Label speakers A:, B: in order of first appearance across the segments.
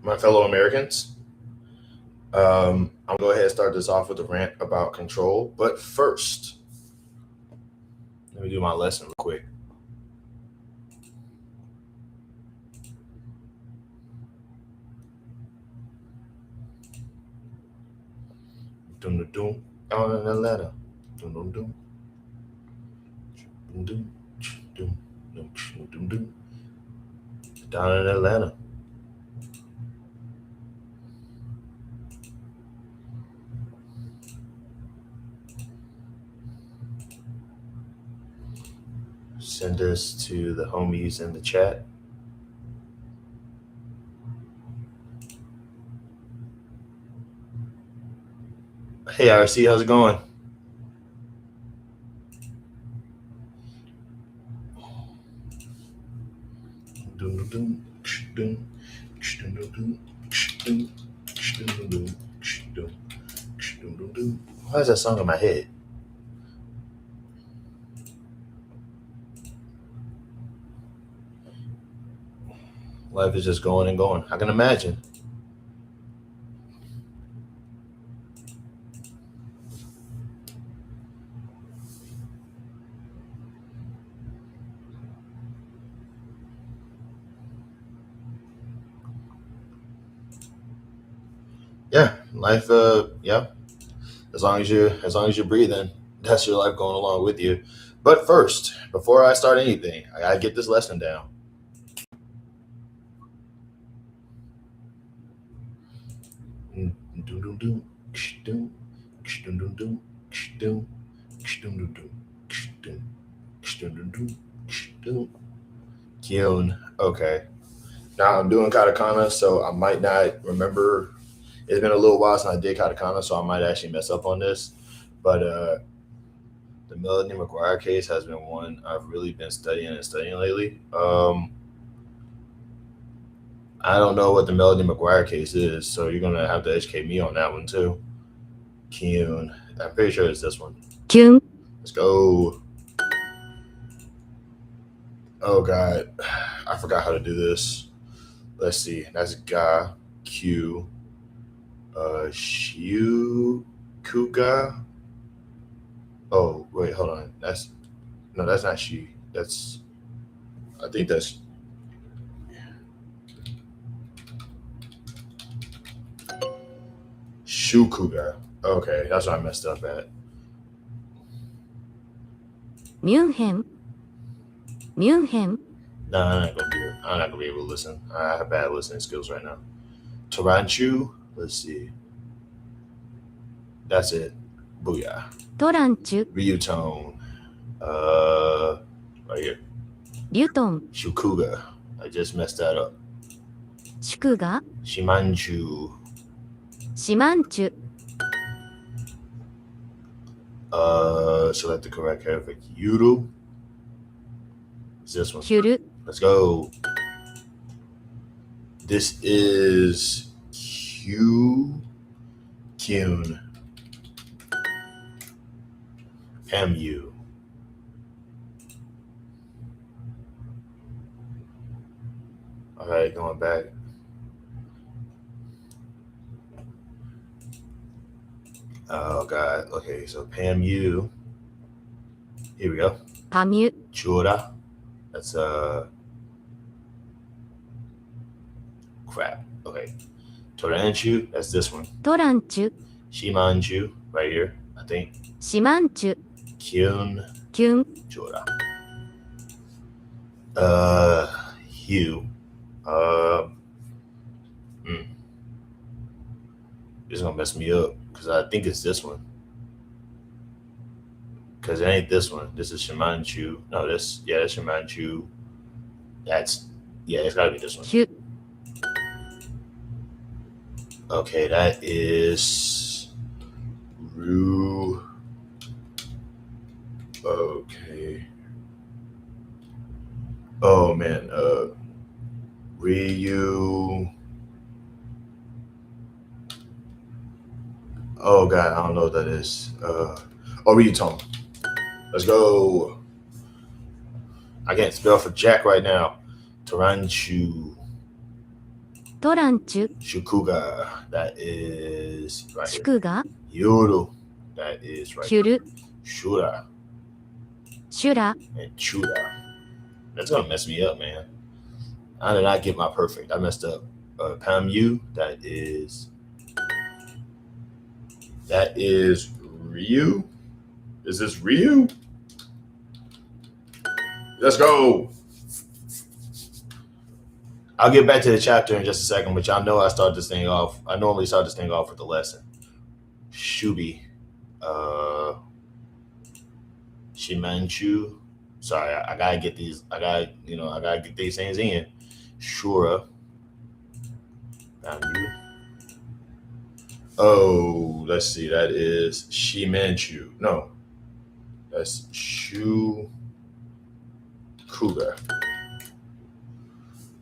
A: my fellow Americans. I'm gonna go ahead and start this off with a rant about control. But first, let me do my lesson real quick. Dum dum dum. Down in Atlanta. Dum dum dum. Dum dum dum dum dum dum. Down in Atlanta. Send this to the homies in the chat. Hey RC, how's it going? Dum dum dum dum dum dum dum dum dum. Why is that song in my head? Life is just going and going. I can imagine. Yeah, life. Yeah. As long as you're breathing, that's your life going along with you. But first, before I start anything, I gotta get this lesson down. Kyun. Okay. Now I'm doing katakana, so I might not remember. It's been a little while since I did katakana, so I might actually mess up on this. But the Melanie McGuire case has been one I've really been studying lately. I don't know what the Melody McGuire case is, so you're gonna have to educate me on that one too. Kyun. I'm pretty sure it's this one.
B: Kyun.
A: Let's go. Oh god. I forgot how to do this. Let's see. That's Ga Q. Shu Kuga. Oh, wait, hold on. That's not she. I think that's Shukuga. Okay, that's what I messed up at.
B: Munhen.
A: No, I'm not gonna be able to listen. I have bad listening skills right now. Taranchu. Let's see. That's it. Booyah.
B: Toranchu.
A: Ryutone. Right here.
B: Ryuton.
A: Shukuga. I just messed that up.
B: Shukuga.
A: Shimanchu. Select the correct character. Yuru. It's this one.
B: Kyuru.
A: Let's go. This is Kyun. MU. All right, going back. Oh god. Okay, so Pamu. Here we go.
B: Pamu.
A: Chura. That's crap. Okay. Toranchu. That's this one.
B: Toranchu.
A: Shimanchu. Right here. I think.
B: Shimanchu.
A: Kyun. Chura. Hugh. This is gonna mess me up because I think it's this one. Because it ain't this one. This is Shimanchu. No, that's Shimanchu. It's gotta be this one. Okay, that is Ru. Okay. Oh man, Ryu. Oh god, I don't know what that is. Ryutone. Let's go. I can't spell for Jack right now. Taranchu.
B: トランチュ、
A: Shukuga, that is right here.
B: 祝賀、
A: Yoru, that is right
B: キュ
A: here.
B: ル、
A: Shura
B: シュラ、
A: and Chuda. That's gonna mess me up, man. I did not get my perfect. I messed up. Pamyu, that is Ryu. Is this Ryu? Let's go. I'll get back to the chapter in just a second, but y'all know I normally start this thing off with the lesson. Shubi. Shimanchu. Sorry, I gotta get these. I gotta get these things in. Shura. Oh, let's see. That is Shimanchu. No, that's Shukuga.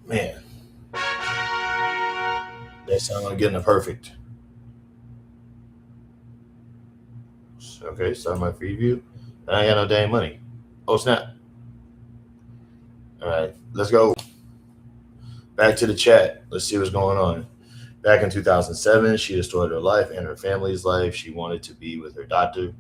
A: Man, next time I'm getting a perfect. Okay, start my preview. I ain't got no dang money. Oh, snap. All right, let's go. Back to the chat. Let's see what's going on. Back in 2007, she destroyed her life and her family's life. She wanted to be with her doctor,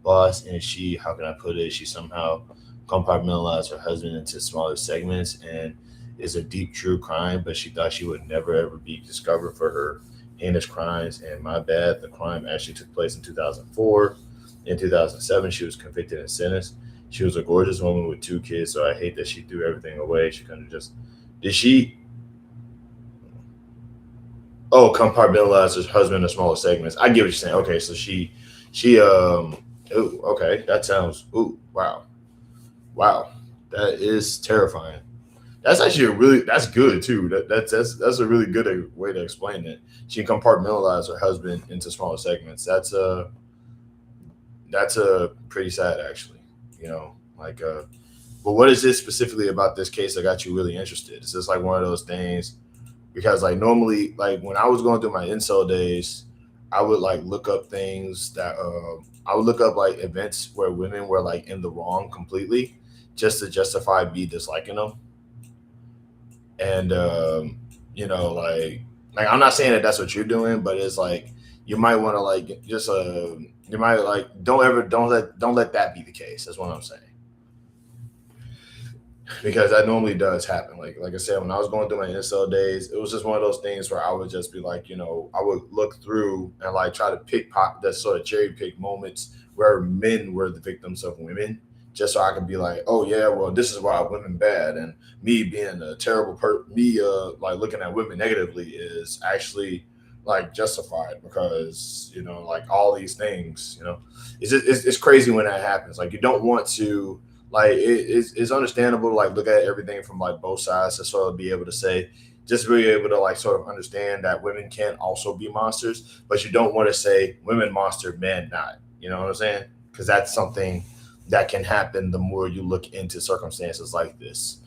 A: boss, and how can I put it? She somehow compartmentalized her husband into smaller segments and is a deep, true crime, but she thought she would never, ever be discovered for her heinous crimes. And my bad, the crime actually took place in 2004. In 2007, she was convicted and sentenced. She was a gorgeous woman with 2 kids, so I hate that she threw everything away. She couldn't just... Did she... Oh, compartmentalize her husband in smaller segments. I get what you're saying. Okay, so she ooh, okay, that sounds... Ooh, wow. Wow, that is terrifying. That's actually that's good too. That's a really good way to explain it. She compartmentalized her husband into smaller segments. That's pretty sad actually. But what is it specifically about this case that got you really interested? Is this like one of those things? Because like normally, like when I was going through my incel days, I would like look up things that I would look up like events where women were like in the wrong completely, just to justify me disliking them. And like I'm not saying that that's what you're doing, but it's like you might want to like just you might like don't let that be the case. That's what I'm saying. Because that normally does happen. Like I said, when I was going through my incel days, it was just one of those things where I would just be like, I would look through and like try to that sort of cherry pick moments where men were the victims of women, just so I could be like, oh yeah, well this is why women bad, and me being a terrible like looking at women negatively is actually like justified because like all these things, it's crazy when that happens. Like you don't want to. Like it's understandable to like look at everything from like both sides to sort of be able to say, just be able to like sort of understand that women can also be monsters, but you don't want to say women monster, men not. You know what I'm saying? Because that's something that can happen the more you look into circumstances like this.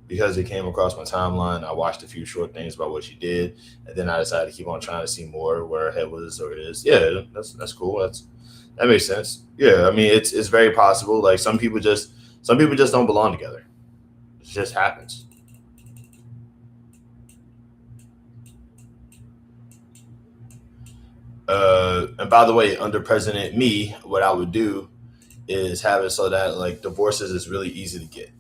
A: Because it came across my timeline, I watched a few short things about what she did, and then I decided to keep on trying to see more where her head was or is. Yeah, that's cool. That makes sense. Yeah, I mean it's very possible. Like some people just don't belong together. It just happens. And by the way, under President Me, what I would do is have it so that like divorces is really easy to get.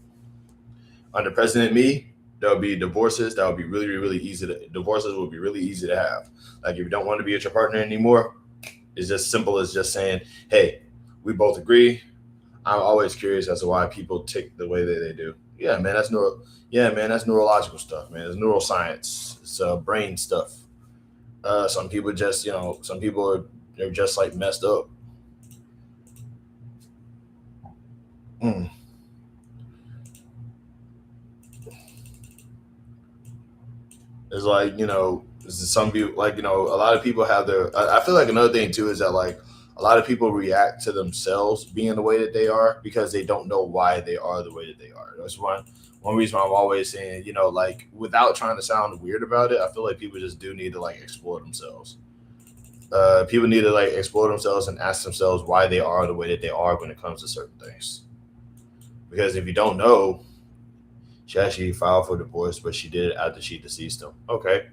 A: Under President Me, there'll be divorces that would be really, really easy divorces will be really easy to have. Like if you don't want to be with your partner anymore, it's just simple as just saying, hey, we both agree. I'm always curious as to why people tick the way that they do. Yeah, man, that's neurological stuff, man. It's neuroscience. It's brain stuff. Some people just, some people they're just like messed up. It's like, some people like, a lot of people have I feel like another thing too is that like a lot of people react to themselves being the way that they are because they don't know why they are the way that they are. That's one reason why I'm always saying, like without trying to sound weird about it, I feel like people just do need to like explore themselves. People need to like explore themselves and ask themselves why they are the way that they are when it comes to certain things. Because if you don't know, She actually filed for divorce, but she did it after she deceased him. Okay,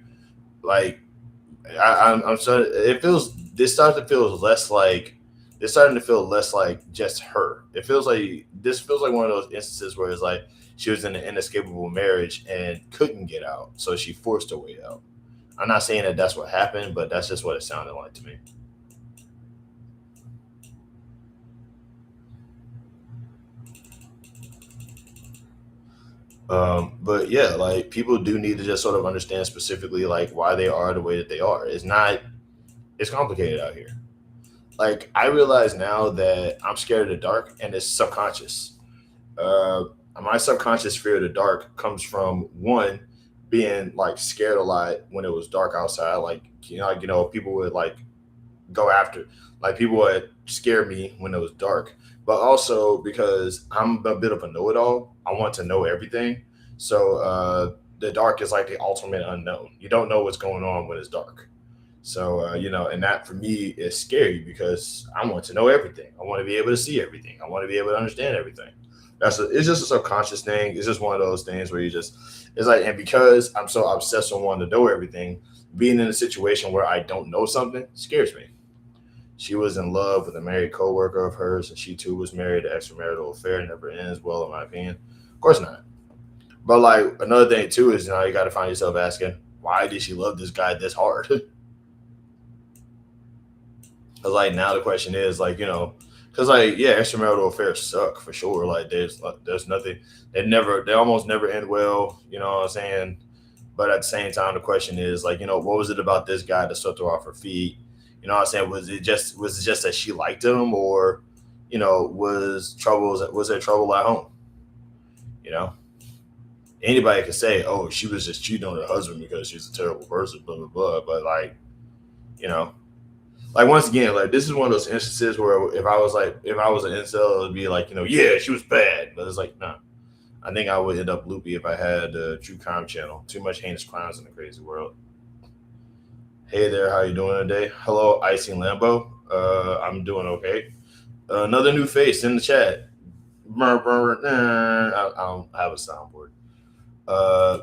A: like I'm starting. It feels this starts to feel less like it's starting to feel less like just her. It feels like this feels like one of those instances where it's like she was in an inescapable marriage and couldn't get out, so she forced her way out. I'm not saying that that's what happened, but that's just what it sounded like to me. But yeah, like people do need to just sort of understand specifically like why they are the way that they are. It's complicated out here. Like I realize now that I'm scared of the dark, and it's subconscious. Uh, my subconscious fear of the dark comes from one being like scared a lot when it was dark outside. Like people would like go after, like people would scare me when it was dark. But also because I'm a bit of a know-it-all, I want to know everything. So the dark is like the ultimate unknown. You don't know what's going on when it's dark. So and that for me is scary because I want to know everything. I want to be able to see everything. I want to be able to understand everything. It's just a subconscious thing. It's just one of those things where you just it's like, and because I'm so obsessed with wanting to know everything, being in a situation where I don't know something scares me. She was in love with a married coworker of hers, and she too was married. The extramarital affair never ends well, in my opinion. Of course not. But like another thing too is you got to find yourself asking, why did she love this guy this hard? Like now the question is because like yeah, extramarital affairs suck for sure. Like there's nothing they almost never end well. You know what I'm saying? But at the same time, the question is what was it about this guy that swept her off her feet? You know what I'm saying? Was it just that she liked him, or was there trouble at home? You know, anybody could say, oh, she was just cheating on her husband because she's a terrible person, blah blah blah. But you know, like once again, like this is one of those instances where if I was an incel, it would be like yeah, she was bad, but it's like no. Nah, I think I would end up loopy if I had a true crime channel. Too much heinous crimes in the crazy world. Hey there, how you doing today? Hello, Icy Lambo. I'm doing okay. Another new face in the chat. I don't have a soundboard. Uh,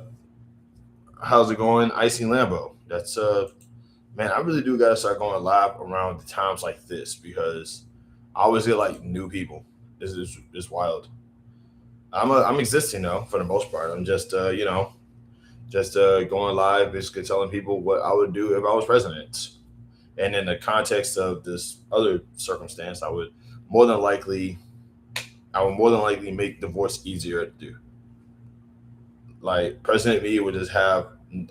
A: how's it going, Icy Lambo? That's man, I really do gotta start going live around the times like this because I always get like new people. This is wild. I'm existing though for the most part. I'm just just going live, basically telling people what I would do if I was president. And in the context of this other circumstance, more than likely, I would more than likely make divorce easier to do. Like President Me would just have,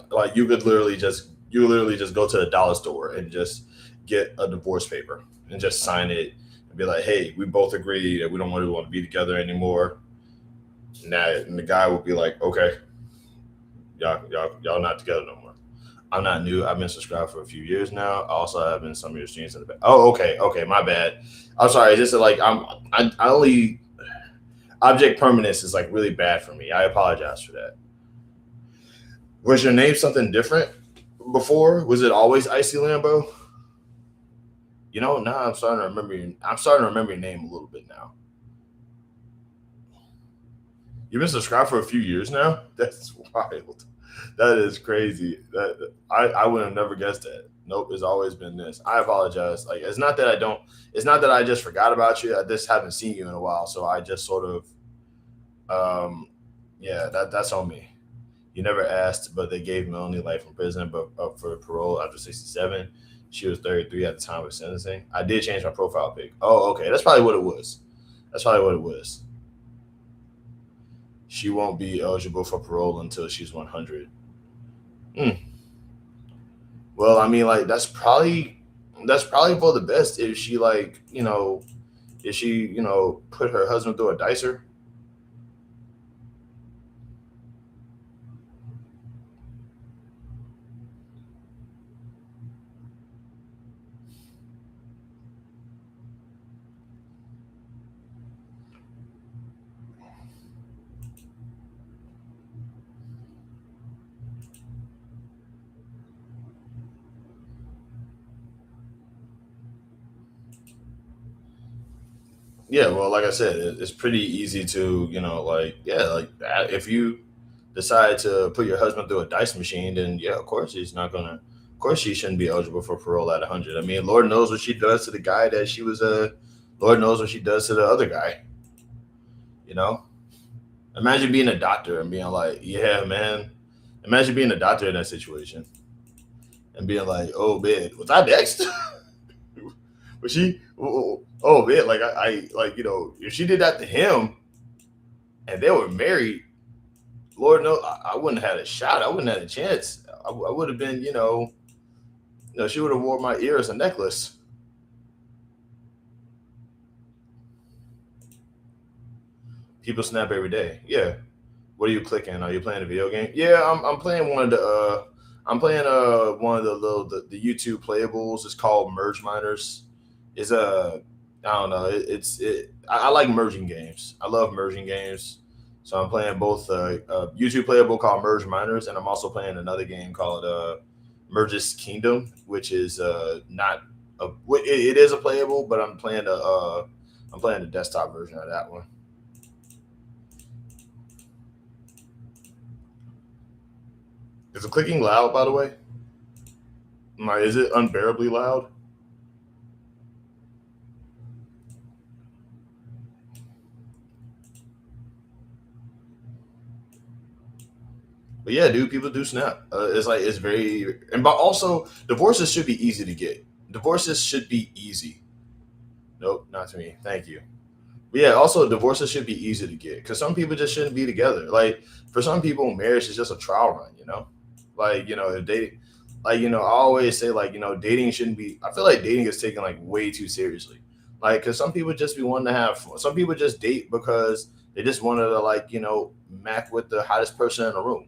A: like you literally just go to the dollar store and just get a divorce paper and just sign it and be like, hey, we both agree that we don't want to be together anymore. And the guy would be like, okay, y'all not together no more. I'm not new. I've been subscribed for a few years now. I also have been some of your streams in the back. Oh, okay, my bad. I'm sorry. Just like I only object permanence is like really bad for me. I apologize for that. Was your name something different before? Was it always Icy Lambo? Now I'm starting to remember. I'm starting to remember your name a little bit now. You've been subscribed for a few years now. That's wild. That is crazy. I would have never guessed that. Nope, it's always been this. I apologize. Like it's not that I don't. It's not that I just forgot about you. I just haven't seen you in a while, so I just sort of, yeah, that's on me. You never asked, but they gave Melanie life in prison, but up for parole after 67. She was 33 at the time of sentencing. I did change my profile pic. Oh, okay, that's probably what it was. That's probably what it was. She won't be eligible for parole until she's 100. Hmm. Well, I mean, like that's probably for the best if she if she put her husband through a dicer. Yeah, well, like I said, it's pretty easy to like yeah, like that if you decide to put your husband through a dice machine, then yeah, of course he's not gonna. Of course, she shouldn't be eligible for parole at 100. I mean, Lord knows what she does to the guy that she was Lord knows what she does to the other guy. You know, imagine being a doctor and being like, yeah, man. Imagine being a doctor in that situation and being like, oh man, was I next? Was she? Oh man, like I like if she did that to him and they were married, Lord knows I wouldn't have had a shot. I wouldn't have had a chance. I would have been, she would have wore my ear as a necklace. People snap every day. Yeah. What are you clicking? Are you playing a video game? Yeah, I'm playing one of the I'm playing one of the the YouTube playables. It's called Merge Miners. It's I don't know. I like merging games. I love merging games. So I'm playing both a YouTube playable called Merge Miners, and I'm also playing another game called Merge's Kingdom, which is not it is a playable, but I'm playing the desktop version of that one. Is the clicking loud, by the way? Like, is it unbearably loud? But yeah, dude, people do snap. It's like it's very, and but also divorces should be easy to get. Divorces should be easy. Nope, not to me. Thank you. But yeah, also divorces should be easy to get because some people just shouldn't be together. Like for some people, marriage is just a trial run. Like if they, like I always say like dating shouldn't be. I feel like dating is taken like way too seriously. Like because some people just be wanting to have fun. Some people just date because they just wanted to like mac with the hottest person in the room.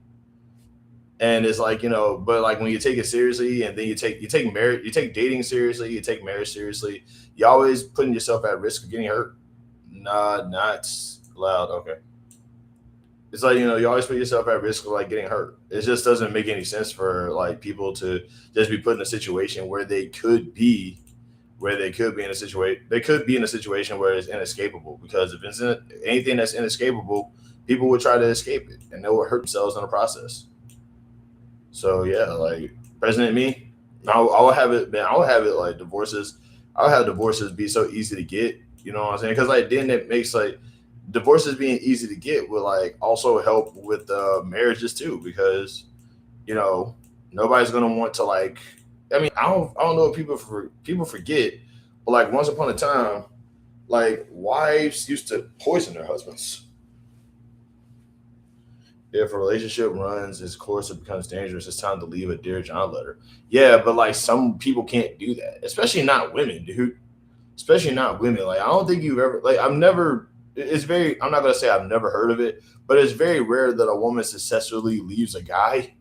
A: And it's like but like when you take it seriously and then you take marriage, you take dating seriously, you take marriage seriously, you always putting yourself at risk of getting hurt. Nah, not loud. Okay. It's like you always put yourself at risk of like getting hurt. It just doesn't make any sense for like people to just be put in a situation where they could be in a situation where it's inescapable, because if it's anything that's inescapable, people would try to escape it and they will hurt themselves in the process. So yeah, like President me, I would have it, man. I would have it like divorces. I would have divorces be so easy to get. You know what I'm saying? Because like then it makes like divorces being easy to get would like also help with marriages too, because you know nobody's gonna want to like. I mean, I don't know if people forget, but like once upon a time, like wives used to poison their husbands. If a relationship runs its course, it becomes dangerous. It's time to leave a Dear John letter. Yeah, but like some people can't do that, especially not women, dude. Especially not women. Like I don't think you've ever like I've never. It's very. I'm not gonna say I've never heard of it, but it's very rare that a woman successfully leaves a guy.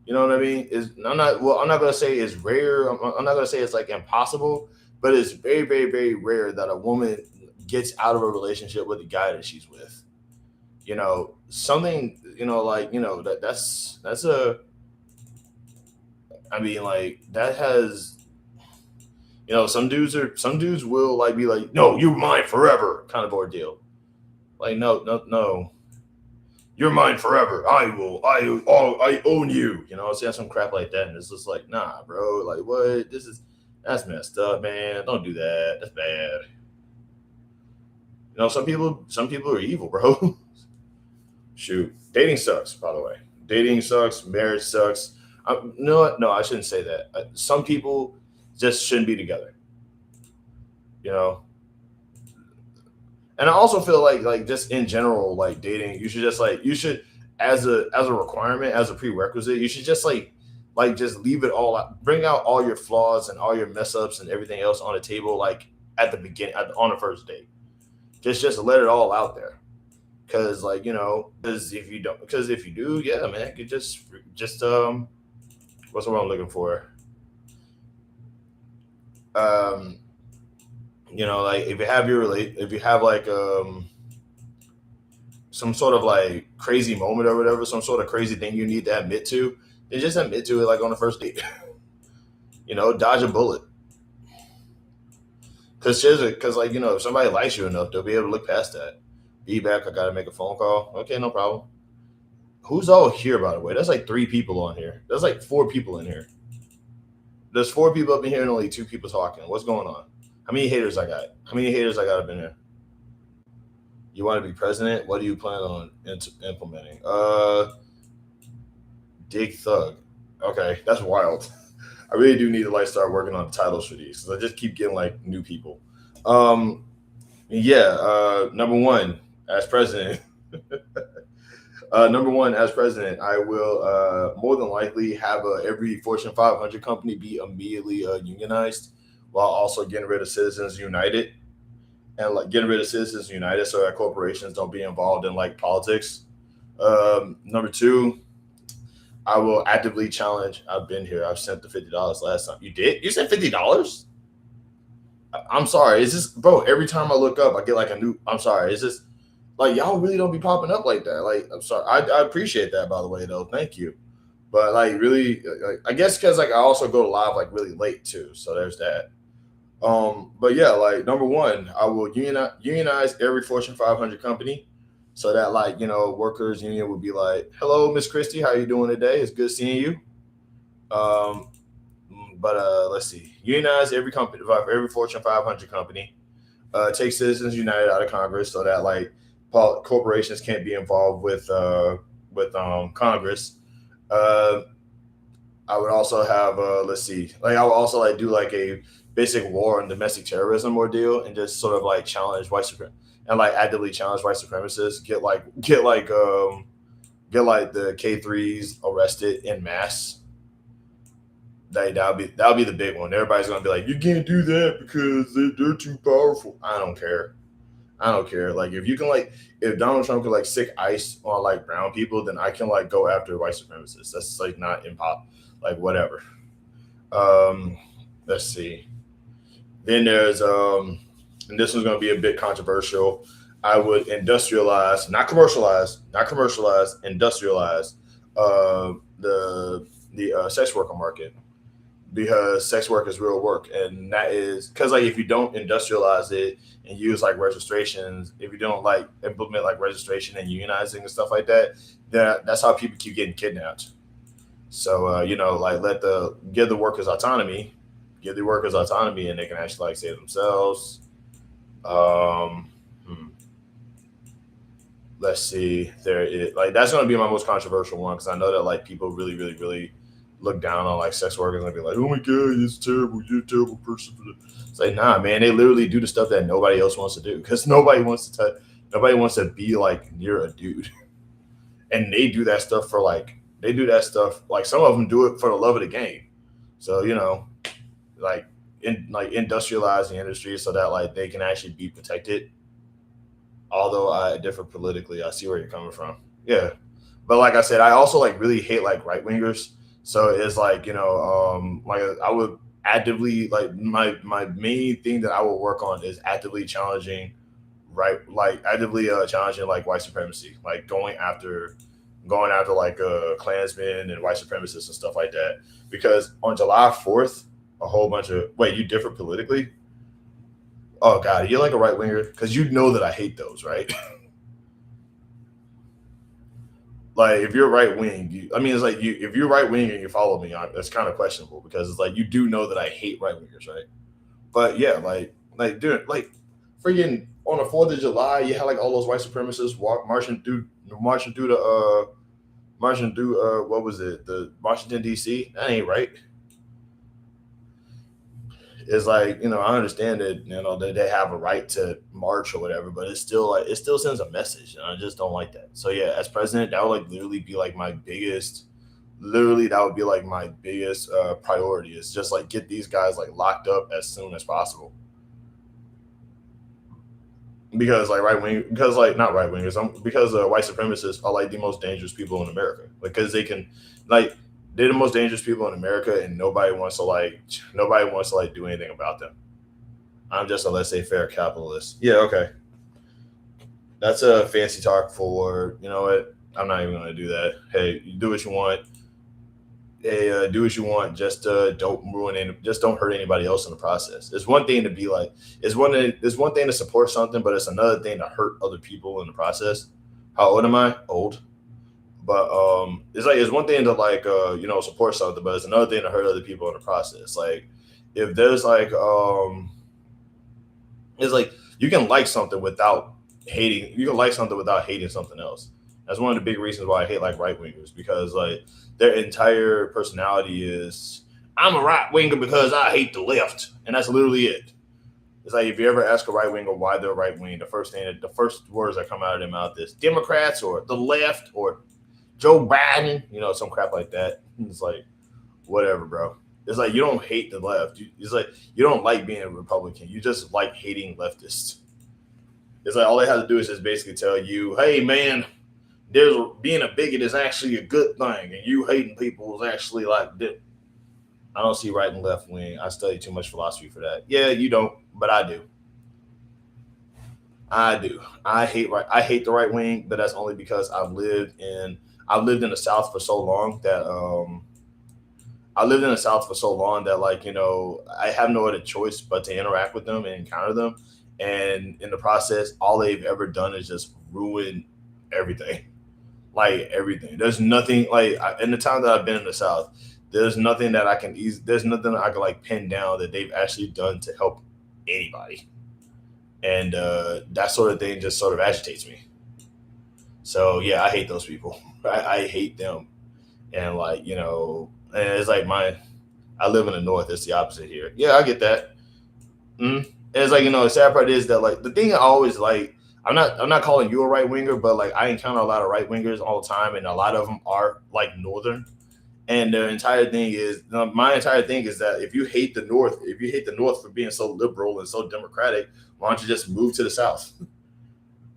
A: You know what I mean? Is I'm not. Well, I'm not gonna say it's rare. I'm not gonna say it's like impossible, but it's very, very, very rare that a woman gets out of a relationship with the guy that she's with. Something, like that's a. I mean, like that has. Some dudes will like be like, no, you're mine forever, kind of ordeal. Like, no, no, no, you're mine forever. I own you. Saying some crap like that, and it's just like, nah, bro. Like, what? That's messed up, man. Don't do that. That's bad. Some people are evil, bro. Shoot, dating sucks. By the way, dating sucks. Marriage sucks. No, I shouldn't say that. Some people just shouldn't be together. You know, and I also feel like just in general, like dating, you should as a requirement, as a prerequisite, you should just just leave it all out, bring out all your flaws and all your mess ups and everything else on the table, like at the beginning, on the first date. Just let it all out there. Because because if you do, yeah, man, you just what's the word I'm looking for? Um, like if you have like some sort of like crazy moment or whatever, some sort of crazy thing you need to admit to, then just admit to it like on the first date. Dodge a bullet. Because like if somebody likes you enough, they'll be able to look past that. Be back. I gotta make a phone call. Okay, no problem. Who's all here, by the way? That's like 3 people on here. There's like 4 people in here. There's 4 people up in here and only 2 people talking. What's going on? How many haters I got? How many haters I got up in here? You want to be president? What do you plan on implementing? Dig Thug. Okay, that's wild. I really do need to like start working on the titles for these because I just keep getting like new people. Um, yeah. Number one, as president. Number one, as president, I will more than likely have every Fortune 500 company be immediately unionized, while also getting rid of Citizens United and like getting rid of Citizens United so that corporations don't be involved in like politics. Number two, I will actively challenge. I've been here. I've sent the $50 last time. You did? You sent $50? I'm sorry. It's just, bro. Every time I look up, I get like a new. I'm sorry. It's just like y'all really don't be popping up like that. Like I'm sorry. I appreciate that, by the way, though. Thank you. But like really, like, I guess because like I also go to live like really late too. So there's that. But yeah, like number one, I will unionize every Fortune 500 company so that like workers union would be like, "Hello, Miss Christie, how you doing today? It's good seeing you." Um, but let's see, unionize every company, every Fortune 500 company. Take Citizens United out of Congress so that like corporations can't be involved with Congress. Uh, I would also have let's see, like I would also like do like a basic war on domestic terrorism ordeal and just sort of like challenge white supremacy and like actively challenge white supremacists. Get like the K3s arrested in mass. That'll be the big one. Everybody's gonna be like, you can't do that because they're too powerful. I don't care. I don't care. Like if you can like if Donald Trump could like sick ice on like brown people, then I can like go after white supremacists. That's like not impop like whatever. Um let's see. Then there's and this one's gonna be a bit controversial. I would industrialize, not commercialize, industrialize the sex worker market because sex work is real work, and that is because like if you don't industrialize it and use like registrations, if you don't like implement like registration and unionizing and stuff like that, that's how people keep getting kidnapped. So like give the workers autonomy, and they can actually like save themselves. Um, hmm, let's see, there is like that's going to be my most controversial one because I know that like people really, really, really look down on like sex workers and be like, oh my god, it's terrible, you're a terrible person for that. It's like, nah, man, they literally do the stuff that nobody else wants to do because nobody wants to be like near a dude, and they do that stuff like some of them do it for the love of the game. So like like industrialize the industry so that like they can actually be protected. Although I differ politically, I see where you're coming from. Yeah, but like I said, I also like really hate like right wingers. So it's like like I would actively like my main thing that I will work on is actively challenging challenging like white supremacy, like going after like Klansmen and white supremacists and stuff like that. Because on July 4th, a whole bunch of wait, you differ politically? Oh god, you're like a right winger because you know that I hate those, right? Like if you're right wing, I mean, it's like if you're right wing and you follow me, that's kind of questionable because it's like you do know that I hate right wingers, right? But yeah, like dude, like freaking on the 4th of July, you had like all those white supremacists marching through what was it, the Washington D.C. That ain't right. It's like I understand that that they have a right to march or whatever, but it's still like it still sends a message, and I just don't like that. So yeah, as president, that would like literally be like my biggest, literally that would be like my biggest priority is just like get these guys like locked up as soon as possible. Because like because like not right wingers, because white supremacists are like the most dangerous people in America because they can like they're the most dangerous people in America, and nobody wants to like do anything about them. I'm just a laissez-faire capitalist. Yeah, okay. That's a fancy talk for you know what? I'm not even going to do that. Hey, you do what you want. hey, do what you want, just don't hurt anybody else in the process. It's one thing to be like, it's one thing to support something, but it's another thing to hurt other people in the process. How old am I? Old. But it's like it's one thing to like support something, but it's another thing to hurt other people in the process. Like if there's like it's like you can like something without hating. You can like something without hating something else. That's one of the big reasons why I hate like right wingers because like their entire personality is I'm a right winger because I hate the left, and that's literally it. It's like if you ever ask a right winger why they're right wing, the first words that come out of their mouth is Democrats or the left or Joe Biden, some crap like that. It's like whatever, bro. It's like you don't hate the left. It's like you don't like being a Republican. You just like hating leftists. It's like all they have to do is just basically tell you, hey man, there's being a bigot is actually a good thing, and you hating people is actually like this. I don't see right and left wing. I study too much philosophy for that. Yeah, you don't, but I do. I do. I hate the right wing, but that's only because I've lived in the South for so long that I lived in the South for so long that I have no other choice but to interact with them and encounter them. And in the process, all they've ever done is just ruin everything. Like everything. There's nothing in the time that I've been in the South, there's nothing I can like pin down that they've actually done to help anybody. And that sort of thing just sort of agitates me. So yeah, I hate those people. I hate them. And and it's like I live in the North. It's the opposite here. Yeah, I get that. Mm. And it's like the sad part is that like the thing I always like. I'm not calling you a right winger, but like I encounter a lot of right wingers all the time, and a lot of them are like northern. And my entire thing is that if you hate the North for being so liberal and so democratic, why don't you just move to the South?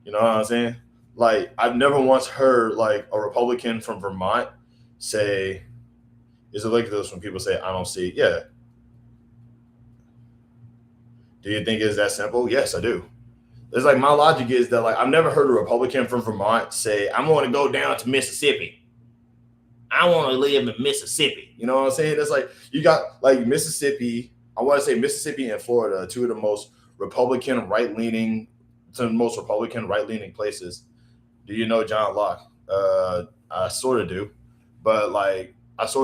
A: You know what I'm saying? Like I've never once heard like a Republican from Vermont say, "Is it like this when people say I don't see?" Yeah. Do you think it's that simple? Yes, I do. It's like my logic is that like I've never heard a Republican from Vermont say, "I'm going to go down to Mississippi. I want to live in Mississippi." You know what I'm saying? It's like you got like Mississippi. I want to say Mississippi and Florida, two of the most most Republican right leaning places. Do you know John Locke? I sort of do, but like that's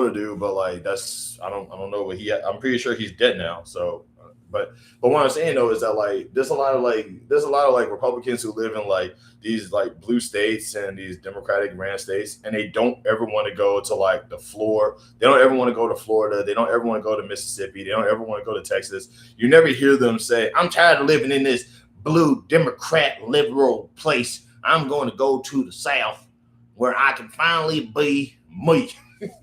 A: I don't know what I'm pretty sure he's dead now. So, but what I'm saying though is that like there's a lot of like Republicans who live in like these like blue states and these Democratic ran states, and they don't ever want to go to like the floor. They don't ever want to go to Florida. They don't ever want to go to Mississippi. They don't ever want to go to Texas. You never hear them say, "I'm tired of living in this blue Democrat liberal place. I'm going to go to the South where I can finally be me."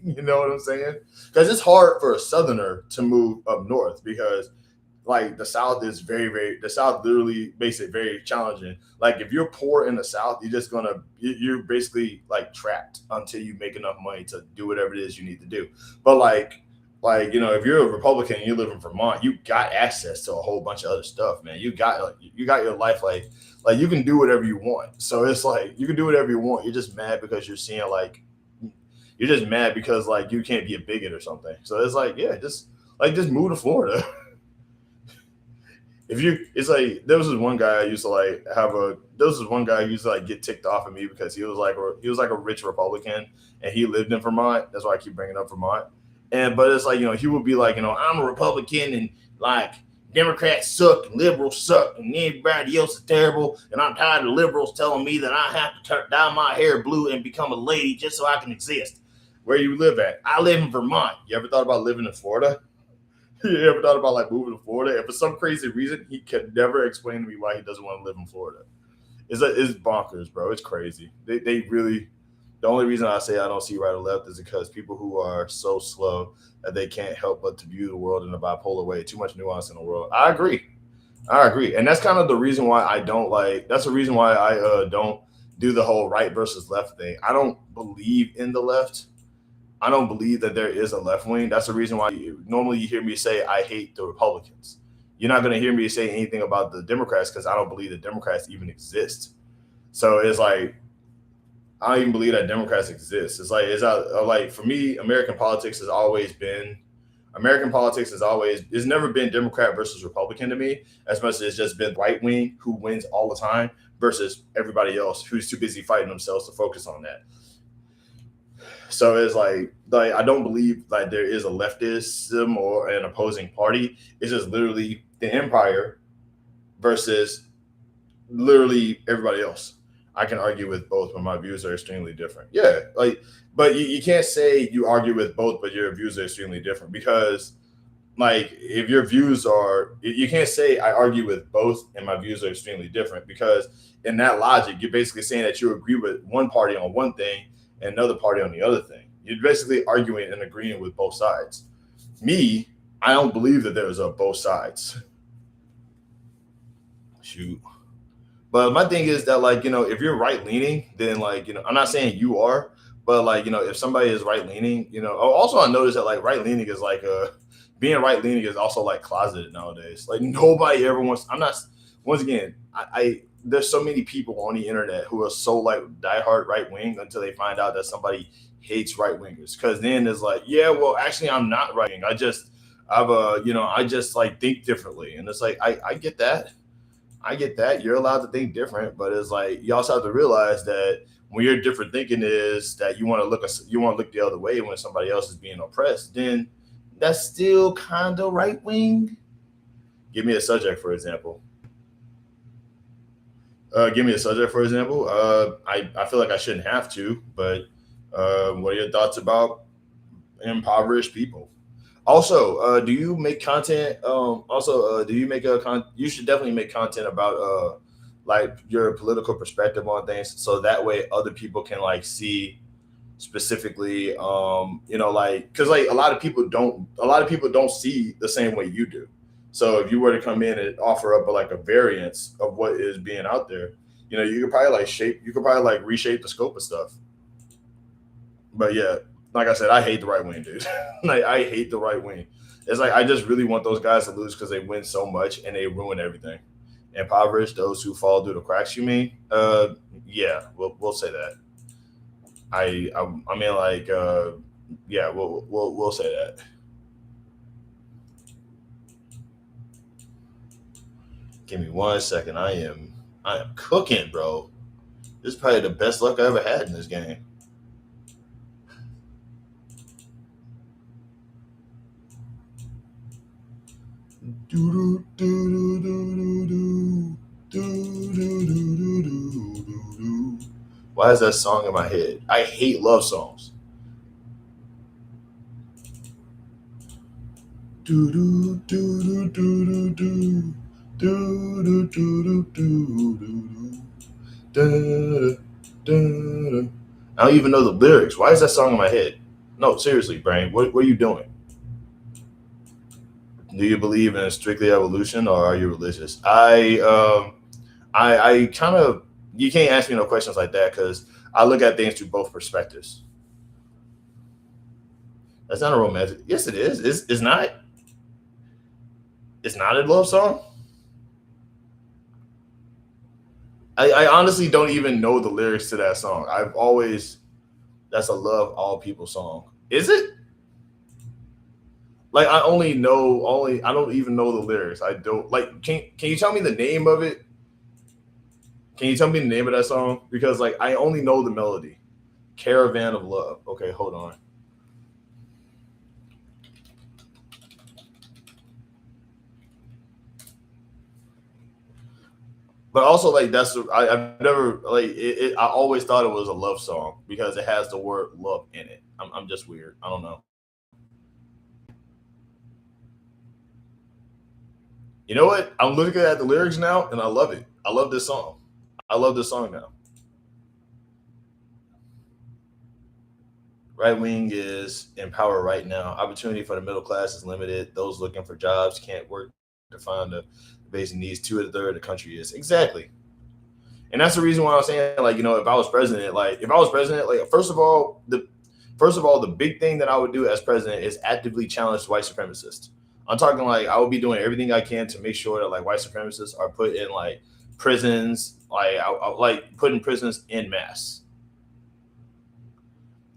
A: You know what I'm saying? Because it's hard for a Southerner to move up north because like the South literally makes it very challenging. Like if you're poor in the South, you're basically like trapped until you make enough money to do whatever it is you need to do. But if you're a Republican and you live in Vermont, you got access to a whole bunch of other stuff, man. You got your life like you can do whatever you want. So it's like you can do whatever you want. You're just mad because you're just mad because like you can't be a bigot or something. So it's like, yeah, just move to Florida. It's like there was this one guy I used to like there was this one guy who used to like get ticked off at me because he was like a rich Republican and he lived in Vermont. That's why I keep bringing up Vermont. But it's like he would be like I'm a Republican and like Democrats suck and liberals suck and everybody else is terrible and I'm tired of liberals telling me that I have to dye my hair blue and become a lady just so I can exist. Where you live at? I live in Vermont. You ever thought about living in Florida? You ever thought about like moving to Florida? And for some crazy reason, he can never explain to me why he doesn't want to live in Florida. It's bonkers, bro. It's crazy. They really. The only reason I say I don't see right or left is because people who are so slow that they can't help but to view the world in a bipolar way. Too much nuance in the world. I agree. And that's kind of the reason why I don't like. That's the reason why I don't do the whole right versus left thing. I don't believe in the left. I don't believe that there is a left wing. That's the reason why normally you hear me say I hate the Republicans. You're not going to hear me say anything about the Democrats because I don't believe the Democrats even exist. So it's like I don't even believe that Democrats exist. Like for me, American politics has always it's never been Democrat versus Republican to me, as much as it's just been right wing who wins all the time versus everybody else who's too busy fighting themselves to focus on that. So it's like I don't believe like there is a leftism or an opposing party. It's just literally the empire versus literally everybody else. I can argue with both, but my views are extremely different. Yeah, but you can't say you argue with both, but your views are extremely different because, like, if your views are, you can't say I argue with both and my views are extremely different because in that logic, you're basically saying that you agree with one party on one thing and another party on the other thing. You're basically arguing and agreeing with both sides. Me, I don't believe that there's a both sides. Shoot. But my thing is that, like, if you're right leaning, then, like, I'm not saying you are, but, like, if somebody is right leaning, also I noticed that, like, right leaning is like being right leaning is also like closeted nowadays. Like, nobody ever wants, I'm not, once again, there's so many people on the internet who are so like diehard right wing until they find out that somebody hates right wingers. Cause then it's like, yeah, well, actually, I'm not right wing. I just like think differently. And it's like, I get that. I get that. You're allowed to think different, but it's like you also have to realize that when you're different thinking is that you want to look the other way when somebody else is being oppressed, then that's still kind of right wing. Give me a subject, for example. Give me a subject, for example. I feel like I shouldn't have to, but what are your thoughts about impoverished people? Also, do you make content? Do you make you should definitely make content about like your political perspective on things, so that way other people can like see specifically, like because like a lot of people don't see the same way you do. So if you were to come in and offer up like a variance of what is being out there, you could probably like reshape the scope of stuff. But yeah, like I said, I hate the right wing, dude. Like I hate the right wing. It's like I just really want those guys to lose because they win so much and they ruin everything. Impoverish those who fall through the cracks. You mean? Yeah, we'll say that. I mean like yeah, we'll say that. Give me 1 second. I am cooking, bro. This is probably the best luck I ever had in this game. Why is that song in my head? I hate love songs. I don't even know the lyrics. Why is that song in my head? No, seriously, brain. What are you doing? Do you believe in strictly evolution or are you religious? I kind of you can't ask me no questions like that because I look at things through both perspectives. That's not a romantic. Yes, it is. It's not. It's not a love song. I honestly don't even know the lyrics to that song. I've always that's a love all people song. Is it? Like I don't even know the lyrics. I don't like can you tell me the name of it? Can you tell me the name of that song? Because like I only know the melody. Caravan of Love. Okay, hold on. But also like I've never like I always thought it was a love song because it has the word love in it. I'm just weird. I don't know. You know what? I'm looking at the lyrics now and I love it. I love this song. I love this song now. Right wing is in power right now. Opportunity for the middle class is limited. Those looking for jobs can't work to find the basic needs. Two of the third of the country is exactly. And that's the reason why I'm saying, like, if I was president, like, first of all, the big thing that I would do as president is actively challenge white supremacists. I'm talking like I would be doing everything I can to make sure that like white supremacists are put in like prisons, like like put in prisons in mass.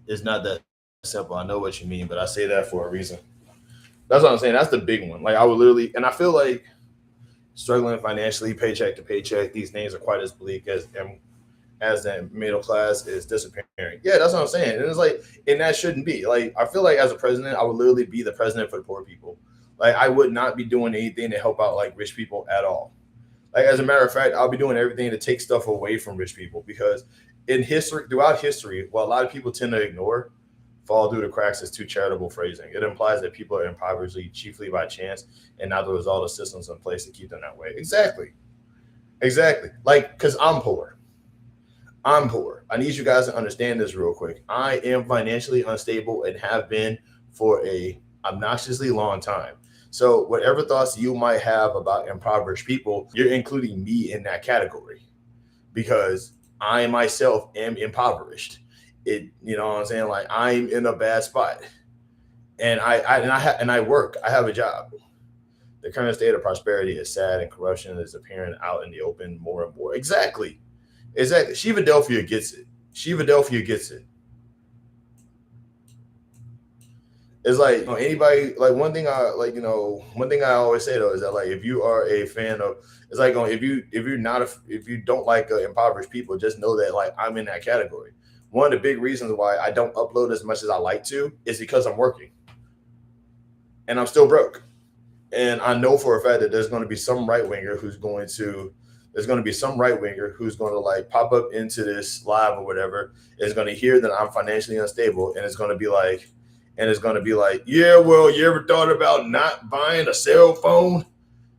A: It's not that simple. I know what you mean, but I say that for a reason. That's what I'm saying. That's the big one. Like I would literally, and I feel like struggling financially, paycheck to paycheck, these things are quite as bleak as the middle class is disappearing. Yeah, that's what I'm saying. And it's like, and that shouldn't be. Like, I feel like as a president, I would literally be the president for the poor people. Like, I would not be doing anything to help out like rich people at all. Like, as a matter of fact, I'll be doing everything to take stuff away from rich people because in history, throughout history, what a lot of people tend to ignore, fall through the cracks is too charitable phrasing. It implies that people are impoverished chiefly by chance and not the result of systems in place to keep them that way. Exactly. Exactly. Like, because I'm poor. I'm poor. I need you guys to understand this real quick. I am financially unstable and have been for a obnoxiously long time. So whatever thoughts you might have about impoverished people, you're including me in that category because I myself am impoverished. It, you know what I'm saying? Like I'm in a bad spot, and I work. I have a job. The current state of prosperity is sad, and corruption is appearing out in the open more and more. Exactly. Exactly. Shivadelphia gets it. Shivadelphia gets it. It's like anybody like one thing I always say though is that like if you are a fan of it's like if you don't like impoverished people, just know that like I'm in that category. One of the big reasons why I don't upload as much as I like to is because I'm working and I'm still broke. And I know for a fact that there's going to be some right winger who's going to like pop up into this live or whatever, is going to hear that I'm financially unstable and it's going to be like, yeah, well, you ever thought about not buying a cell phone?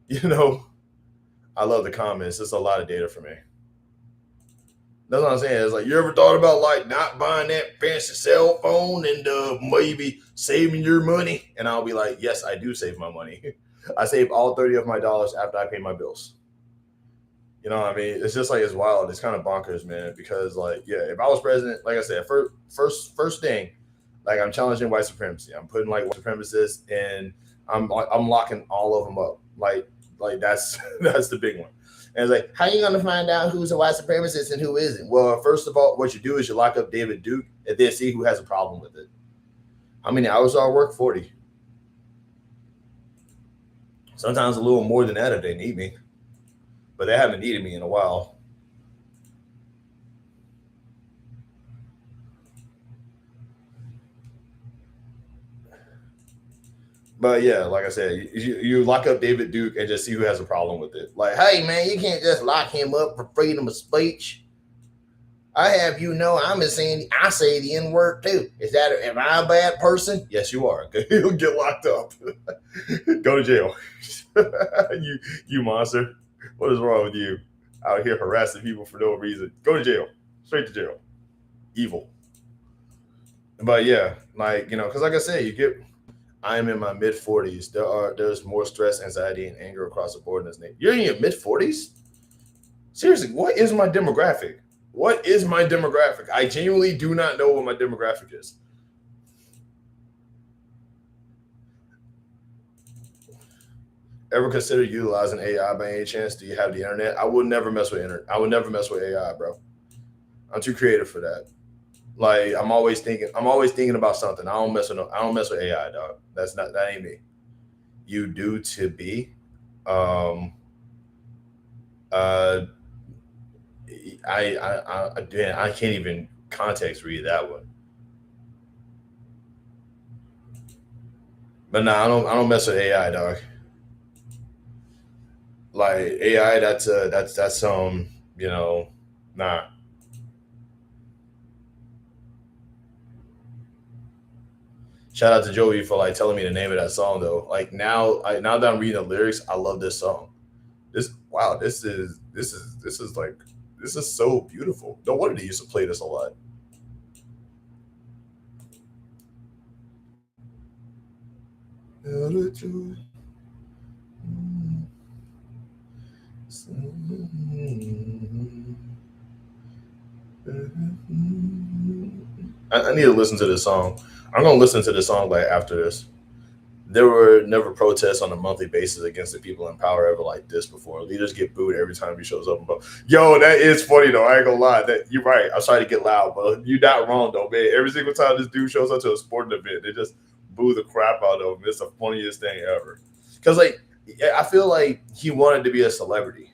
A: You know, I love the comments. It's a lot of data for me. That's what I'm saying. It's like, you ever thought about like not buying that fancy cell phone and maybe saving your money? And I'll be like, yes, I do save my money. I save all 30 of my dollars after I pay my bills. You know what I mean? It's just like it's wild. It's kind of bonkers, man. Because like, yeah, if I was president, like I said, first thing, like I'm challenging white supremacy. I'm putting like white supremacists and I'm locking all of them up. Like that's that's the big one. And it's like, how are you gonna find out who's a white supremacist and who isn't? Well, first of all, what you do is you lock up David Duke and then see who has a problem with it. How many hours do I work? 40. Sometimes a little more than that if they need me. But they haven't needed me in a while. But yeah, like I said, you lock up David Duke and just see who has a problem with it. Like, hey man, you can't just lock him up for freedom of speech. I have you know I'm insane. I say the N word too. Am I a bad person? Yes, you are. You'll get locked up. Go to jail. you monster. What is wrong with you? Out here harassing people for no reason. Go to jail. Straight to jail. Evil. But yeah, like, because like I said, I'm in my mid 40s. There's more stress, anxiety, and anger across the board in this nation. You're in your mid 40s? Seriously, what is my demographic? What is my demographic? I genuinely do not know what my demographic is. Ever consider utilizing AI by any chance? Do you have the internet? I would never mess with AI, bro. I'm too creative for that. Like I'm always thinking about something. I don't mess with AI, dog. That ain't me. You do to be. I can't even context read that one. But no, I don't mess with AI, dog. Like AI, that's nah. Shout out to Joey for like telling me the name of that song though. Like now that I'm reading the lyrics, I love this song. This is so beautiful. No wonder they used to play this a lot. I need to listen to this song. I'm gonna listen to this song like after this. there were never protests on a monthly basis against the people in power ever like this before. Leaders get booed every time he shows up. Yo, that is funny though. I ain't gonna lie. That you're right. I'm sorry to get loud, but you're not wrong though, man. Every single time this dude shows up to a sporting event, they just boo the crap out of him. It's the funniest thing ever. Cause like I feel like he wanted to be a celebrity.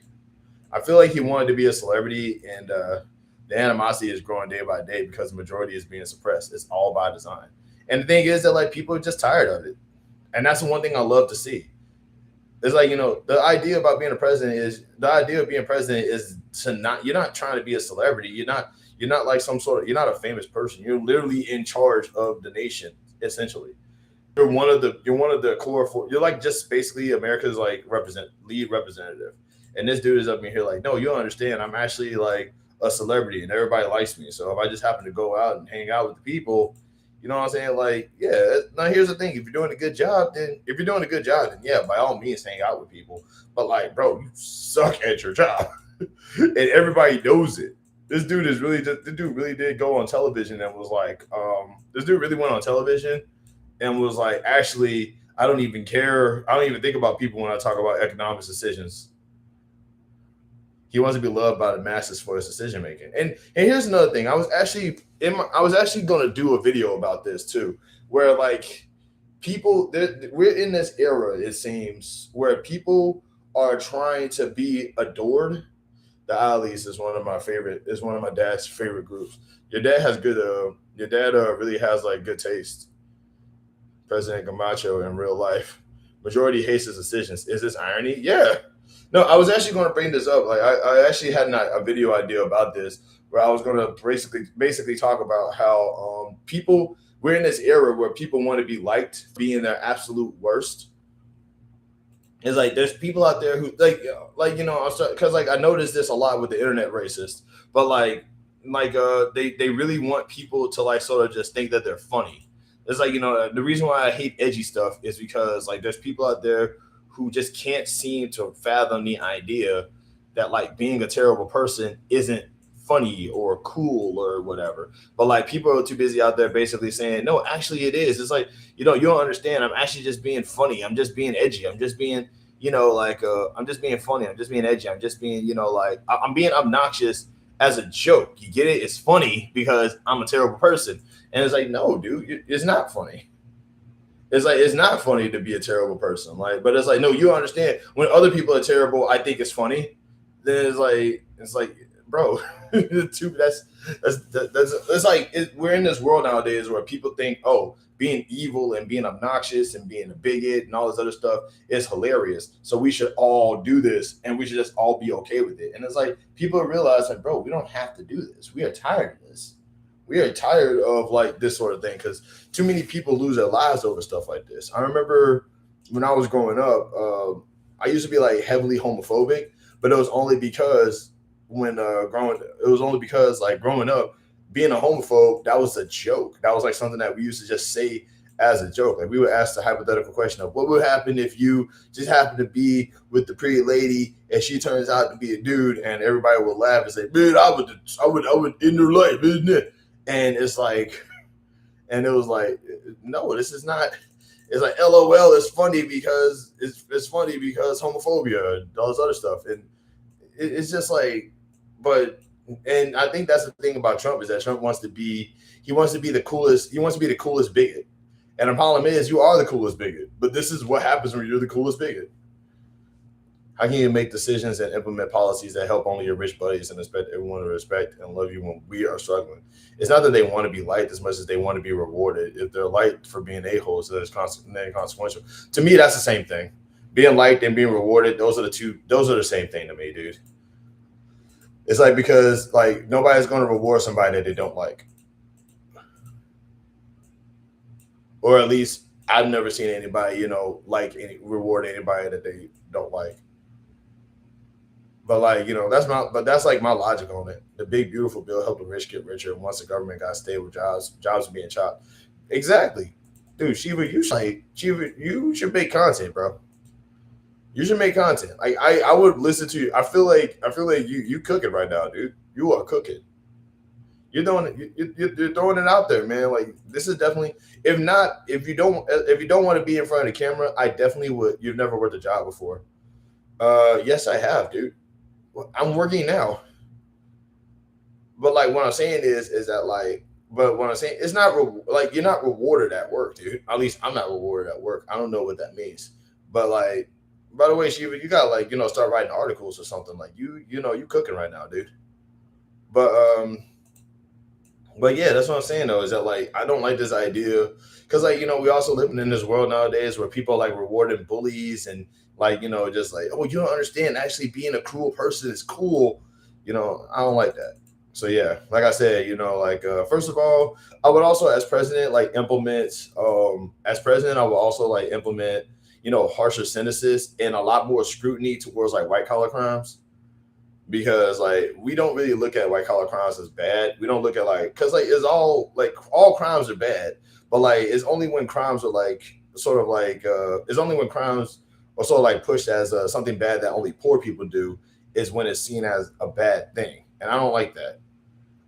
A: I feel like he wanted to be a celebrity, and the animosity is growing day by day because the majority is being suppressed. It's all by design. And the thing is that like people are just tired of it. And that's the one thing I love to see. It's like, the idea about being a president is the idea of being president is to not, you're not trying to be a celebrity. You're not like you're not a famous person. You're literally in charge of the nation, essentially. You're one of the core four. You're like just basically America's like lead representative. And this dude is up in here like, no, you don't understand. I'm actually like a celebrity and everybody likes me. So if I just happen to go out and hang out with the people, you know what I'm saying? Like, yeah. Now here's the thing: if you're doing a good job, then yeah, by all means, hang out with people. But like, bro, you suck at your job, and everybody knows it. This dude really did go on television and was like, this dude really went on television and was like, actually, I don't even care. I don't even think about people when I talk about economic decisions. He wants to be loved by the masses for his decision making. And here's another thing. I was actually going to do a video about this too, where like we're in this era, it seems, where people are trying to be adored. The Allies is one of my dad's favorite groups. Your dad has really has like good taste. President Camacho in real life. Majority hates his decisions. Is this irony? Yeah. No, I was actually going to bring this up. Like, I actually had a video idea about this where I was going to basically talk about how we're in this era where people want to be liked, being their absolute worst. It's like there's people out there who because like I noticed this a lot with the internet racists, but they really want people to like sort of just think that they're funny. It's like the reason why I hate edgy stuff is because like there's people out there who just can't seem to fathom the idea that like being a terrible person isn't funny or cool or whatever. But like people are too busy out there basically saying, no, actually it is. It's like, you don't understand. I'm actually just being funny. I'm just being edgy. I'm just being, I'm just being funny. I'm just being edgy. I'm just being, I'm being obnoxious as a joke. You get it? It's funny because I'm a terrible person. And it's like, no, dude, it's not funny. It's like it's not funny to be a terrible person, but it's like no, you understand when other people are terrible. I think it's funny. Then it's like, bro, that's we're in this world nowadays where people think, oh, being evil and being obnoxious and being a bigot and all this other stuff is hilarious. So we should all do this and we should just all be okay with it. And it's like people realize like, bro, we don't have to do this. We are tired of this. We are tired of like this sort of thing because too many people lose their lives over stuff like this. I remember when I was growing up, I used to be like heavily homophobic, but it was only because growing up, being a homophobe, that was a joke. That was like something that we used to just say as a joke. Like we would ask the hypothetical question of what would happen if you just happen to be with the pretty lady and she turns out to be a dude, and everybody would laugh and say, man, I would end her life, isn't it? And it's like, and it was like, no, this is not. It's like, LOL, it's funny because it's funny because homophobia and all this other stuff, and it's just like, and I think that's the thing about Trump is that Trump wants to be the coolest. He wants to be the coolest bigot, and the problem is you are the coolest bigot. But this is what happens when you're the coolest bigot. How can you make decisions and implement policies that help only your rich buddies and expect everyone to respect and love you when we are struggling? It's not that they want to be liked as much as they want to be rewarded. If they're liked for being a-holes, so it's consequential. To me, that's the same thing. Being liked and being rewarded, those are the same thing to me, dude. It's like because like nobody's going to reward somebody that they don't like. Or at least I've never seen anybody, reward anybody that they don't like. But that's like my logic on it. The big beautiful bill helped the rich get richer. Once the government got stable jobs are being chopped. Exactly, dude. Shiva, you should make content, bro. You should make content. Like I would listen to you. I feel like you cooking right now, dude. You are cooking. You're throwing it. You're throwing it out there, man. Like this is definitely. If you don't want to be in front of the camera, I definitely would. You've never worked a job before. Yes, I have, dude. I'm working now. But like what I'm saying is that like, but what I'm saying it's not like you're not rewarded at work, dude. At least I'm not rewarded at work. I don't know what that means. But like, by the way, Shiva, you got like start writing articles or something. Like you cooking right now, dude. But but yeah, that's what I'm saying though. Is that like I don't like this idea because like we also living in this world nowadays where people are like rewarding bullies and like just like oh you don't understand actually being a cruel person is cool. I don't like that. So yeah, like I said, like first of all, I would also as president like implement as president I would also like implement harsher sentences and a lot more scrutiny towards like white collar crimes because like we don't really look at white collar crimes as bad. We don't look at like because like it's all crimes are bad, but like it's only when crimes are like sort of like it's only when crimes are sort of like pushed as something bad that only poor people do is when it's seen as a bad thing, and I don't like that.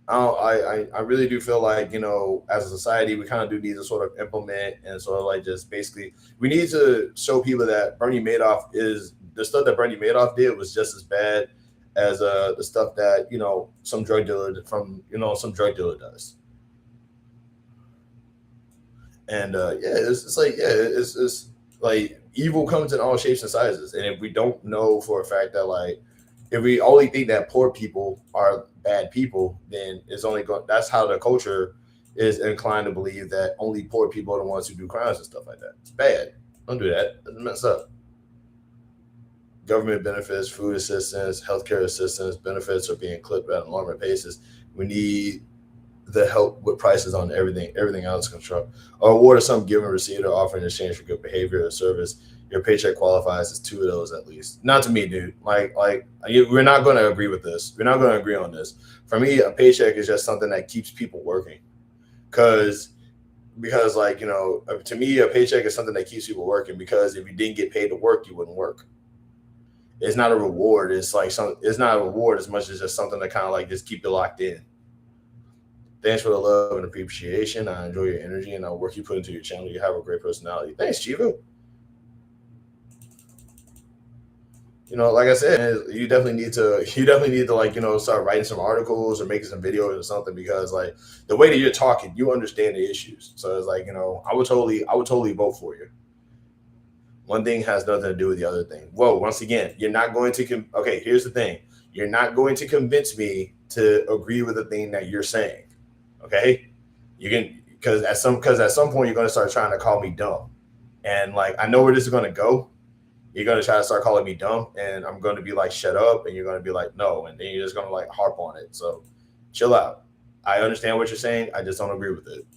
A: I really do feel like as a society we kind of do need to sort of implement and sort of like just basically we need to show people that Bernie Madoff is the stuff that Bernie Madoff did was just as bad as the stuff that some drug dealer some drug dealer does. And yeah, it's like yeah, it's like evil comes in all shapes and sizes, and if we don't know for a fact that like if we only think that poor people are bad people, then it's only going. That's how the culture is inclined to believe that only poor people are the ones who do crimes and stuff like that. It's bad. Don't do that. It's messed up. Government benefits, food assistance, healthcare assistance, benefits are being clipped at alarming paces. We need the help with prices on everything. Everything else control. Or award of some given, receipt, or offer in exchange for good behavior or service. Your paycheck qualifies as two of those at least. Not to me, dude. Like we're not going to agree with this. We're not going to agree on this. For me, a paycheck is just something that keeps people working. Because like to me, a paycheck is something that keeps people working. Because if you didn't get paid to work, you wouldn't work. It's not a reward. It's like it's not a reward as much as just something to kind of like just keep you locked in. Thanks for the love and appreciation. I enjoy your energy and the work you put into your channel. You have a great personality. Thanks, Chivo. Like I said, you definitely need to like, start writing some articles or making some videos or something because like the way that you're talking, you understand the issues. So it's like, I would totally vote for you. One thing has nothing to do with the other thing. Whoa, once again, you're not going to, okay, here's the thing. You're not going to convince me to agree with the thing that you're saying. Okay. You can, because at some point you're going to start trying to call me dumb. And like, I know where this is going to go. You're going to try to start calling me dumb and I'm going to be like, shut up. And you're going to be like, no. And then you're just going to like harp on it. So chill out. I understand what you're saying. I just don't agree with it.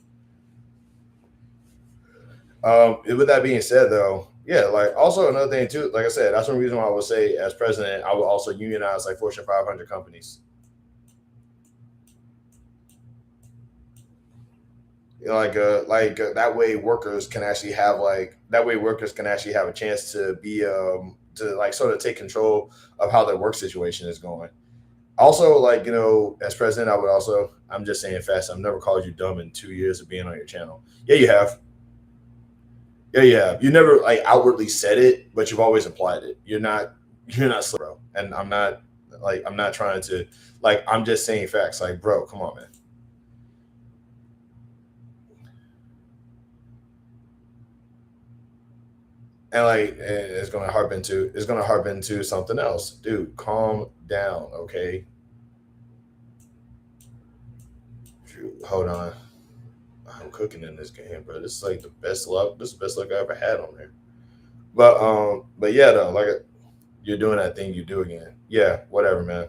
A: With that being said though, yeah, like also another thing too, like I said, that's one reason why I would say as president, I would also unionize like Fortune 500 companies. That way workers can actually have a chance to be to like sort of take control of how their work situation is going. Also, like as president, I'm just saying fast. I've never called you dumb in 2 years of being on your channel. Yeah, you have. Yeah, you have. You never like outwardly said it, but you've always applied it. You're not slow, bro. And I'm not trying to like. I'm just saying facts. Like, bro, come on, man. And like it's gonna harp into something else. Dude, calm down, okay? Hold on. I'm cooking in this game, bro. This is like the best luck. This is the best luck I ever had on there. But yeah, though, like you're doing that thing you do again. Yeah, whatever, man.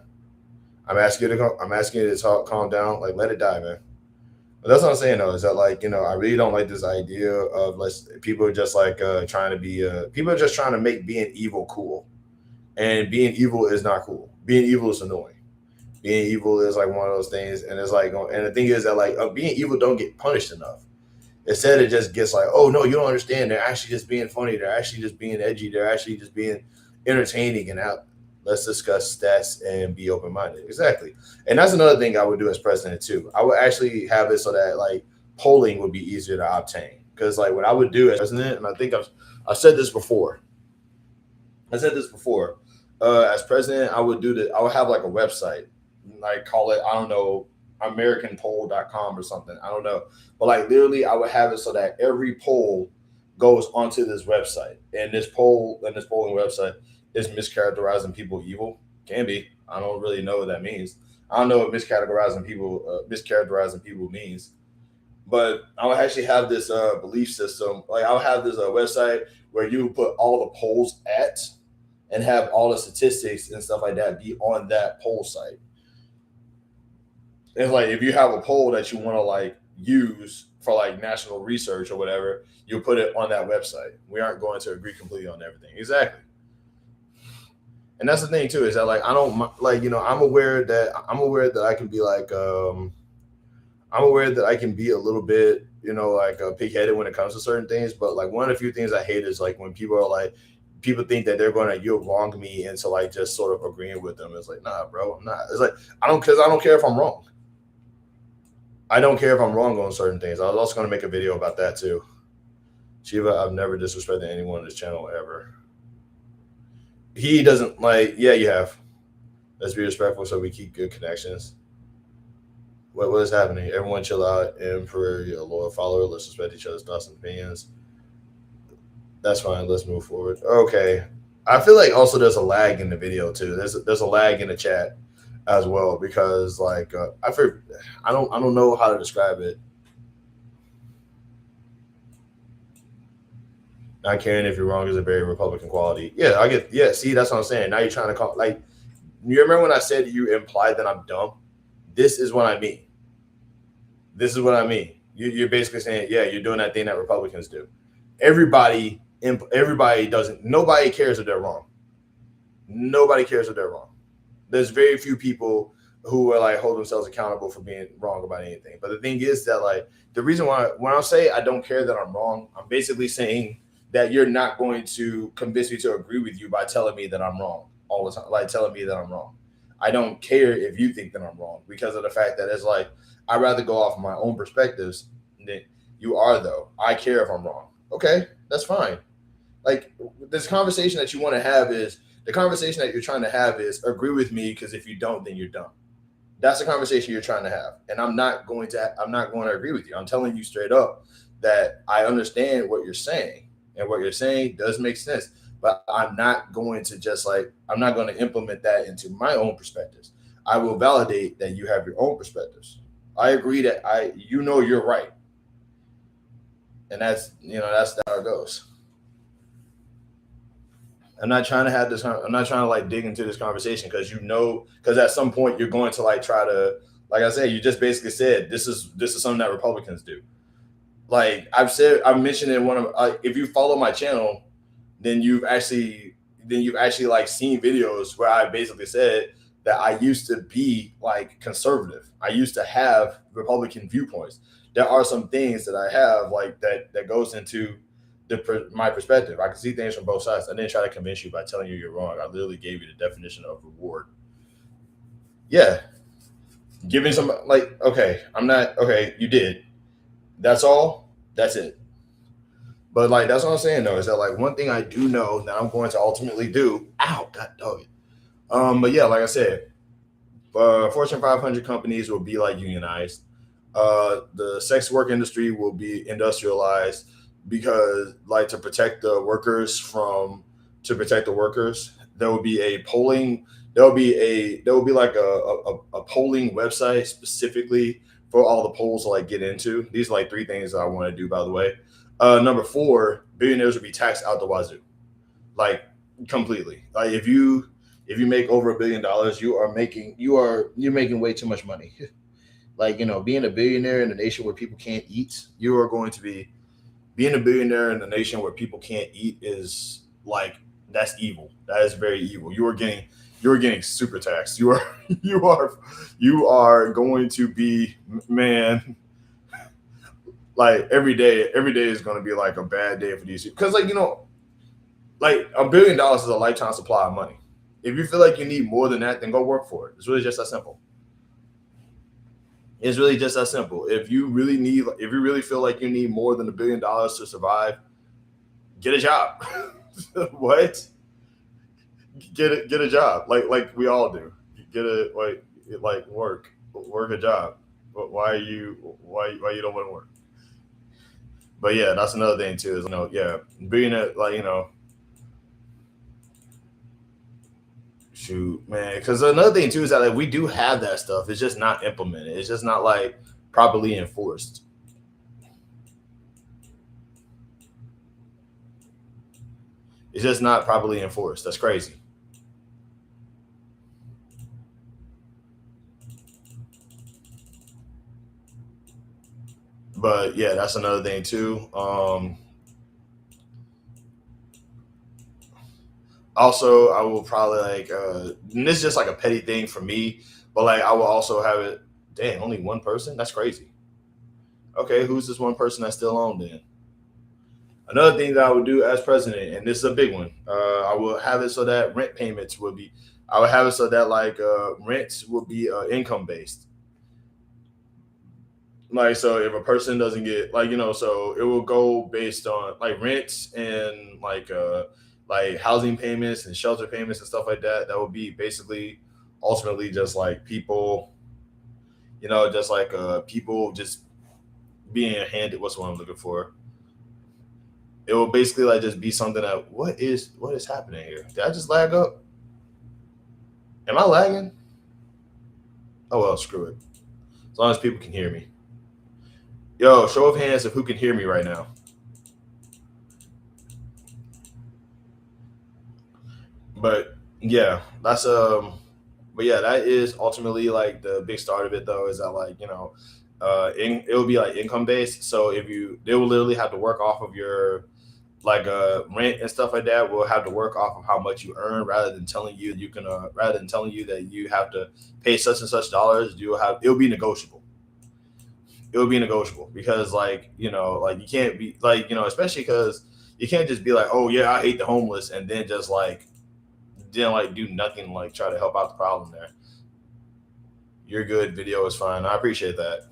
A: I'm asking you to talk, calm down, like let it die, man. But that's what I'm saying though, is that like, I really don't like this idea of people are just like trying to be people are just trying to make being evil cool. And being evil is not cool. Being evil is annoying. Being evil is like one of those things, and it's like, and the thing is that like being evil don't get punished enough. Instead, it just gets like, oh no, you don't understand. They're actually just being funny. They're actually just being edgy. They're actually just being entertaining and out. Let's discuss stats and be open minded. Exactly. And that's another thing I would do as president too. I would actually have it so that like polling would be easier to obtain. Because like what I would do as president, and I think I've said this before. I said this before. As president, I would do the I would have like a website, like call it, I don't know, AmericanPoll.com or something. I don't know. But like literally I would have it so that every poll goes onto this website. And this polling website is mischaracterizing people evil. Can be. I don't really know what that means. I don't know what mischaracterizing people means. But I would actually have this belief system. Like I would have this website where you put all the polls at and have all the statistics and stuff like that be on that poll site. And like if you have a poll that you want to like use for like national research or whatever, you put it on that website. We aren't going to agree completely on everything. Exactly. And that's the thing too, is that like I don't like, I'm aware that I can be like I'm aware that I can be a little bit, like pig-headed when it comes to certain things. But like one of the few things I hate is like when people think that they're going to you'll wrong me into like just sort of agreeing with them. It's like, nah, bro, I'm not. It's like because I don't care if I'm wrong. I don't care if I'm wrong on certain things. I was also going to make a video about that too. Shiva, I've never disrespected anyone on this channel ever. He doesn't like. Yeah, you have. Let's be respectful so we keep good connections. What is happening? Everyone chill out. Emperor, your loyal follower. Let's respect each other's thoughts and opinions. That's fine. Let's move forward. Okay. I feel like also there's a lag in the video too. There's a lag in the chat as well because like I don't know how to describe it. Not caring if you're wrong is a very Republican quality. Yeah, I get. Yeah, see, that's what I'm saying. Now you're trying to call like. You remember when I said you implied that I'm dumb? This is what I mean. This is what I mean. You're basically saying, yeah, you're doing that thing that Republicans do. Everybody doesn't. Nobody cares if they're wrong. Nobody cares if they're wrong. There's very few people who are like hold themselves accountable for being wrong about anything. But the thing is that like the reason why when I say I don't care that I'm wrong, I'm basically saying that you're not going to convince me to agree with you by telling me that I'm wrong all the time, like telling me that I'm wrong. I don't care if you think that I'm wrong because of the fact that it's like I'd rather go off of my own perspectives than you are though. I care if I'm wrong. Okay, that's fine. Like this conversation that you want to have is the conversation that you're trying to have is agree with me because if you don't, then you're dumb. That's the conversation you're trying to have. And I'm not going to agree with you. I'm telling you straight up that I understand what you're saying. And what you're saying does make sense. But I'm not going to implement that into my own perspectives. I will validate that you have your own perspectives. I agree that you're right. And that's how it goes. I'm not trying to like dig into this conversation because at some point you're going to like try to, like I said, you just basically said this is something that Republicans do. Like I've mentioned in one of if you follow my channel, then you've actually like seen videos where I basically said that I used to be like conservative. I used to have Republican viewpoints. There are some things that I have like that goes into my perspective. I can see things from both sides. I didn't try to convince you by telling you you're wrong. I literally gave you the definition of reward. Yeah. Giving some like, okay, I'm not okay, you did. That's all. That's it. But like that's what I'm saying though, is that like one thing I do know that I'm going to ultimately do. Ow, god dog it. But yeah, like I said, Fortune 500 companies will be like unionized. The sex work industry will be industrialized because like to protect the workers, there will be a polling. There will be like a polling website specifically for all the polls to like get into. These are like three things that I want to do, by the way. Number 4, billionaires will be taxed out the wazoo, like completely. Like if you make over $1 billion, you're making way too much money. Like being a billionaire in a nation where people can't eat, you are going to be being a billionaire in a nation where people can't eat is like that's evil. That is very evil. You are getting super taxed. You are going to be, man. Like every day is going to be like a bad day for these people. Because like $1 billion is a lifetime supply of money. If you feel like you need more than that, then go work for it. It's really just that simple. It's really just that simple. If you really feel like you need more than $1 billion to survive, get a job. What? Get a job. Like we all do. Get a work a job. Why you don't want to work? But yeah, that's another thing too. Is yeah, being shoot, man. Because another thing too is that like we do have that stuff. It's just not implemented. It's just not like properly enforced. It's just not properly enforced. That's crazy. But yeah, that's another thing too. Also, I will probably and this is just like a petty thing for me, but like I will also have it. Dang, only one person? That's crazy. Okay, who's this one person that's still on then? Another thing that I would do as president, and this is a big one, I will have it so that rent payments would be. I would have it so that rents will be income based. Like so, if a person doesn't get so it will go based on like rents and like housing payments and shelter payments and stuff like that. That would be basically ultimately just like people, just like people just being handed. What's what I'm looking for? It will basically like just be something that what is happening here? Did I just lag up? Am I lagging? Oh well, screw it. As long as people can hear me. Yo, show of hands of who can hear me right now. But yeah, but yeah, that is ultimately like the big start of it though, is that it will be like income based. So they will literally have to work off of your rent and stuff like that. Will have to work off of how much you earn rather than telling you that you have to pay such and such dollars. It'll be negotiable. It will be negotiable because you can't be especially because you can't just be like, oh yeah, I hate the homeless and then just do nothing, try to help out the problem there. You're good. Video is fine. I appreciate that.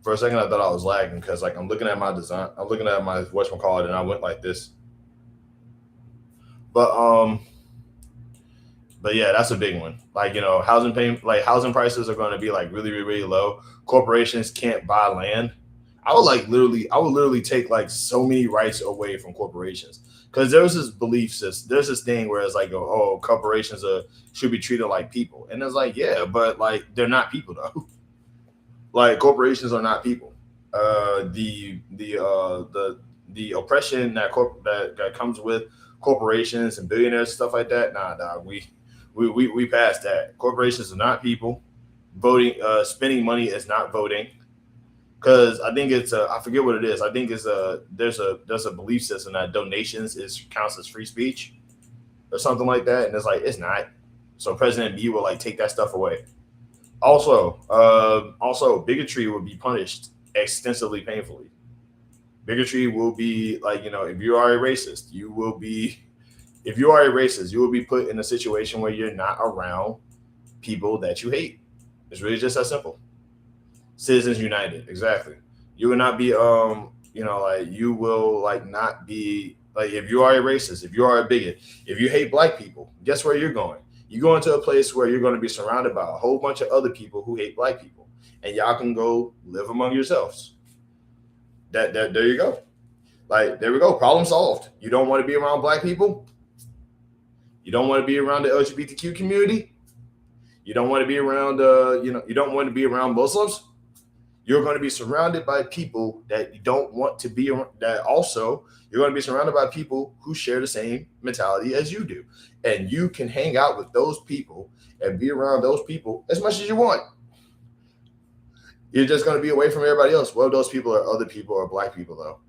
A: For a second, I thought I was lagging because I'm looking at my design. I'm looking at my whatchamacallit, and I went like this. But yeah, that's a big one. Housing prices are going to be really, really, really low. Corporations can't buy land. I would literally take so many rights away from corporations because there's this belief system. There's this thing where it's oh, corporations should be treated like people, and it's yeah, but they're not people though. Corporations are not people. The oppression that comes with corporations and billionaires and stuff like that. Nah, we passed that. Corporations are not people. Voting, spending money is not voting. Because I think it's I forget what it is. I think it's there's a belief system that donations counts as free speech or something like that, and it's not. So President B will take that stuff away. Also, bigotry will be punished extensively, painfully. Bigotry will be if you are a racist, you will be put in a situation where you're not around people that you hate. It's really just that simple. Citizens United, exactly. You will not be you will not be if you are a racist, if you are a bigot, if you hate black people, guess where you're going? You go into a place where you're going to be surrounded by a whole bunch of other people who hate black people, and y'all can go live among yourselves. There you go. There we go. Problem solved. You don't want to be around black people. You don't want to be around the LGBTQ community. You don't want to be around you don't want to be around Muslims. You're going to be surrounded by people that you don't want to be around. That also, you're going to be surrounded by people who share the same mentality as you do. And you can hang out with those people and be around those people as much as you want. You're just going to be away from everybody else. Well, those people are other people or black people, though.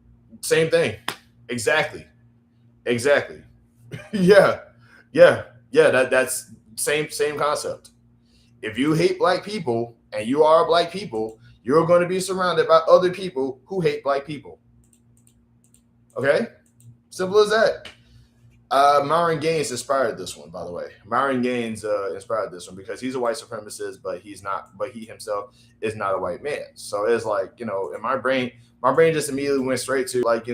A: Same thing. Exactly. Yeah. That's same concept. If you hate black people and you are black people, you're going to be surrounded by other people who hate black people. Okay? Simple as that. Myron Gaines inspired this one, by the way. Myron Gaines inspired this one because he's a white supremacist, but he's not. But he himself is not a white man. So it's like, in my brain just immediately went straight to like,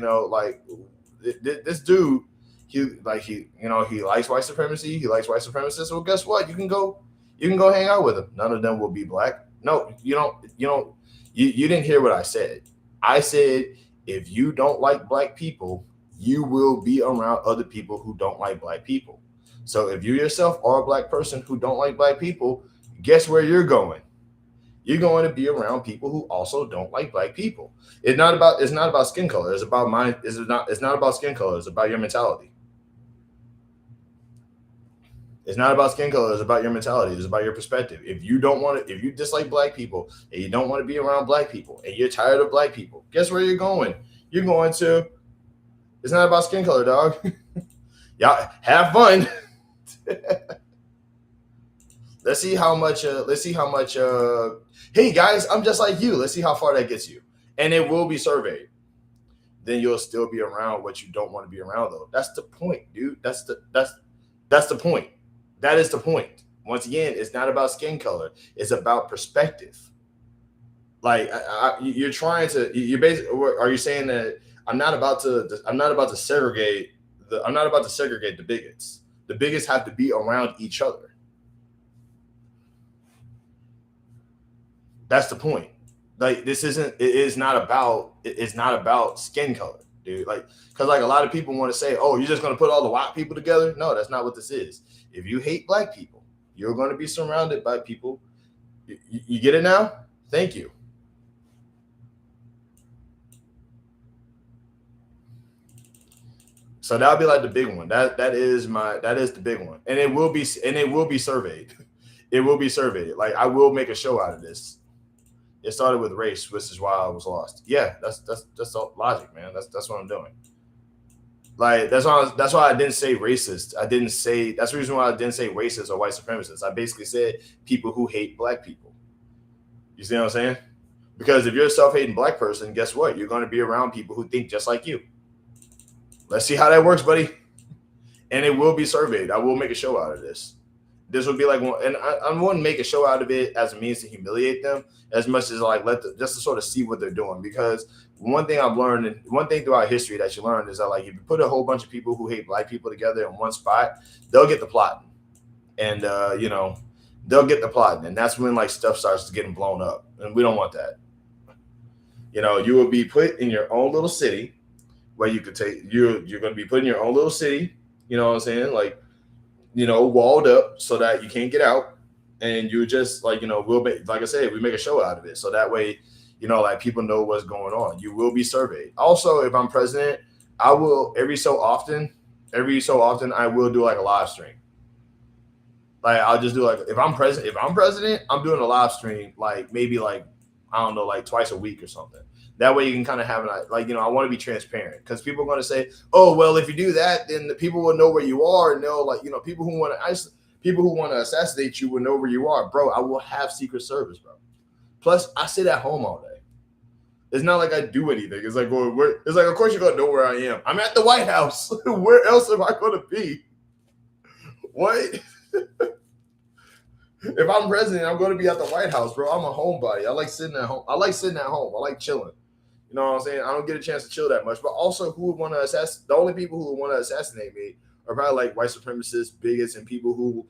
A: this dude. He likes white supremacy. He likes white supremacists. Well, guess what? You can go hang out with him. None of them will be black. No, you don't. You didn't hear what I said. I said if you don't like black people, you will be around other people who don't like black people. So if you yourself are a black person who don't like black people, guess where you're going? You're going to be around people who also don't like black people. It's not about skin color. It's not about skin color. It's about your mentality. It's not about skin color. It's about your mentality. It's about your perspective. If you dislike black people and you don't want to be around black people and you're tired of black people, guess where you're going? You're going to. It's not about skin color, dog. Y'all have fun. Let's see how much. Hey guys, I'm just like you. Let's see how far that gets you, and it will be surveyed. Then you'll still be around what you don't want to be around, though. That's the point, dude. That's the point. That is the point. Once again, it's not about skin color. It's about perspective. Like you're trying to. You're basically. Are you saying that I'm not about to segregate the bigots? The bigots have to be around each other. That's the point. Like it's not about skin color, dude. Like, because like a lot of people want to say, oh, you're just going to put all the white people together. No, that's not what this is. If you hate black people, you're going to be surrounded by people. You get it now? Thank you. So that'll be like the big one. That is the big one, and it will be surveyed. It will be surveyed. Like I will make a show out of this. It started with race, which is why I was lost. Yeah, that's the logic, man. That's what I'm doing. Like that's why I didn't say racist. That's the reason why I didn't say racist or white supremacist. I basically said people who hate black people. You see what I'm saying? Because if you're a self-hating black person, guess what? You're going to be around people who think just like you. Let's see how that works, buddy. And it will be surveyed. I will make a show out of this. This would be like one, and I wouldn't make a show out of it as a means to humiliate them as much as like just to sort of see what they're doing. Because one thing I've learned, and one thing throughout history that you learn is that like if you put a whole bunch of people who hate black people together in one spot, they'll get the plotting, and they'll get the plotting, and that's when like stuff starts getting blown up, and we don't want that. You will be put in your own little city where you could take you're going to be put in your own little city. You know what I'm saying? Like, walled up so that you can't get out. And you just like, we'll make, like I said, we make a show out of it. So that way, like people know what's going on. You will be surveyed. Also, if I'm president, I will every so often, I will do like a live stream. Like I'll just do like, if I'm president, I'm doing a live stream, like maybe like, I don't know, like twice a week or something. That way you can kind of have I want to be transparent because people are going to say, oh, well, if you do that, then the people will know where you are. And they'll people who want to assassinate you will know where you are. Bro, I will have Secret Service, bro. Plus, I sit at home all day. It's not like I do anything. It's like, of course you're going to know where I am. I'm at the White House. Where else am I going to be? What? If I'm president, I'm going to be at the White House, bro. I'm a homebody. I like sitting at home. I like chilling. You know what I'm saying? I don't get a chance to chill that much. But also, who would want to assassinate? The only people who would want to assassinate me are probably like white supremacists, bigots, and people who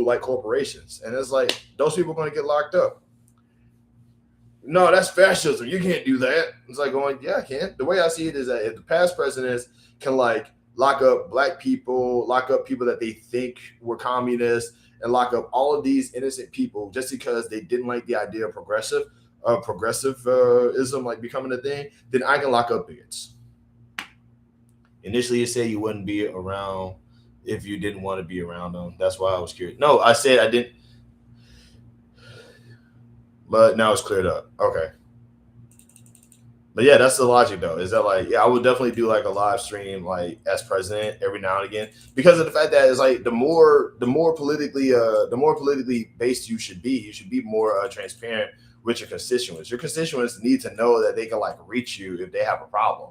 A: like corporations. And it's like those people are going to get locked up. No, that's fascism. You can't do that. It's like going, yeah, I can. The way I see it is that if the past presidents can like lock up black people, lock up people that they think were communists, and lock up all of these innocent people just because they didn't like the idea of progressivism like becoming a thing, then I can lock up bigots. Initially, you said you wouldn't be around if you didn't want to be around them. That's why I was curious. No, I said I didn't. But now it's cleared up. Okay. But yeah, that's the logic though. Is that like, yeah, I would definitely do like a live stream like as president every now and again because of the fact that it's like the more politically based you should be more transparent with your constituents. Your constituents need to know that they can like reach you if they have a problem.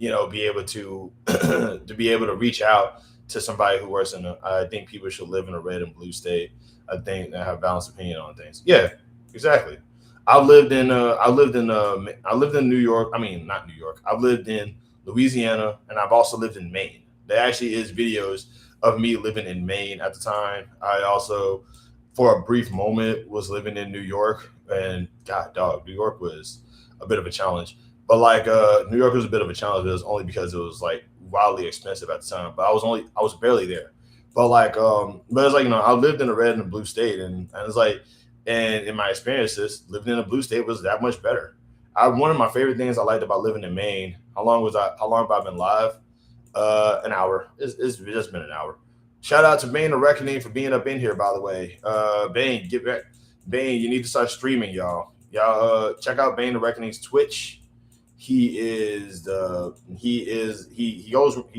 A: be able to to be able to reach out to somebody who works in I think people should live in a red and blue state. I think that have balanced opinion on things. Yeah, exactly. I lived in New York. I mean, not New York. I've lived in Louisiana, and I've also lived in Maine. There actually is videos of me living in Maine at the time. I also, for a brief moment, was living in New York, and God, dog, New York was a bit of a challenge. But like, New York was a bit of a challenge. But it was only because it was like wildly expensive at the time. But I was barely there. But like, but it's like I lived in a red and a blue state, and it's like, and in my experiences, living in a blue state was that much better. One of my favorite things I liked about living in Maine. How long have I been live? An hour. It's just been an hour. Shout out to Bane the Reckoning for being up in here, by the way. Bane, get back. Bane, you need to start streaming, y'all. Y'all check out Bane the Reckoning's Twitch. He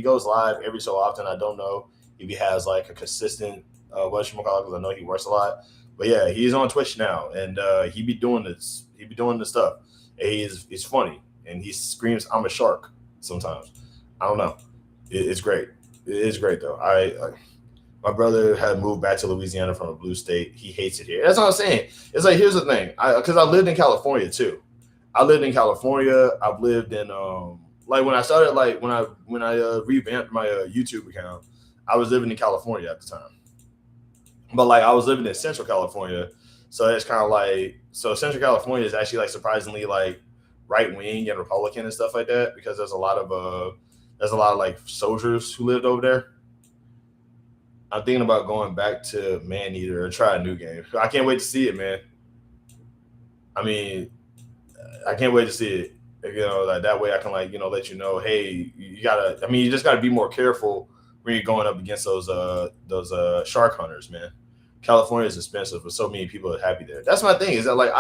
A: goes live every so often. I don't know if he has like a consistent whatchamacallit, because I know he works a lot. But yeah, he's on Twitch now, and he be doing this. He be doing this stuff. And he's funny, and he screams, "I'm a shark." Sometimes I don't know. It's great. It is great though. My brother had moved back to Louisiana from a blue state. He hates it here. That's what I'm saying. It's like, here's the thing. Because I lived in California too. I lived in California. I've lived in like when I started, like when I revamped my YouTube account, I was living in California at the time. But like I was living in Central California, so it's kind of like, so Central California is actually like surprisingly like right wing and Republican and stuff like that, because there's a lot of like soldiers who lived over there. I'm thinking about going back to Maneater or try a new game. I can't wait to see it, man. I mean, I can't wait to see it. Like that way I can like, let you know, hey, you just gotta be more careful when you're going up against those shark hunters, man. California is expensive, but so many people are happy there. That's my thing. Is that like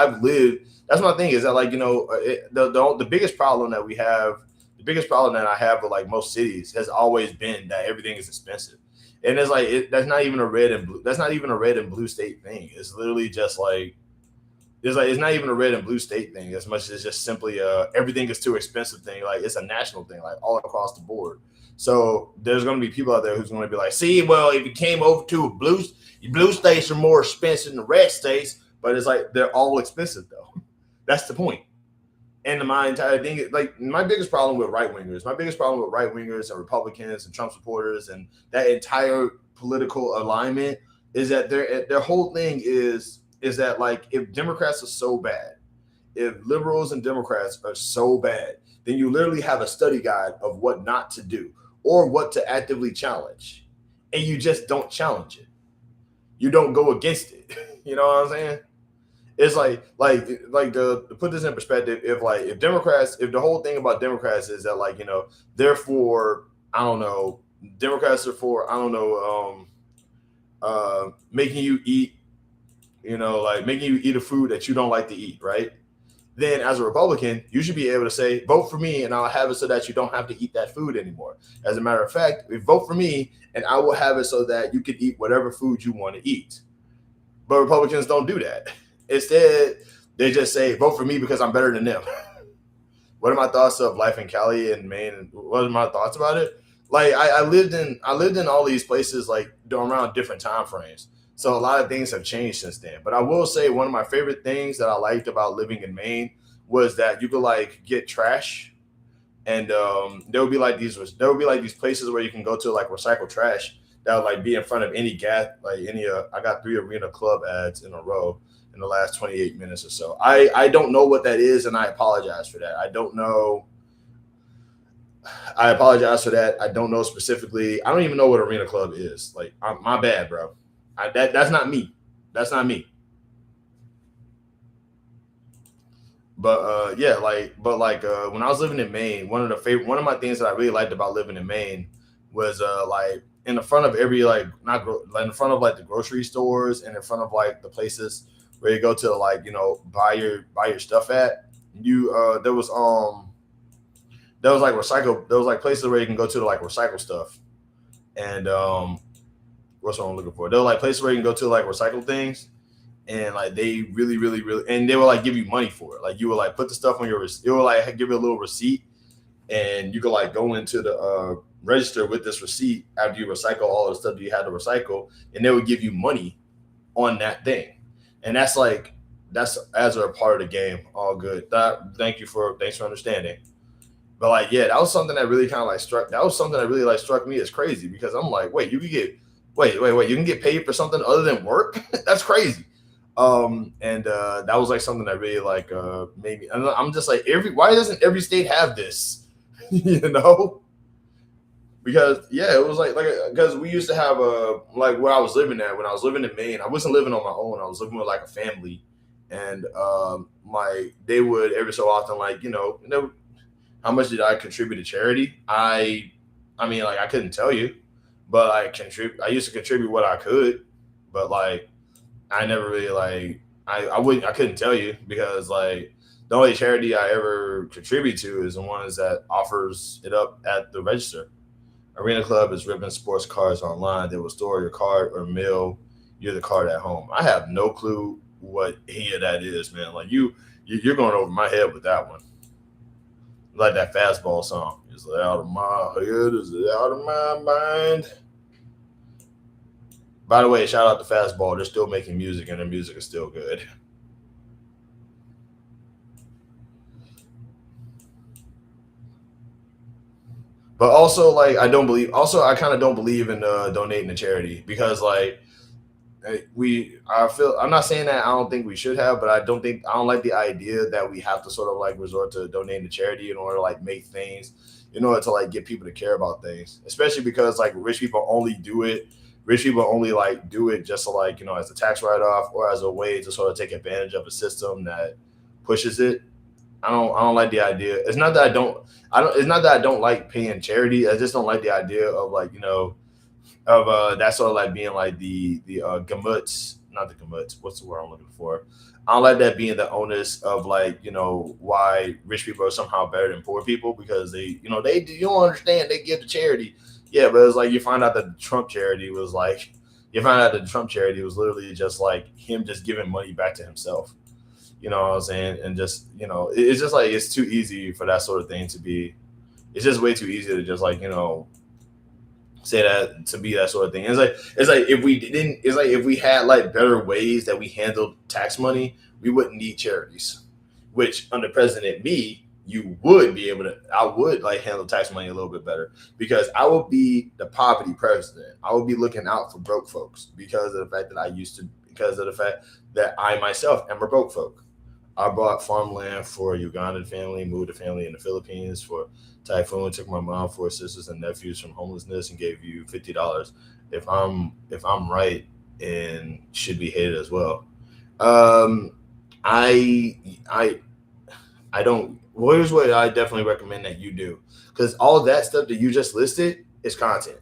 A: That's my thing. Is that like the biggest problem that we have, the biggest problem that I have with like most cities has always been that everything is expensive, and it's like that's not even a red and blue. That's not even a red and blue state thing. It's literally just like it's not even a red and blue state thing as much as just simply everything is too expensive thing. Like it's a national thing, like all across the board. So there's going to be people out there who's going to be like, see, well, if you came over to blue states are more expensive than red states, but it's like they're all expensive though. That's the point. And my entire thing, like my biggest problem with right wingers and Republicans and Trump supporters and that entire political alignment is that their whole thing is that like if Democrats are so bad, if liberals and Democrats are so bad, then you literally have a study guide of what not to do or what to actively challenge, and you just don't challenge it. You don't go against it. You know what I'm saying? It's to put this in perspective, if the whole thing about Democrats is that like, therefore, I don't know, Democrats are for, I don't know, making you eat, making you eat a food that you don't like to eat, right? Then as a Republican, you should be able to say, vote for me and I'll have it so that you don't have to eat that food anymore. As a matter of fact, vote for me and I will have it so that you can eat whatever food you want to eat. But Republicans don't do that. Instead, they just say, vote for me because I'm better than them. What are my thoughts of life in Cali and Maine? What are my thoughts about it? Like I lived in all these places like around different time frames. So a lot of things have changed since then. But I will say one of my favorite things that I liked about living in Maine was that you could like get trash, and there would be like these places where you can go to like recycle trash that would like be in front of any gas, like any. I got 3 Arena Club ads in a row in the last 28 minutes or so. I don't know what that is, and I apologize for that. I don't know. I apologize for that. I don't know specifically. I don't even know what Arena Club is. Like, my bad, bro. That's not me. That's not me. But when I was living in Maine, one of my things that I really liked about living in Maine was like in the front of every like in front of like the grocery stores and in front of like the places where you go to like buy your stuff at, there was like places where you can go to like recycle stuff, and what's what I'm looking for. There were like places where you can go to like recycle things, and like they really, really, really, and they will like give you money for it. Like you will like put the stuff on it will like give you a little receipt, and you could like go into the register with this receipt after you recycle all the stuff that you had to recycle, and they would give you money on that thing. And that's as a part of the game. All good. Thanks for understanding. But like, yeah, that was something that really kind of like struck. That was something that really like struck me as crazy because I'm like, wait, you can get paid for something other than work? That's crazy. And that was like something that really like made me. I'm just like, why doesn't every state have this? You know? Because yeah, it was like because we used to have like where I was living at when I was living in Maine. I wasn't living on my own. I was living with like a family, and they would every so often like how much did I contribute to charity? I mean like I couldn't tell you, but I used to contribute what I could, but like I never really like I couldn't tell you because like the only charity I ever contribute to is the ones that offers it up at the register. Arena Club is ripping sports cards online. They will store your card or mail you the card at home. I have no clue what any of that is, man. Like you're going over my head with that one. Like that fastball song. Is it out of my head? Is it out of my mind? By the way, shout out to Fastball. They're still making music and their music is still good. But also, like, I kind of don't believe in donating to charity because, like, I'm not saying that I don't think we should have, but I don't like the idea that we have to sort of like resort to donating to charity in order to like make things, in order to like get people to care about things, especially because like rich people only like do it just to like, as a tax write off or as a way to sort of take advantage of a system that pushes it. I don't like the idea. It's not that it's not that I don't like paying charity. I just don't like the idea of like, of that sort of like being like the gamuts, not the gamuts. What's the word I'm looking for? I don't like that being the onus of like, why rich people are somehow better than poor people because you don't understand, they give to charity. Yeah, but it's like you find out that the Trump charity was like literally just like him just giving money back to himself. You know what I'm saying? And just, it's just like it's too easy for that sort of thing to be. It's just way too easy to just like, say that to be that sort of thing. It's like if we had like better ways that we handled tax money, we wouldn't need charities. Which under President me, I would like handle tax money a little bit better because I would be the poverty president. I would be looking out for broke folks because of the fact that I myself am a broke folk. I bought farmland for a Ugandan family, moved a family in the Philippines for typhoon, took my mom, four sisters and nephews from homelessness, and gave you $50. If I'm right and should be hated as well. Um, I I I don't. Well, here's what I definitely recommend that you do because all that stuff that you just listed is content.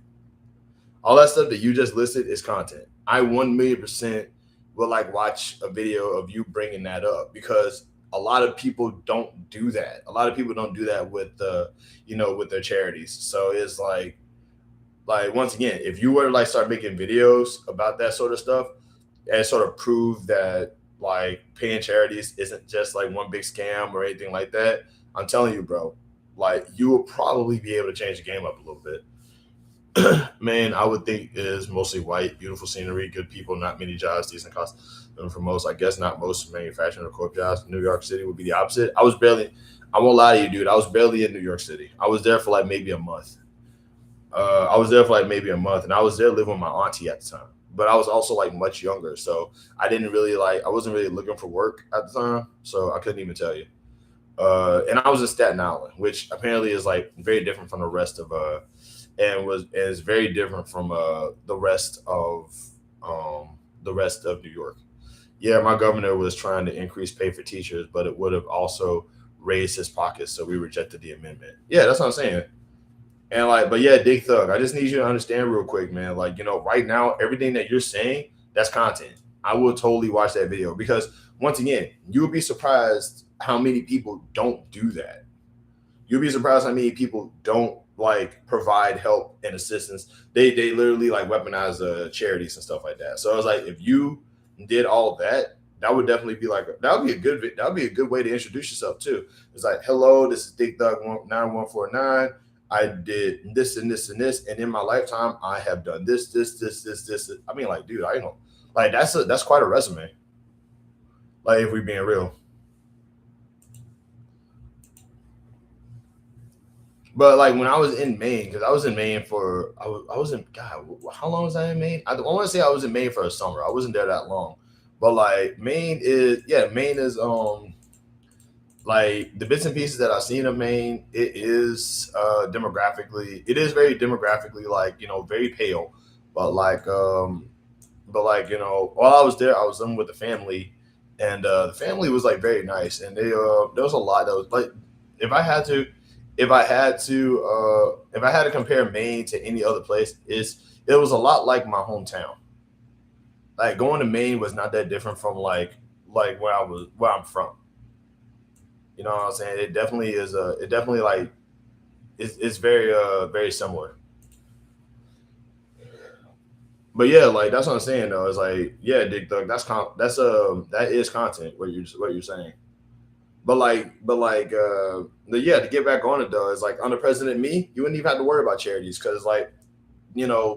A: All that stuff that you just listed is content. I 1,000,000% will like watch a video of you bringing that up because a lot of people don't do that. A lot of people don't do that with with their charities. So it's like once again, if you were to like start making videos about that sort of stuff and sort of prove that like paying charities isn't just like one big scam or anything like that, I'm telling you, bro, like you will probably be able to change the game up a little bit. Man, I would think it is mostly white, beautiful scenery, good people, not many jobs, decent cost. And for most, I guess not most manufacturing or corp jobs. New York City would be the opposite. I won't lie to you, dude. I was barely in New York City. I was there for like maybe a month. I was there for like maybe a month, and I was there living with my auntie at the time. But I was also like much younger, so I wasn't really looking for work at the time, so I couldn't even tell you. And I was in Staten Island, which apparently is like very different from the rest of and is very different from the rest of New York. Yeah, my governor was trying to increase pay for teachers, but it would have also raised his pockets, so we rejected the amendment. Yeah, that's what I'm saying. And like, but yeah, Dig Thug, I just need you to understand real quick, man. Like, right now, everything that you're saying, that's content. I will totally watch that video because once again, you would be surprised how many people don't do that. You'll be surprised how many people don't like provide help and assistance. They literally like weaponize charities and stuff like that. So I was like, if you did all that, that would definitely be like that would be a good way to introduce yourself too. It's like, hello, this is Dick Thug 9149. I did this and this and this, and in my lifetime, I have done this. I mean, like, dude, I know, like that's quite a resume. Like, if we being real. But like when I was in Maine, because I was in Maine for I was in God, how long was I in Maine? I want to say I was in Maine for a summer. I wasn't there that long, but like Maine is like the bits and pieces that I've seen of Maine. It is it is very demographically like very pale, but while I was there, I was living with the family, and the family was like very nice, and there was a lot that was like if I had to if I had to compare Maine to any other place, it was a lot like my hometown. Like going to Maine was not that different from like where I'm from. You know what I'm saying? It definitely is it definitely like it's very similar. But yeah, like that's what I'm saying though. It's like, yeah, Dick Thug, that is content what you're saying. But yeah, to get back on it though, it's like under President Me, you wouldn't even have to worry about charities because like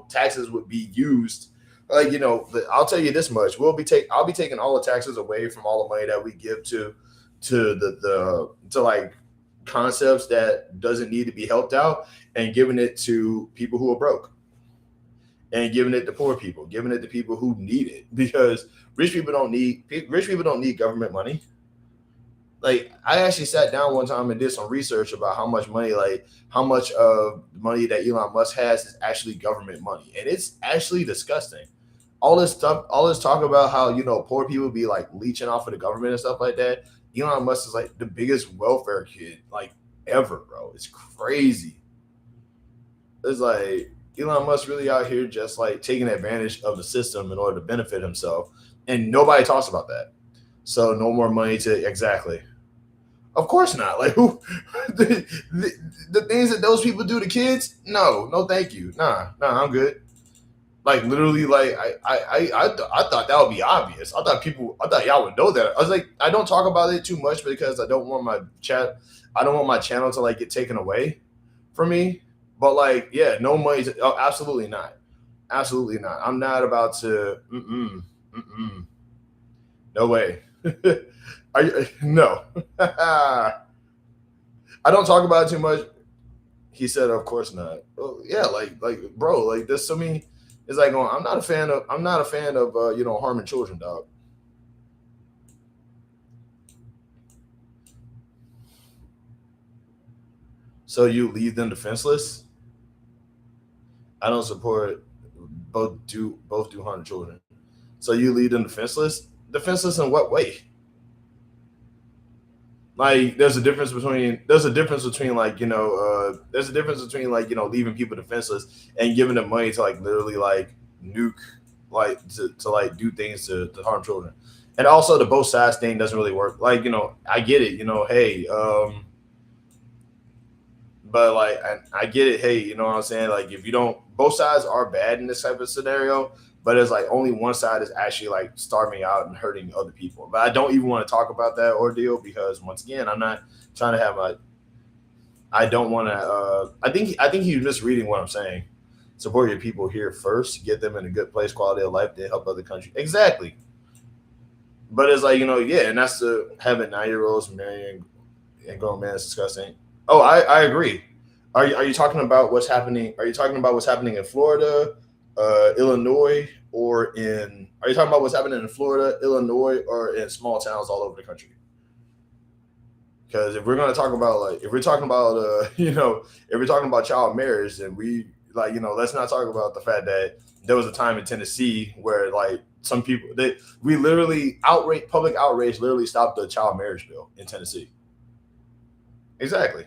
A: taxes would be used. Like I'll tell you this much: I'll be taking all the taxes away from all the money that we give to to like concepts that doesn't need to be helped out, and giving it to people who are broke, and giving it to poor people, giving it to people who need it because rich people don't need government money. Like I actually sat down one time and did some research about how much of money that Elon Musk has is actually government money, and it's actually disgusting. All this talk about how poor people be like leeching off of the government and stuff like that. Elon Musk is like the biggest welfare kid like ever, bro. It's crazy. It's like Elon Musk really out here just like taking advantage of the system in order to benefit himself, and nobody talks about that. So no more money to exactly. Of course not. Like who the things that those people do to kids? No, no, thank you. Nah, I'm good. Like literally, like I thought that would be obvious. I thought y'all would know that. I was like, I don't talk about it too much because I don't want my channel to like get taken away from me. But like, yeah, no money. Oh, absolutely not. Absolutely not. I'm not about to. No way. No. I don't talk about it too much. He said, "Of course not." Well, yeah, bro, like there's so many. It's like going. I'm not a fan of harming children, dog. So you leave them defenseless. I don't support both do harm children. So you leave them defenseless. Defenseless in what way? Like there's a difference between there's a difference between like leaving people defenseless and giving them money to like literally like nuke like to like do things to harm children. And also the both sides thing doesn't really work. Like I get it, hey, but like I get it, hey, you know what I'm saying? Like if you don't, both sides are bad in this type of scenario, but it's like only one side is actually like starving out and hurting other people. But I don't even want to talk about that ordeal because once again, I'm not trying to have a. I don't want to. I think he's misreading what I'm saying. Support your people here first, get them in a good place, quality of life, then help other countries. Exactly. But it's like yeah, and that's the having 9-year-olds marrying and grown men is disgusting. Oh, I agree. Are you talking about what's happening? Are you talking about what's happening in Florida, Illinois, or in? Are you talking about what's happening in Florida, Illinois, or in small towns all over the country? Because if we're gonna talk about like, if we're talking about if we're talking about child marriage, then we like let's not talk about the fact that there was a time in Tennessee where like some people we literally public outrage literally stopped the child marriage bill in Tennessee. Exactly.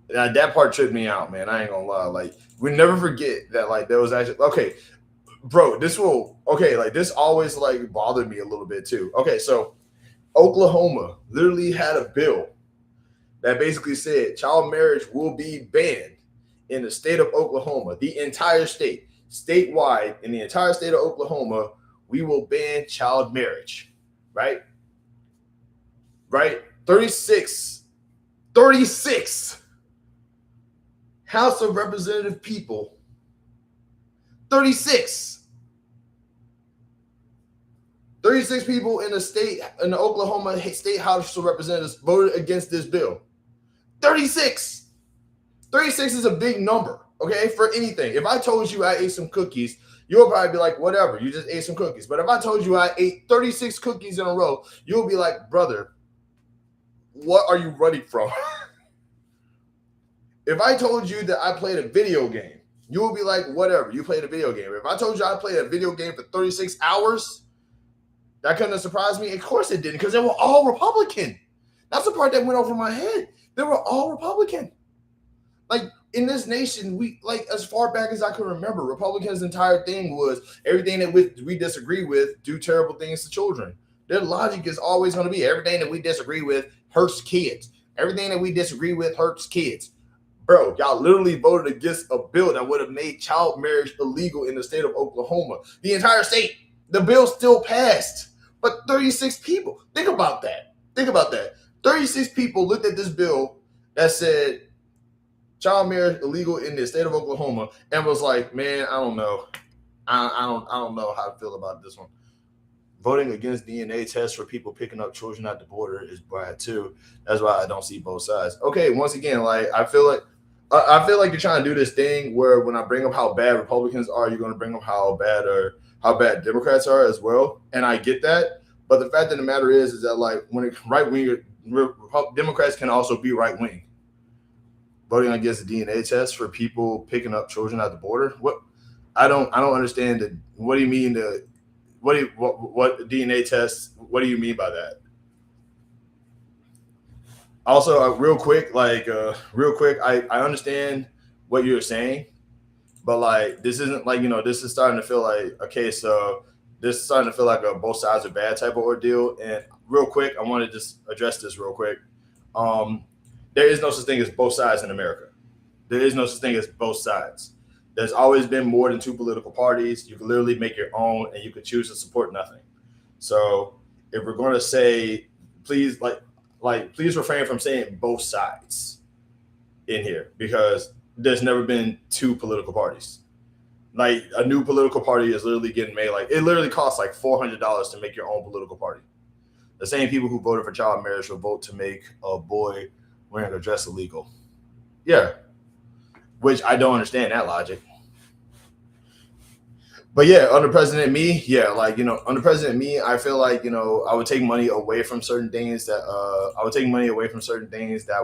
A: That part tripped me out, man. I ain't gonna lie. Like, we never forget that, like, there was actually okay, bro. Like this always like bothered me a little bit too. Okay, so Oklahoma literally had a bill that basically said child marriage will be banned in the state of Oklahoma, the entire state, statewide, in the entire state of Oklahoma we will ban child marriage, right? Right? 36 House of Representative people, 36 people in the Oklahoma State House of Representatives voted against this bill. 36 is a big number, okay, for anything. If I told you I ate some cookies, you'll probably be like, whatever, you just ate some cookies. But if I told you I ate 36 cookies in a row, you'll be like, brother, what are you running from? If I told you that I played a video game, you will be like, whatever, you played a video game. If I told you I played a video game for 36 hours, that couldn't have surprised me. Of course it didn't, because they were all Republican. That's the part that went over my head. They were all Republican. Like, in this nation, we, like, as far back as I can remember, Republicans' entire thing was everything that we disagree with, do terrible things to children. Their logic is always going to be everything that we disagree with hurts kids. Everything that we disagree with hurts kids. Bro, y'all literally voted against a bill that would have made child marriage illegal in the state of Oklahoma. The entire state. The bill still passed. But 36 people. Think about that. 36 people looked at this bill that said child marriage illegal in the state of Oklahoma and was like, man, I don't know. I don't know how to feel about this one. Voting against DNA tests for people picking up children at the border is bad too. That's why I don't see both sides. Okay, once again, like I feel like you're trying to do this thing where when I bring up how bad Republicans are, you're going to bring up how bad Democrats are as well. And I get that, but the fact of the matter is that like when it right wing Democrats can also be right wing. Voting against the DNA test for people picking up children at the border. What I don't understand. What do you mean what DNA tests? What do you mean by that? Also, real quick, I understand what you're saying, but like this isn't like, this is starting to feel like a case of this is starting to feel like a both sides are bad type of ordeal. And real quick, I want to just address this real quick. There is no such thing as both sides in America. There is no such thing as both sides. There's always been more than two political parties. You can literally make your own, and you can choose to support nothing. So if we're going to say, please, please refrain from saying both sides in here, because there's never been two political parties. Like a new political party is literally getting made. Like it literally costs like $400 to make your own political party. The same people who voted for child marriage will vote to make a boy wearing a dress illegal. Yeah. Which I don't understand that logic. But yeah, under President me, under President me, I feel like, I would take money away from certain things that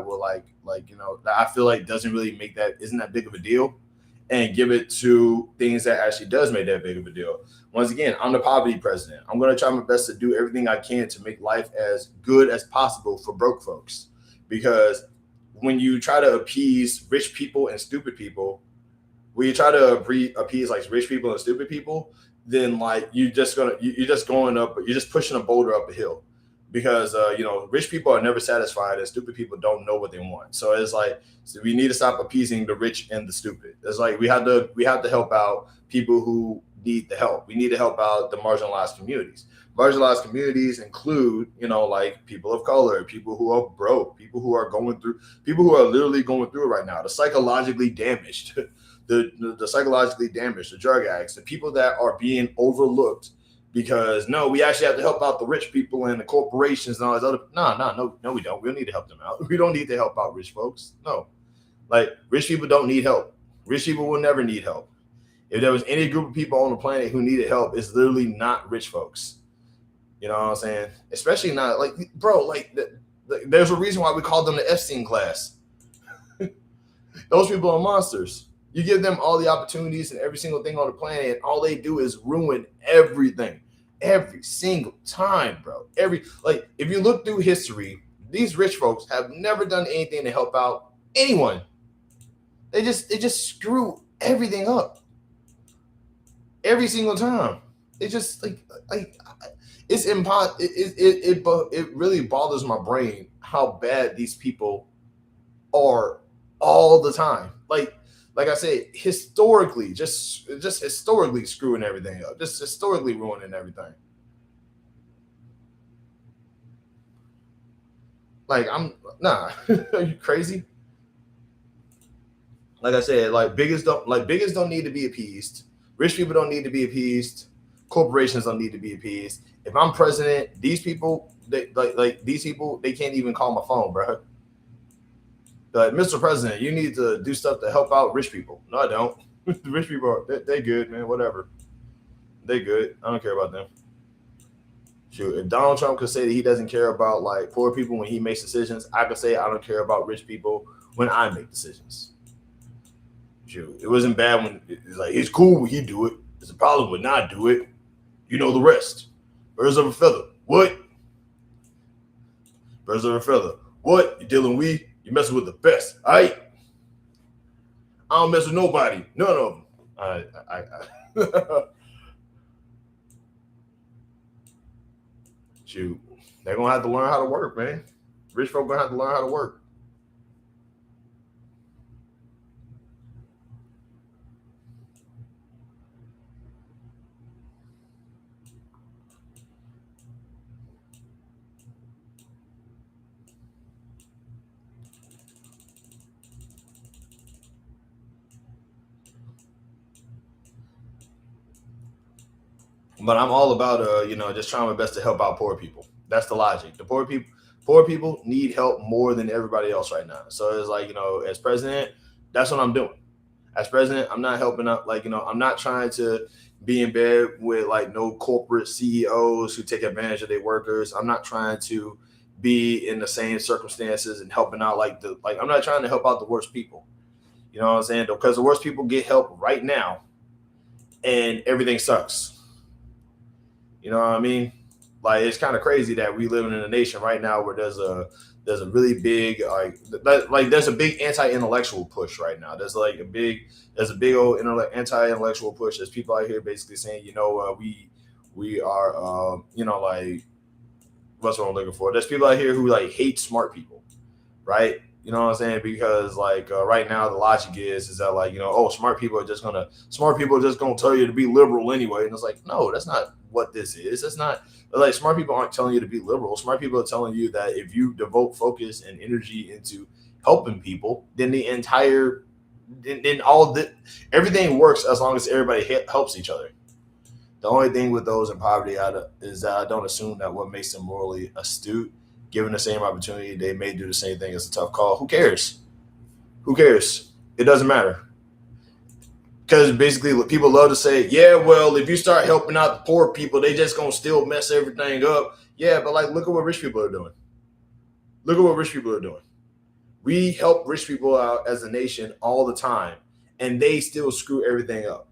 A: will that I feel like doesn't really isn't that big of a deal, and give it to things that actually does make that big of a deal. Once again, I'm the poverty president. I'm going to try my best to do everything I can to make life as good as possible for broke folks. Because when you try to appease rich people and stupid people, when you try to appease like rich people and stupid people, then like you're just pushing a boulder up a hill, because rich people are never satisfied and stupid people don't know what they want. So it's like we need to stop appeasing the rich and the stupid. It's like we have to help out people who need the help. We need to help out the marginalized communities. Marginalized communities include, like people of color, people who are broke, people who are literally going through it right now, the psychologically damaged, the psychologically damaged, the drug addicts, the people that are being overlooked because we actually have to help out the rich people and the corporations and all these other. No, we don't. We don't need to help them out. We don't need to help out rich folks. No, like rich people don't need help. Rich people will never need help. If there was any group of people on the planet who needed help, it's literally not rich folks. You know what I'm saying? Especially not there's a reason why we call them the Epstein class. Those people are monsters. You give them all the opportunities and every single thing on the planet, and all they do is ruin everything. Every single time, bro. If you look through history, these rich folks have never done anything to help out anyone. They just screw everything up. Every single time. It just it's impossible. It really bothers my brain how bad these people are all the time. Like like I said, historically, just historically screwing everything up, just historically ruining everything. Like I'm nah, are you crazy? Like I said, biggest don't need to be appeased. Rich people don't need to be appeased. Corporations don't need to be appeased. If I'm president, these people, these people, they can't even call my phone, bro. Like, Mr. President, you need to do stuff to help out rich people. No, I don't. Rich people, they good, man. Whatever. They good. I don't care about them. Shoot, if Donald Trump could say that he doesn't care about like poor people when he makes decisions, I could say I don't care about rich people when I make decisions. Shoot, it wasn't bad when it's like it's cool when he do it. It's a problem when not do it. You know the rest. Birds of a feather. What? Birds of a feather. What? You dealing with? You messing with the best. I don't mess with nobody. None of them. Shoot, they're gonna have to learn how to work, man. Rich folk gonna have to learn how to work. But I'm all about just trying my best to help out poor people. That's the logic. The poor people need help more than everybody else right now. So it's like, as president, that's what I'm doing. As president, I'm not helping out, I'm not trying to be in bed with like no corporate CEOs who take advantage of their workers. I'm not trying to be in the same circumstances and helping out I'm not trying to help out the worst people. You know what I'm saying? Because the worst people get help right now and everything sucks. You know what I mean? Like it's kind of crazy that we live in a nation right now where there's a really big there's a big anti-intellectual push right now. There's a big old anti-intellectual push. There's people out here basically saying, we are what's what I'm looking for. There's people out here who like hate smart people, right? You know what I'm saying? Because right now the logic is that smart people are just gonna tell you to be liberal anyway. And it's like, no, that's not what this is. It's not like smart people aren't telling you to be liberal. Smart people are telling you that if you devote focus and energy into helping people, then everything works as long as everybody helps each other. The only thing with those in poverty is that I don't assume that what makes them morally astute, given the same opportunity, they may do the same thing. It's a tough call. Who cares? It doesn't matter. Because basically people love to say, yeah, well, if you start helping out the poor people, they just going to still mess everything up. Yeah, but look at what rich people are doing. We help rich people out as a nation all the time, and they still screw everything up.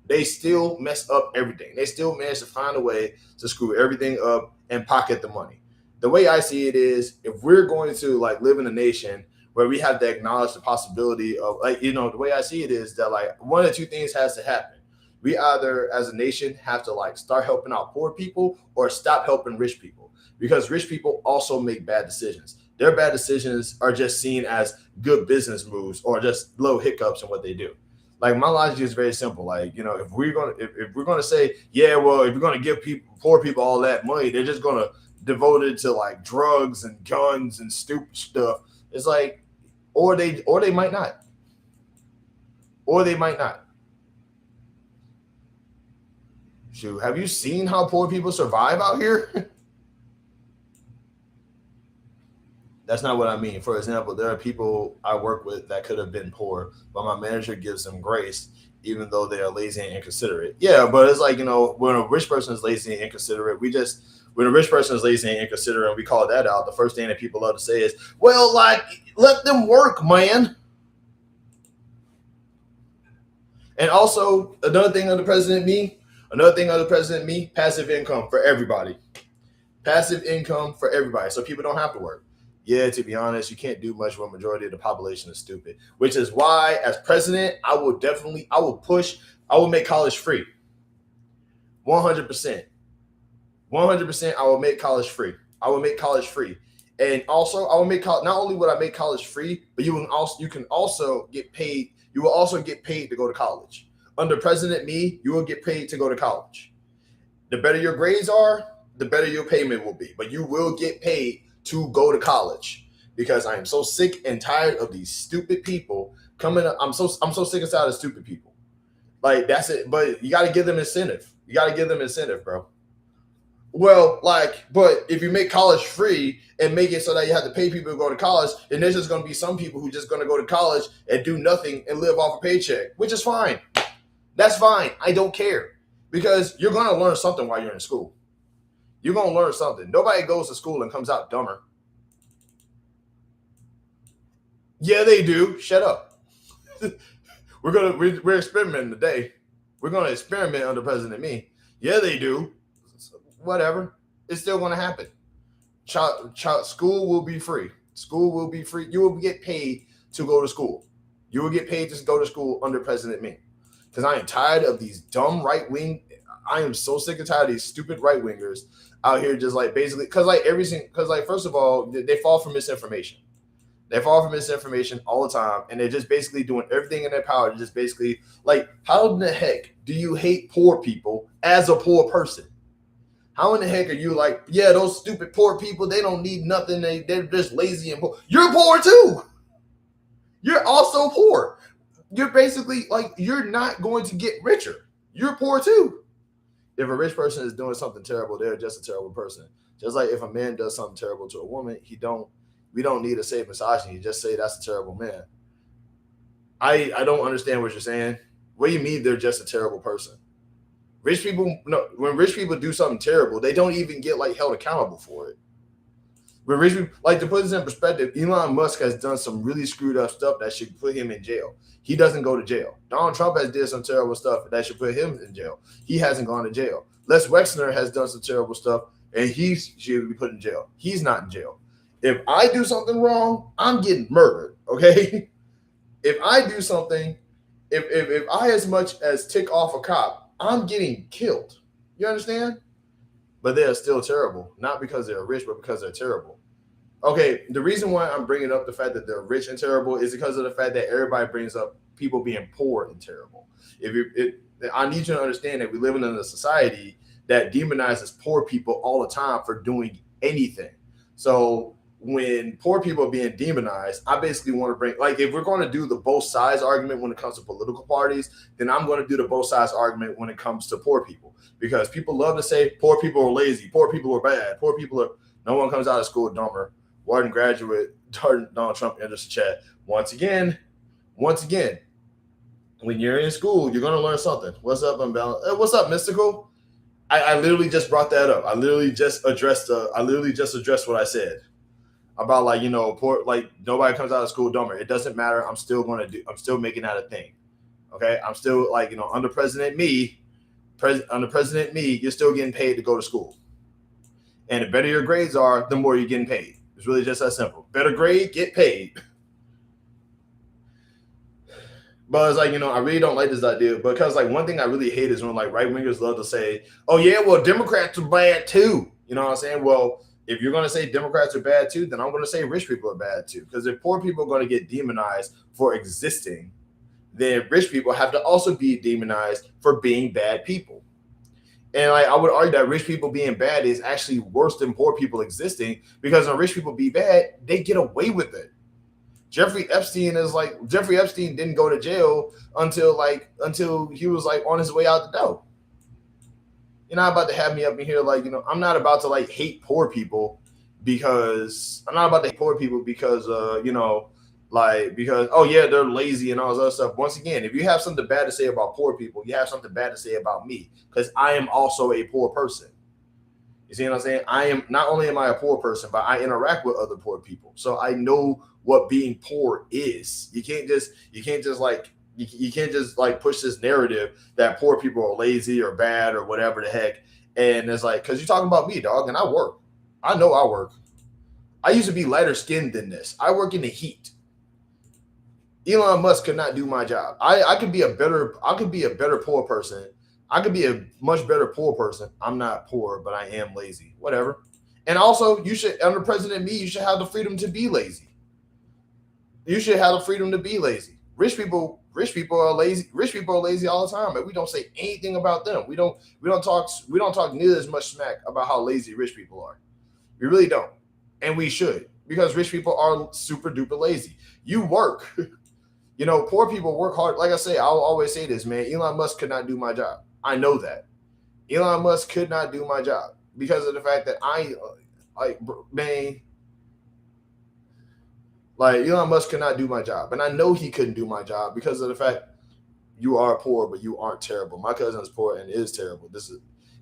A: They still mess up everything. They still manage to find a way to screw everything up and pocket the money. The way I see it is, if we're going to live in a nation where we have to acknowledge the possibility of the way I see it is that one of two things has to happen. We either as a nation have to start helping out poor people or stop helping rich people, because rich people also make bad decisions. Their bad decisions are just seen as good business moves or just little hiccups in what they do. My logic is very simple. If we're gonna say, yeah, well, if we're gonna give poor people all that money, they're just gonna devote it to drugs and guns and stupid stuff. It's or they might not. Shoot, have you seen how poor people survive out here? That's not what I mean. For example, there are people I work with that could have been poor, but my manager gives them grace, even though they are lazy and inconsiderate. Yeah, but it's when a rich person is lazy and inconsiderate, when a rich person is lazy and inconsiderate and we call that out, the first thing that people love to say is, well, let them work, man. And also, another thing under President me, passive income for everybody. Passive income for everybody, so people don't have to work. Yeah, to be honest, you can't do much when a majority of the population is stupid, which is why, as president, I will make college free. 100%. 100%, I will make college free. And also, I will make not only would I make college free, but you can also get paid you will also get paid to go to college. Under President Me, you will get paid to go to college. The better your grades are, the better your payment will be. But you will get paid to go to college, because I am so sick and tired of these stupid people coming up. I'm so sick and tired of stupid people. Like, that's it. But you got to give them incentive. You got to give them incentive, bro. Well, like, but if you make college free and make it so that you have to pay people to go to college, then there's just going to be some people who just going to go to college and do nothing and live off a paycheck, which is fine. That's fine. I don't care, because you're going to learn something while you're in school. You're going to learn something. Nobody goes to school and comes out dumber. Yeah, they do. Shut up. We're experimenting today. We're going to experiment under President Me. Yeah, they do. Whatever. It's still going to happen. School will be free. School will be free. You will get paid to go to school. You will get paid to go to school under President Me. Because I am tired of these dumb right-wing. I am so sick and tired of these stupid right-wingers out here just like basically, because like first of all, they fall for misinformation. They fall for misinformation all the time, and they're just basically doing everything in their power to just basically, like, how in the heck do you hate poor people as a poor person? How in the heck are you like, yeah, those stupid poor people, they don't need nothing, they're just lazy and poor. You're poor too. You're also poor. You're basically like, you're not going to get richer. You're poor too. If a rich person is doing something terrible, they're just a terrible person. Just like if a man does something terrible to a woman, we don't need to say misogyny. Just say that's a terrible man. I don't understand what you're saying. What do you mean they're just a terrible person? Rich people, no, when rich people do something terrible, they don't even get like held accountable for it. When rich people, like, to put this in perspective, Elon Musk has done some really screwed up stuff that should put him in jail. He doesn't go to jail. Donald Trump has did some terrible stuff that should put him in jail. He hasn't gone to jail. Les Wexner has done some terrible stuff, and he should be put in jail. He's not in jail. If I do something wrong, I'm getting murdered, okay? If I do something, if I as much as tick off a cop, I'm getting killed. You understand? But they're still terrible, not because they're rich, but because they're terrible. Okay, the reason why I'm bringing up the fact that they're rich and terrible is because of the fact that everybody brings up people being poor and terrible. I need you to understand that we live in a society that demonizes poor people all the time for doing anything. So when poor people are being demonized, I basically want to bring, like, if we're going to do the both sides argument when it comes to political parties, then I'm going to do the both sides argument when it comes to poor people, because people love to say poor people are lazy, poor people are bad, poor people are, no one comes out of school dumber. Wharton graduate, Donald Trump enters the chat. Once again, when you're in school, you're going to learn something. What's up, Unbalanced? What's up, Mystical? I literally just brought that up. I literally just addressed what I said about, like, you know, poor, like, nobody comes out of school dumber. It doesn't matter. I'm still making that a thing. Okay. I'm still, like, you know, under President Me, you're still getting paid to go to school. And the better your grades are, the more you're getting paid. It's really just that simple. Better grade, get paid. But it's like, you know, I really don't like this idea, because, like, one thing I really hate is when, like, right wingers love to say, oh yeah, well, Democrats are bad too. You know what I'm saying? Well, if you're going to say Democrats are bad too, then I'm going to say rich people are bad too. Because if poor people are going to get demonized for existing, then rich people have to also be demonized for being bad people. And, like, I would argue that rich people being bad is actually worse than poor people existing, because when rich people be bad, they get away with it. Jeffrey Epstein didn't go to jail until he was, like, on his way out the door. You're not about to have me up in here, like, you know, I'm not about to, like, hate poor people because you know, like, because, oh yeah, they're lazy and all this other stuff. Once again, if you have something bad to say about poor people, you have something bad to say about me, because I am also a poor person. You see what I'm saying? Not only am I a poor person, but I interact with other poor people. So I know what being poor is. You can't just push this narrative that poor people are lazy or bad or whatever the heck. And it's like, because you're talking about me, dog, and I work. I know I work. I used to be lighter skinned than this. I work in the heat. Elon Musk could not do my job. I could be a better poor person. I could be a much better poor person. I'm not poor, but I am lazy. Whatever. And also, you should, under President Me, you should have the freedom to be lazy. You should have the freedom to be lazy. Rich people are lazy. Rich people are lazy all the time, and we don't say anything about them. We don't talk nearly as much smack about how lazy rich people are. We really don't, and we should, because rich people are super duper lazy. You work. Poor people work hard. Like I say, I'll always say this, man. Elon Musk could not do my job. I know that. Elon Musk could not do my job because of the fact that Elon Musk could not do my job. And I know he couldn't do my job because of the fact you are poor, but you aren't terrible. My cousin is poor and is terrible.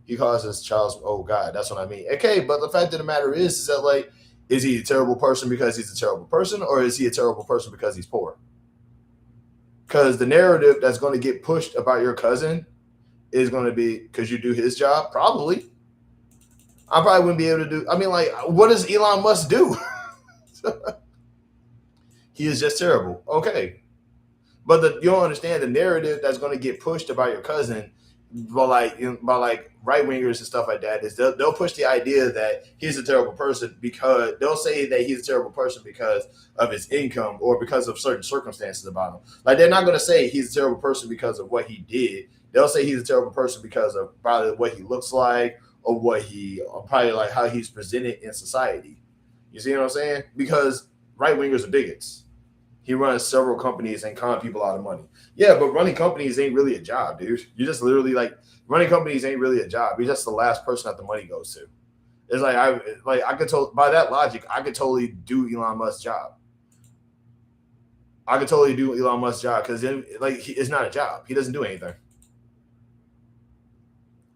A: He calls his child, oh God, that's what I mean. Okay, but the fact of the matter is that is he a terrible person because he's a terrible person, or is he a terrible person because he's poor? Because the narrative that's going to get pushed about your cousin is going to be because you do his job. Probably. I probably wouldn't be able to do. I mean, what does Elon Musk do? He is just terrible. Okay. But you don't understand the narrative that's going to get pushed about your cousin by right wingers and stuff like that is they'll push the idea that he's a terrible person because they'll say that he's a terrible person because of his income or because of certain circumstances about him. Like, they're not going to say he's a terrible person because of what he did. They'll say he's a terrible person because of probably what he looks like or probably like how he's presented in society. You see what I'm saying? Because right wingers are bigots. He runs several companies and con people out of money. Yeah, but running companies ain't really a job, dude. You just literally running companies ain't really a job. You're just the last person that the money goes to. It's I could by that logic, I could totally do Elon Musk's job. I could totally do Elon Musk's job because it's not a job. He doesn't do anything.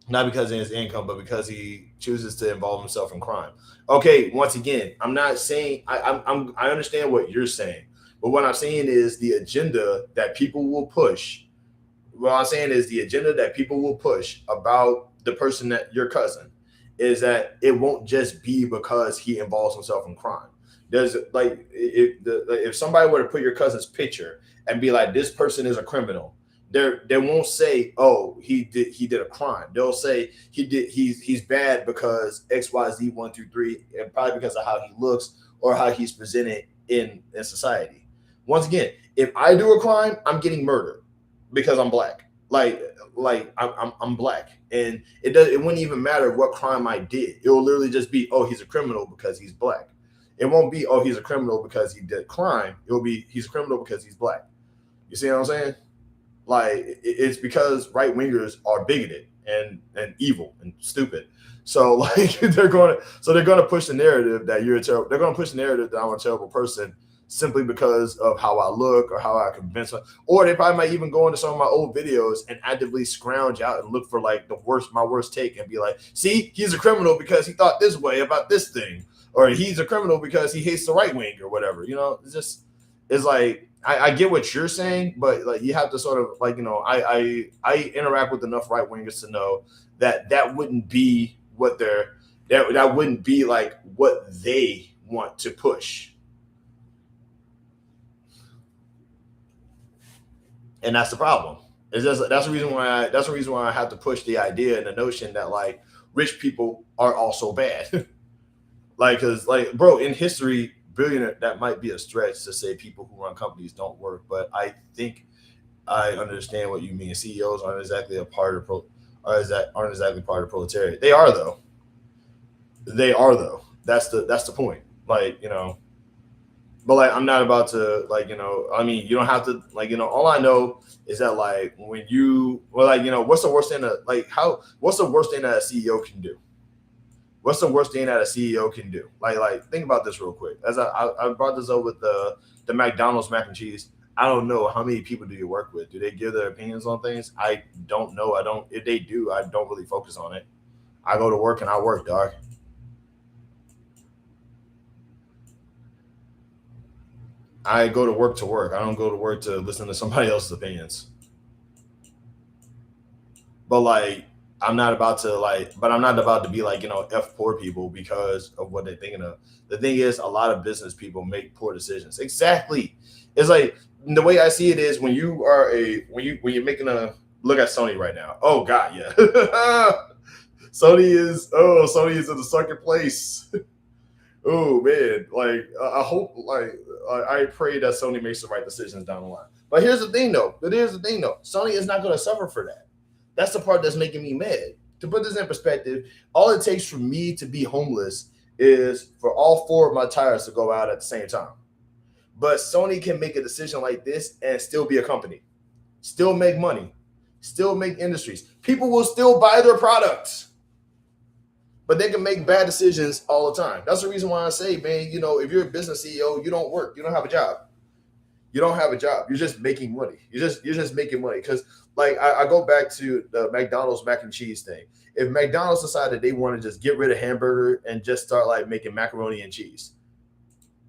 A: Not because of his income, but because he chooses to involve himself in crime. Okay, once again, I'm not saying I understand what you're saying. But what I'm saying is the agenda that people will push. What I'm saying is the agenda that people will push about the person that your cousin is that it won't just be because he involves himself in crime. There's if somebody were to put your cousin's picture and be like, this person is a criminal, they won't say, oh, he did a crime. They'll say he's bad because XYZ 1 through 3, and probably because of how he looks or how he's presented in society. Once again, if I do a crime, I'm getting murdered because I'm black. I'm black, and it wouldn't even matter what crime I did. It will literally just be, oh, he's a criminal because he's black. It won't be, oh, he's a criminal because he did crime. It will be, he's a criminal because he's black. You see what I'm saying? It's because right wingers are bigoted and evil and stupid. So they're going to push the narrative that you're a terrible. They're going to push the narrative that I'm a terrible person simply because of how I look or how I convince them. Or they probably might even go into some of my old videos and actively scrounge out and look for my worst take and be like, see, he's a criminal because he thought this way about this thing, or he's a criminal because he hates the right wing or whatever. I get what you're saying, but you have to sort of I interact with enough right wingers to know that wouldn't be what that wouldn't be what they want to push. And that's the problem. That's the reason why I have to push the idea and the notion that rich people are also bad. Because bro, in history, billionaire, that might be a stretch to say people who run companies don't work, but I think I understand what you mean. CEOs aren't exactly part of the proletariat. They are though. That's the point. But I'm not about to I mean, you don't have to all I know is that when you what's the worst thing what's the worst thing that a CEO can do? What's the worst thing that a CEO can do? Think about this real quick. As I brought this up with the McDonald's mac and cheese. I don't know how many people do you work with. Do they give their opinions on things? I don't know. If they do, I don't really focus on it. I go to work and I work, dog. I go to work. I don't go to work to listen to somebody else's opinions. But I'm not about to be F poor people because of what they're thinking of. The thing is, a lot of business people make poor decisions. Exactly. It's the way I see it is when you're making a look at Sony right now. Oh God, yeah. Sony is in the second place. Oh man, like I hope, like I pray that Sony makes the right decisions down the line. But here's the thing, though. Sony is not going to suffer for that. That's the part that's making me mad. To put this in perspective, all it takes for me to be homeless is for all four of my tires to go out at the same time. But Sony can make a decision like this and still be a company, still make money, still make industries. People will still buy their products, but they can make bad decisions all the time. That's the reason why I say, man, if you're a business CEO, you don't work, you don't have a job. You don't have a job. You're just making money. You're just making money. Because like I go back to the McDonald's mac and cheese thing. If McDonald's decided they want to just get rid of hamburger and just start like making macaroni and cheese,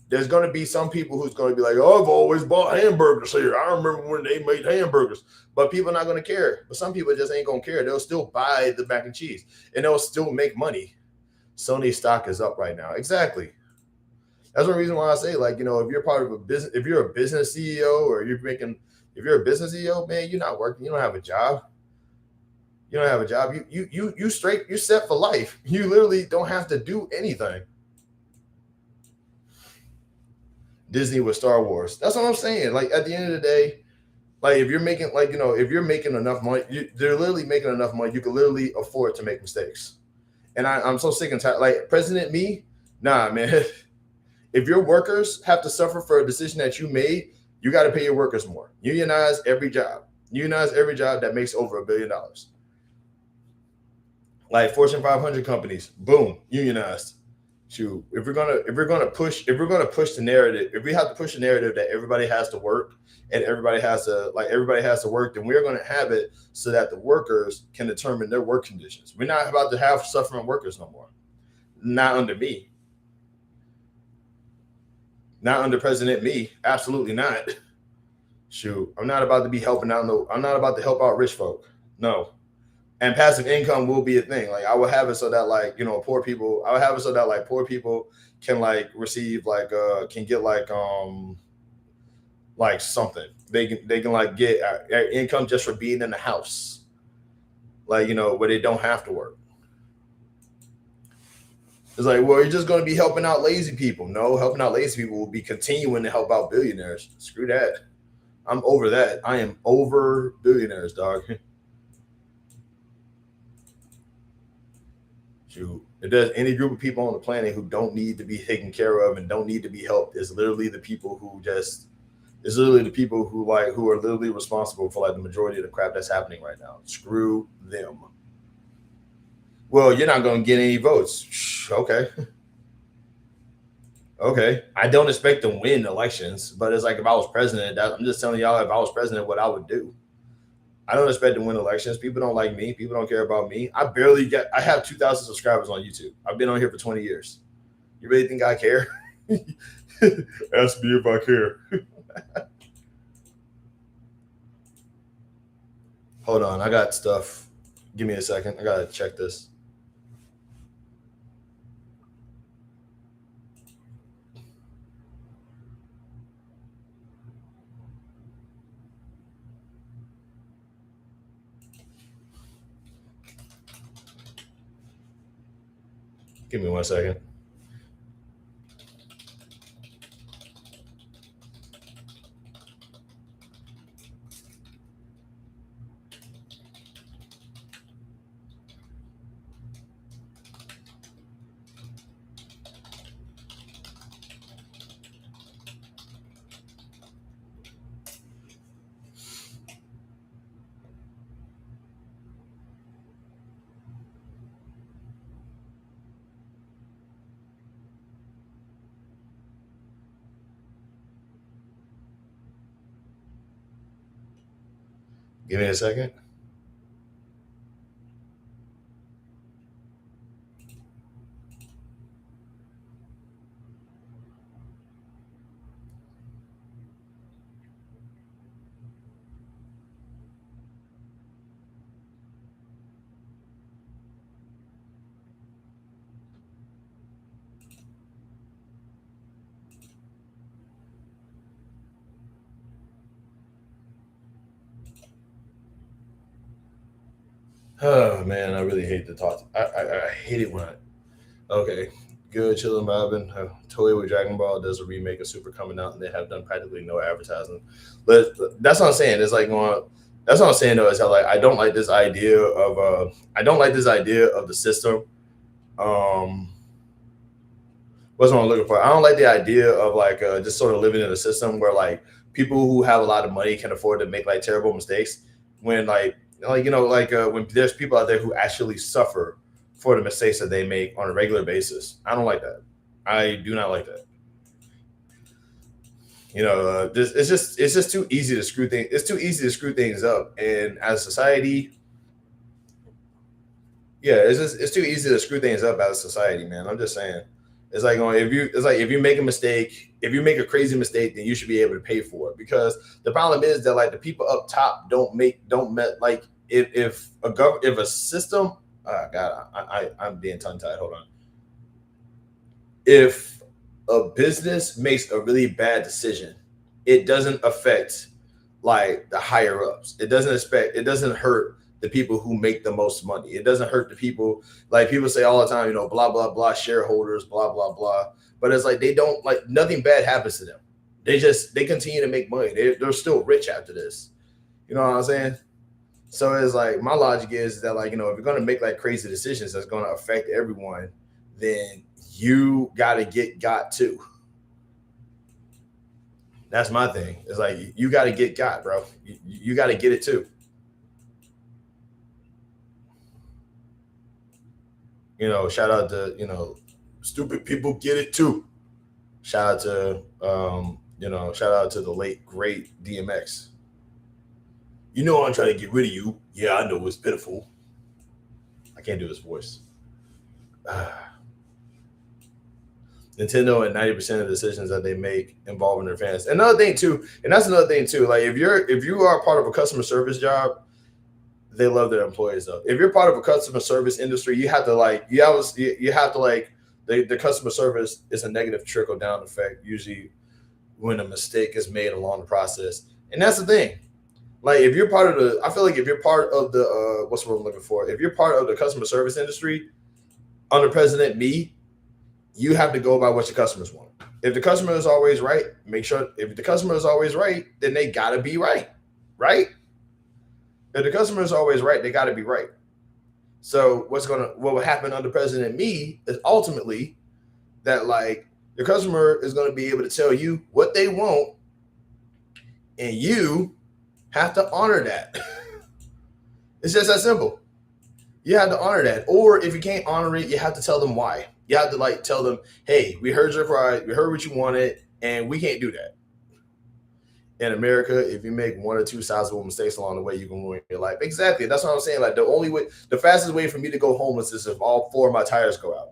A: there's going to be some people who's going to be like, oh, I've always bought hamburgers here. I remember when they made hamburgers. But people are not going to care. But some people just ain't going to care. They'll still buy the mac and cheese and they'll still make money. Sony stock is up right now. Exactly. That's one reason why I say, like, if you're part of a business, if you're a business CEO or if you're a business CEO, man, you're not working. You don't have a job. You don't have a job. You straight, you're set for life. You literally don't have to do anything. Disney with Star Wars. That's what I'm saying. Like at the end of the day, like if you're making if you're making enough money, they're literally making enough money. You can literally afford to make mistakes. And I'm so sick and tired. Like President me, nah, man. If your workers have to suffer for a decision that you made, you got to pay your workers more. Unionize every job. Unionize every job that makes over $1 billion. Like Fortune 500 companies, boom, unionized. Shoot, if we're gonna push the narrative, if we have to push the narrative that everybody has to work and everybody has to work, then we're gonna have it so that the workers can determine their work conditions. We're not about to have suffering workers no more. Not under me. Not under President me. Absolutely not. Shoot, I'm not about to be helping out. No, I'm not about to help out rich folk. No. And passive income will be a thing. Like I will have it so that poor people. I will have it so that poor people can receive can get something. They can get income just for being in the house. Where they don't have to work. It's like, well, you're just going to be helping out lazy people. No, helping out lazy people will be continuing to help out billionaires. Screw that. I'm over that. I am over billionaires, dog. Shoot. If there's any group of people on the planet who don't need to be taken care of and don't need to be helped, it's literally the people who are literally responsible for the majority of the crap that's happening right now. Screw them. Well, you're not going to get any votes. Okay. Okay. I don't expect to win elections, but it's like if I was president, I'm just telling y'all, if I was president, what I would do. I don't expect to win elections. People don't like me. People don't care about me. I have 2,000 subscribers on YouTube. I've been on here for 20 years. You really think I care? Ask me if I care. Hold on. I got stuff. Give me a second. I got to check this. Give me 1 second. Give me a second. Oh man, I really hate to talk. I hate it when okay. Good, chilling, vibing. Toei with Dragon Ball does a remake of Super coming out, and they have done practically no advertising. But that's what I'm saying. It's like going. That's what I'm saying though. Is that like I don't like this idea of I don't like this idea of the system. Um, what's what I'm looking for? I don't like the idea of like just sort of living in a system where like people who have a lot of money can afford to make like terrible mistakes when when there's people out there who actually suffer for the mistakes that they make on a regular basis. I don't like that. I do not like that. It's just too easy to screw things. It's too easy to screw things up, and as a society, yeah, it's too easy to screw things up as a society, man. I'm just saying. If you make a mistake, if you make a crazy mistake, then you should be able to pay for it. Because the problem is that like the people up top don't met like if a system, God, I'm being tongue tied. Hold on. If a business makes a really bad decision, it doesn't affect like the higher ups. It doesn't hurt the people who make the most money. It doesn't hurt the people, like people say all the time, blah blah blah, shareholders, blah blah blah. But it's like they don't, like, nothing bad happens to them. They continue to make money. They're still rich after this. You know what I'm saying? So it's like my logic is that, like, if you're gonna make like crazy decisions that's gonna affect everyone, then you gotta get got too. That's my thing. It's like you gotta get got, bro. You gotta get it too. Shout out to stupid people get it too. Shout out to shout out to the late great DMX. I'm trying to get rid of you. Yeah, I know it's pitiful. I can't do his voice. Nintendo and 90% of the decisions that they make involving their fans. Another thing too, and that's another thing too. Like if you are part of a customer service job, they love their employees though. If you're part of a customer service industry, you have to like the customer service is a negative trickle down effect usually when a mistake is made along the process. And that's the thing. Like if you're part of the, I feel like if you're part of the what's what I'm looking for, if you're part of the customer service industry under President Me, you have to go by what your customers want. If the customer is always right, make sure if the customer is always right, then they gotta be right. Right? If the customer is always right, they gotta be right. So what will happen under President Me is ultimately that like the customer is gonna be able to tell you what they want, and you have to honor that. It's just that simple. You have to honor that. Or if you can't honor it, you have to tell them why. You have to like tell them, hey, we heard your cry, we heard what you wanted, and we can't do that. In America, if you make one or two sizable mistakes along the way, you can ruin your life. Exactly. That's what I'm saying. Like the fastest way for me to go homeless is if all four of my tires go out.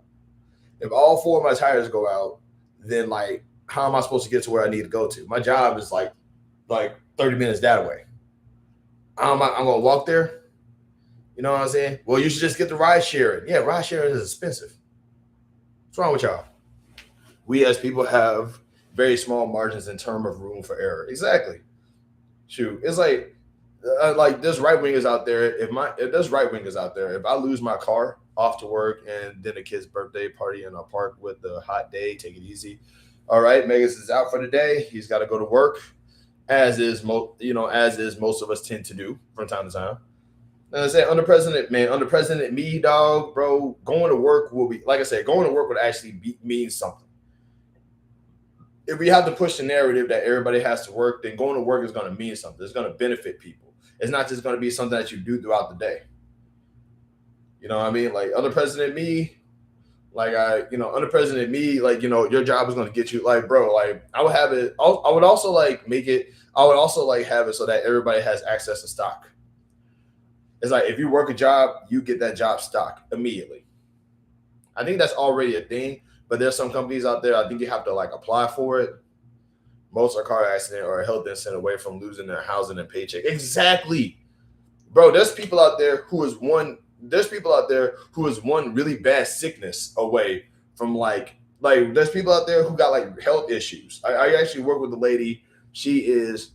A: If all four of my tires go out, then like, how am I supposed to get to where I need to go to? My job is like 30 minutes that way. I'm gonna walk there. You know what I'm saying? Well, you should just get the ride sharing. Yeah, ride sharing is expensive. What's wrong with y'all? We as people have very small margins in terms of room for error. Exactly. Shoot, it's like there's right wingers out there. If there's right wingers out there, if I lose my car off to work and then a kid's birthday party in a park with a hot day, take it easy. All right, Megas is out for the day. He's got to go to work, as is most of us tend to do from time to time. And I say under President Me, dog, bro, going to work will be, like I said, going to work would actually mean something. If we have to push the narrative that everybody has to work, then going to work is going to mean something. It's going to benefit people. It's not just going to be something that you do throughout the day. You know what I mean? Like under President Me, under President Me, like, your job is going to get you, like, bro, like I would have it. I would also like make it. I would also like have it so that everybody has access to stock. It's like if you work a job, you get that job stock immediately. I think that's already a thing. But there's some companies out there, I think you have to like apply for it. Most are car accident or a health incident away from losing their housing and paycheck. Exactly. Bro, there's people out there who is one really bad sickness away from like there's people out there who got like health issues. I actually work with a lady. She's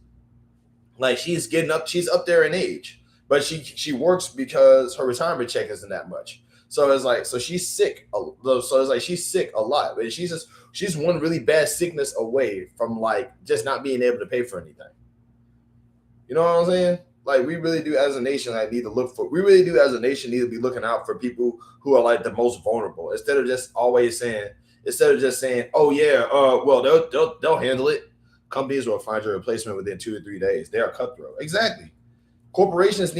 A: up there in age, but she works because her retirement check isn't that much. So it's like, so she's sick. So it's like she's sick a lot, but she's one really bad sickness away from like just not being able to pay for anything. You know what I'm saying? Like we really do as a nation, like need to look for. We really do as a nation need to be looking out for people who are like the most vulnerable, instead of just saying, oh yeah, well they'll handle it. Companies will find your replacement within 2 to 3 days. They are cutthroat. Exactly. Corporations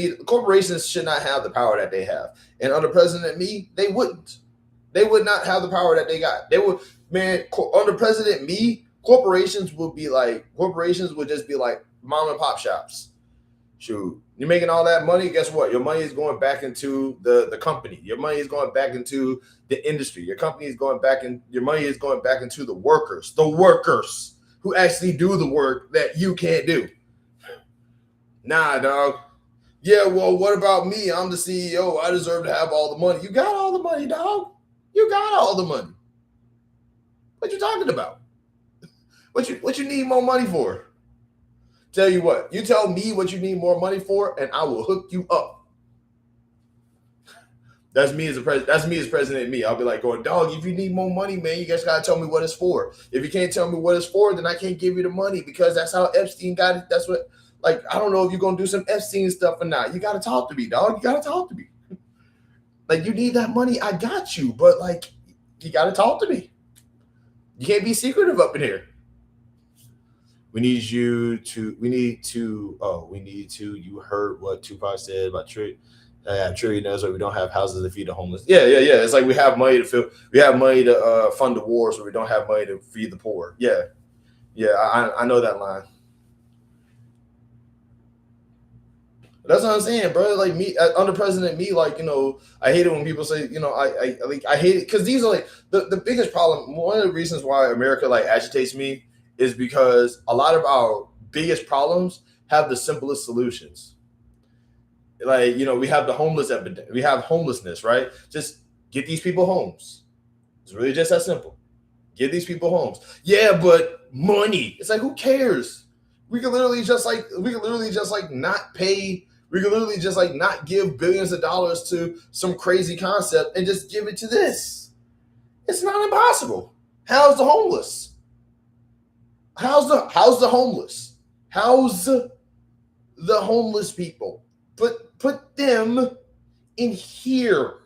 A: should not have the power that they have. And under President Me, they wouldn't. They would not have the power that they got. They would, man, under President Me, corporations would just be like mom and pop shops. Shoot, you're making all that money. Guess what? Your money is going back into the company. Your money is going back into the industry. Your money is going back into the workers who actually do the work that you can't do. Nah, dog. Yeah, well, what about me? I'm the CEO. I deserve to have all the money. You got all the money, dog. You got all the money. What you talking about? What you need more money for? Tell you what, you tell me what you need more money for, and I will hook you up. That's me as president. Me, I'll be like, going, dog. If you need more money, man, you guys gotta tell me what it's for. If you can't tell me what it's for, then I can't give you the money, because that's how Epstein got it. That's what. Like, I don't know if you're gonna do some Epstein stuff or not. You gotta talk to me, dog. You gotta talk to me. Like, you need that money, I got you, but like, you gotta talk to me. You can't be secretive up in here. You heard what Tupac said about trillionaires, or we don't have houses to feed the homeless. Yeah. It's like we have money to fund the wars, but we don't have money to feed the poor. Yeah. I know that line. That's what I'm saying, bro. Like me, under President Me, like, you know, I hate it when people say, you know, I hate it because these are like the biggest problem. One of the reasons why America like agitates me is because a lot of our biggest problems have the simplest solutions. Like, you know, we have the homeless epidemic, we have homelessness, right? Just get these people homes. It's really just that simple. Give these people homes. Yeah, but money. It's like, who cares? We could literally just not pay. We could literally just like not give billions of dollars to some crazy concept and just give it to this. It's not impossible. How's the homeless? How's the homeless? How's the homeless people? Put them in here.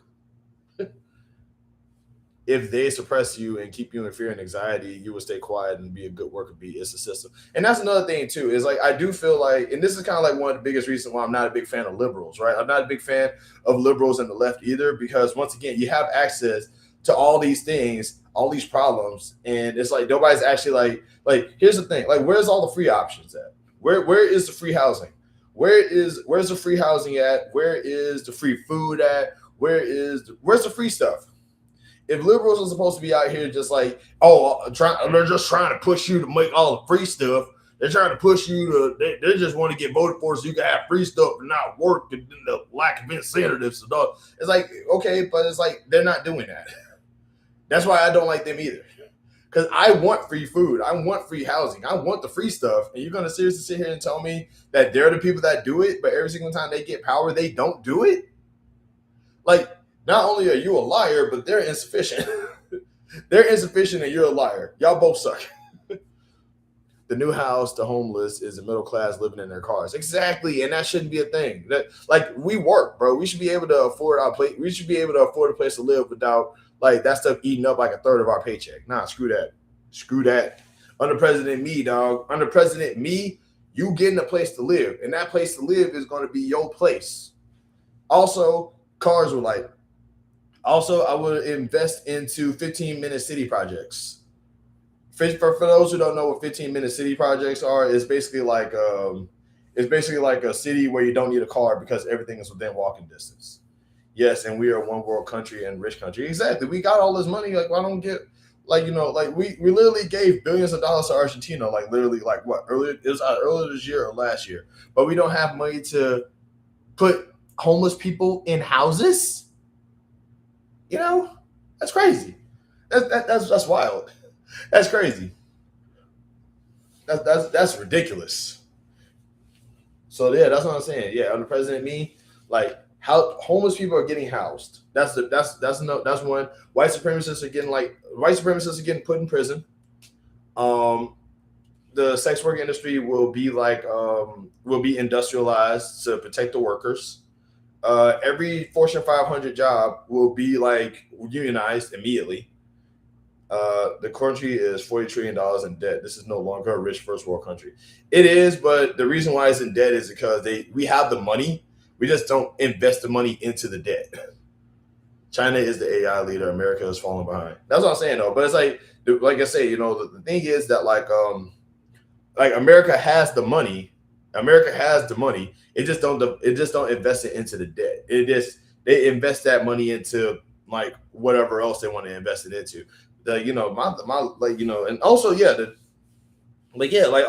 A: If they suppress you and keep you in fear and anxiety, you will stay quiet and be a good worker bee. It's a system. And that's another thing too, is like, I do feel like, and this is kind of like one of the biggest reasons why I'm not a big fan of liberals, right? I'm not a big fan of liberals and the left either, because once again, you have access to all these things, all these problems. And it's like, nobody's actually like, here's the thing, like, where's all the free options at? Where is the free housing? Where's the free housing at? Where is the free food at? Where's the free stuff? If liberals are supposed to be out here just like, they're just trying to push you to make all the free stuff. They're trying to push you to, they just want to get voted for so you can have free stuff and not work, and the lack of incentives. It's like, okay, but it's like, they're not doing that. That's why I don't like them either. Because I want free food. I want free housing. I want the free stuff. And you're going to seriously sit here and tell me that they're the people that do it, but every single time they get power, they don't do it? Like, not only are you a liar, but they're insufficient. They're insufficient and you're a liar. Y'all both suck. The new house, the homeless, is the middle class living in their cars. Exactly, and that shouldn't be a thing. That, like, we work, bro. We should be able to afford our place. We should be able to afford a place to live without like that stuff eating up like a third of our paycheck. Nah, screw that. Screw that. Under President Me, dog. Under President Me, you getting a place to live, and that place to live is going to be your place. Also, cars were like. Also, I would invest into 15-minute city projects. For those who don't know what 15-minute city projects are, it's basically like a city where you don't need a car because everything is within walking distance. Yes, and we are a one world country and rich country. Exactly. We got all this money. Like, why don't get like, you know, like we literally gave billions of dollars to Argentina. Like, literally, like what earlier? It was earlier this year or last year. But we don't have money to put homeless people in houses. You know, that's crazy. That's wild. That's crazy. That's ridiculous. So yeah, that's what I'm saying. Yeah, under President Me, like how homeless people are getting housed. That's one. White supremacists are getting put in prison. The sex work industry will be industrialized to protect the workers. Every Fortune 500 job will be like unionized immediately. The country is $40 trillion in debt. This is no longer a rich first world country. It is, but the reason why it's in debt is because we have the money. We just don't invest the money into the debt. China is the AI leader. America is falling behind. That's what I'm saying, though. But it's like I say, the thing is that like America has the money. America has the money. It just don't invest it into the debt. They invest that money into like whatever else they want to invest it into. And also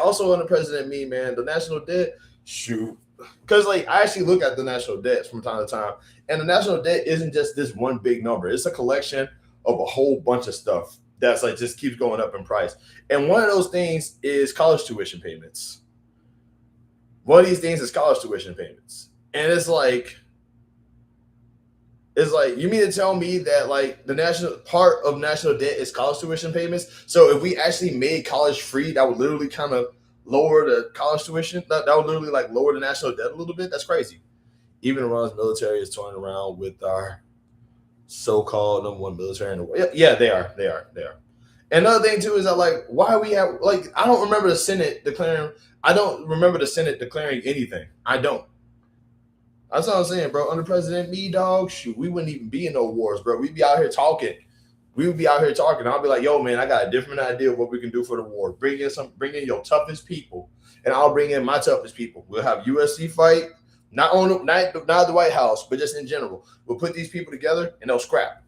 A: also under President me, man, the national debt, shoot. Because like I actually look at the national debt from time to time, and the national debt isn't just this one big number. It's a collection of a whole bunch of stuff that's like just keeps going up in price. And one of those things is college tuition payments. One of these things is college tuition payments. And it's like you mean to tell me that like the national part of national debt is college tuition payments? So if we actually made college free, that would literally kind of lower the college tuition. That would literally like lower the national debt a little bit. That's crazy. Even Iran's military is toying around with our so-called number one military in the world. Yeah, they are. Another thing too is that like why we have like I don't remember the Senate declaring anything. I don't. That's what I'm saying, bro. Under President me, dog, shoot, we wouldn't even be in no wars, bro. We'd be out here talking. I'll be like, yo, man, I got a different idea of what we can do for the war. Bring in your toughest people, and I'll bring in my toughest people. We'll have UFC fight, not the White House, but just in general. We'll put these people together, and they'll scrap.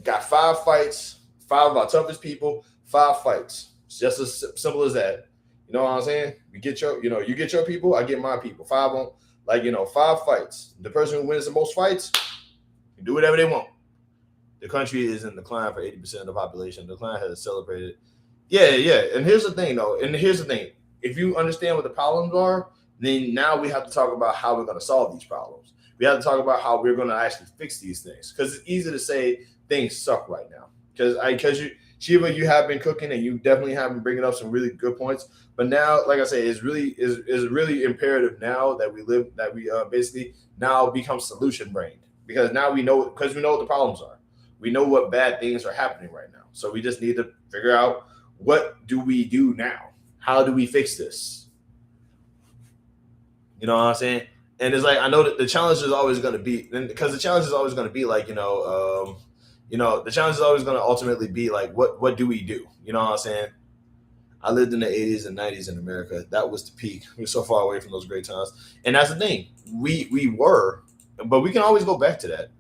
A: Got 5 fights, 5 of our toughest people, 5 fights. It's just as simple as that. You know what I'm saying? You get your people, I get my people. 5 fights. The person who wins the most fights can do whatever they want. The country is in decline for 80% of the population. The decline has celebrated. Yeah. And here's the thing, though. If you understand what the problems are, then now we have to talk about how we're going to solve these problems. We have to talk about how we're going to actually fix these things. Because it's easy to say things suck right now. Because Shiva, you have been cooking and you definitely have been bringing up some really good points. But now, like I say, it's really imperative now that we basically now become solution brained, because now we know what the problems are. We know what bad things are happening right now. So we just need to figure out, what do we do now? How do we fix this? You know what I'm saying? And it's like, I know that the challenge is always going to be, because the challenge is always going to be like, the challenge is always going to ultimately be like, what do we do? You know what I'm saying? I lived in the 80s and 90s in America. That was the peak. We were so far away from those great times. And that's the thing. We were, but we can always go back to that.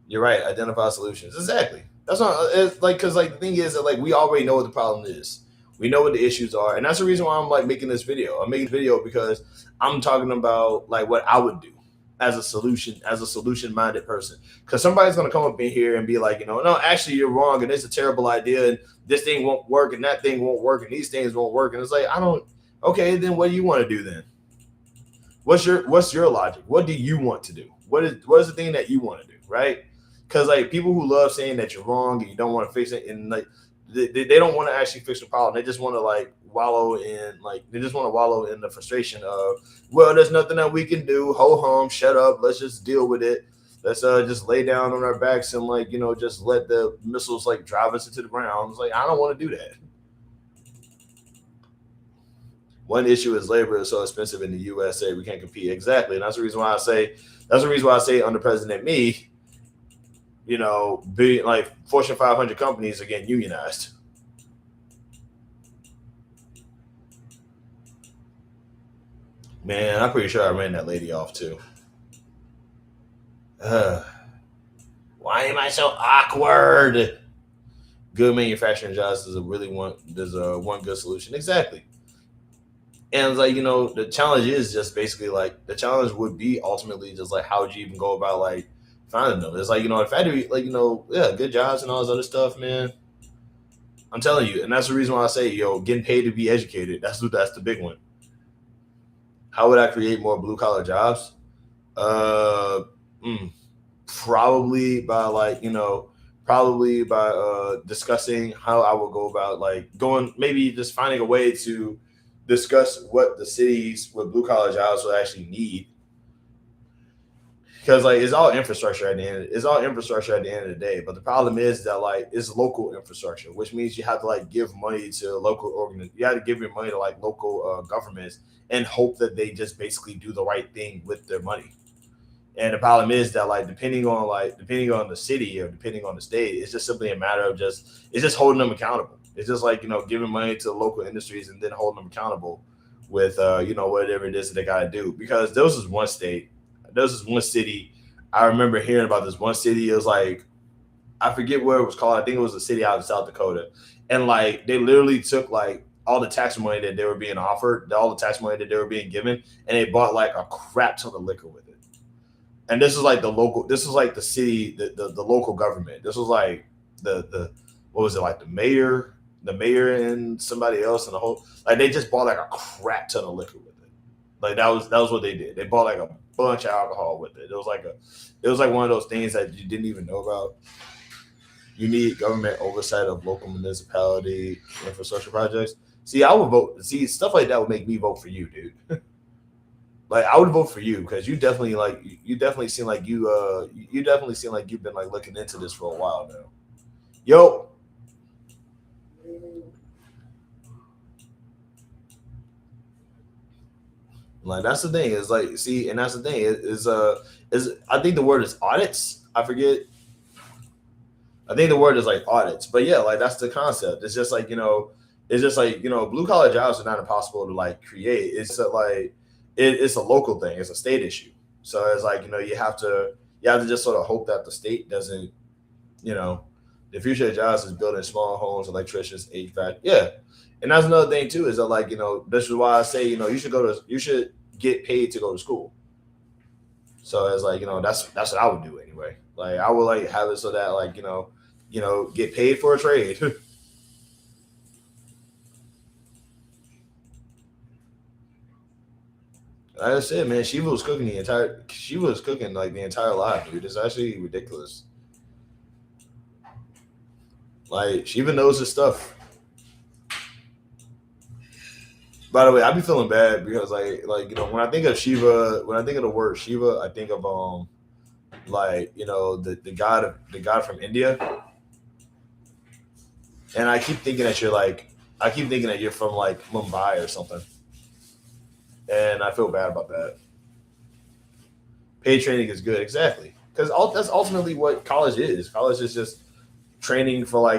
A: You're right. Identify solutions. Exactly. That's not, it's like, because like the thing is that like we already know what the problem is. We know what the issues are. And that's the reason why I'm like making this video. I'm making this video because I'm talking about like what I would do as a solution-minded person. Because somebody's going to come up in here and be like, no, actually you're wrong, and it's a terrible idea, and this thing won't work, and that thing won't work, and these things won't work. And it's like, okay, then what do you want to do then? What's your logic? What do you want to do? What is the thing that you want to do, right? Because like people who love saying that you're wrong and you don't want to fix it, and like they don't want to actually fix the problem. They just want to like wallow in the frustration of, well, there's nothing that we can do. Ho hum, shut up. Let's just deal with it. Let's just lay down on our backs and like, just let the missiles like drive us into the ground. It's like, I don't want to do that. One issue is labor is so expensive in the USA, we can't compete. Exactly. And that's the reason why I say under President me, be like Fortune 500 companies are getting unionized. Man, I'm pretty sure I ran that lady off too. Why am I so awkward? Good manufacturing jobs is one good solution. Exactly. And it's like, the challenge is just basically like, the challenge would be ultimately just like, how would you even go about like finding them? It's like, the factory, like, good jobs and all this other stuff, man. I'm telling you. And that's the reason why I say, getting paid to be educated. That's the big one. How would I create more blue collar jobs? Uh, mm, Probably by probably by discussing how I would go about like going, maybe just finding a way to discuss what the cities with blue collar jobs will actually need, because like it's all infrastructure at the end. It's all infrastructure at the end of the day. But the problem is that like it's local infrastructure, which means you have to like give money to local organ. You have to give your money to like local governments and hope that they just basically do the right thing with their money. And the problem is that depending on the city or depending on the state, it's just simply a matter of it's just holding them accountable. It's just like giving money to local industries and then holding them accountable with whatever it is that they got to do. Because there was this one city. I remember hearing about this one city. It was like I forget what it was called. I think it was a city out in South Dakota, and like they literally took like all the tax money that they were being offered, all the tax money that they were being given, and they bought like a crap ton of liquor with it. And this is like this is like the city, the local government. This was like the what was it, like the mayor and somebody else, and the whole, like they just bought like a crap ton of liquor with it. Like that was what they did. They bought like a bunch of alcohol with it. It was like one of those things that you didn't even know about. You need government oversight of local municipality infrastructure projects. See, I would vote. See, stuff like that would make me vote for you, dude. Like I would vote for you because you definitely seem like you definitely seem like you've been like looking into this for a while now. Yo, like that's the thing is like, see, and that's the thing is I think the word is audits. I forget. I think the word is like audits, but yeah, like that's the concept. It's just like it's just like blue collar jobs are not impossible to like create. It's like it's a local thing. It's a state issue. So it's like you have to just sort of hope that the state doesn't, you know, the future of jobs is building small homes, electricians, HVAC. Yeah, and that's another thing too. Is that like this is why I say you should get paid to go to school. So it's like that's what I would do anyway. Like I would like have it so that like get paid for a trade. Like I said, man, She was cooking like the entire life, dude. It's actually ridiculous. Like Shiva knows his stuff. By the way, I be feeling bad because when I think of Shiva, when I think of the word Shiva, I think of like the god from India, and I keep thinking that you're from like Mumbai or something, and I feel bad about that. Paid training is good, exactly, because that's ultimately what college is. College is just training for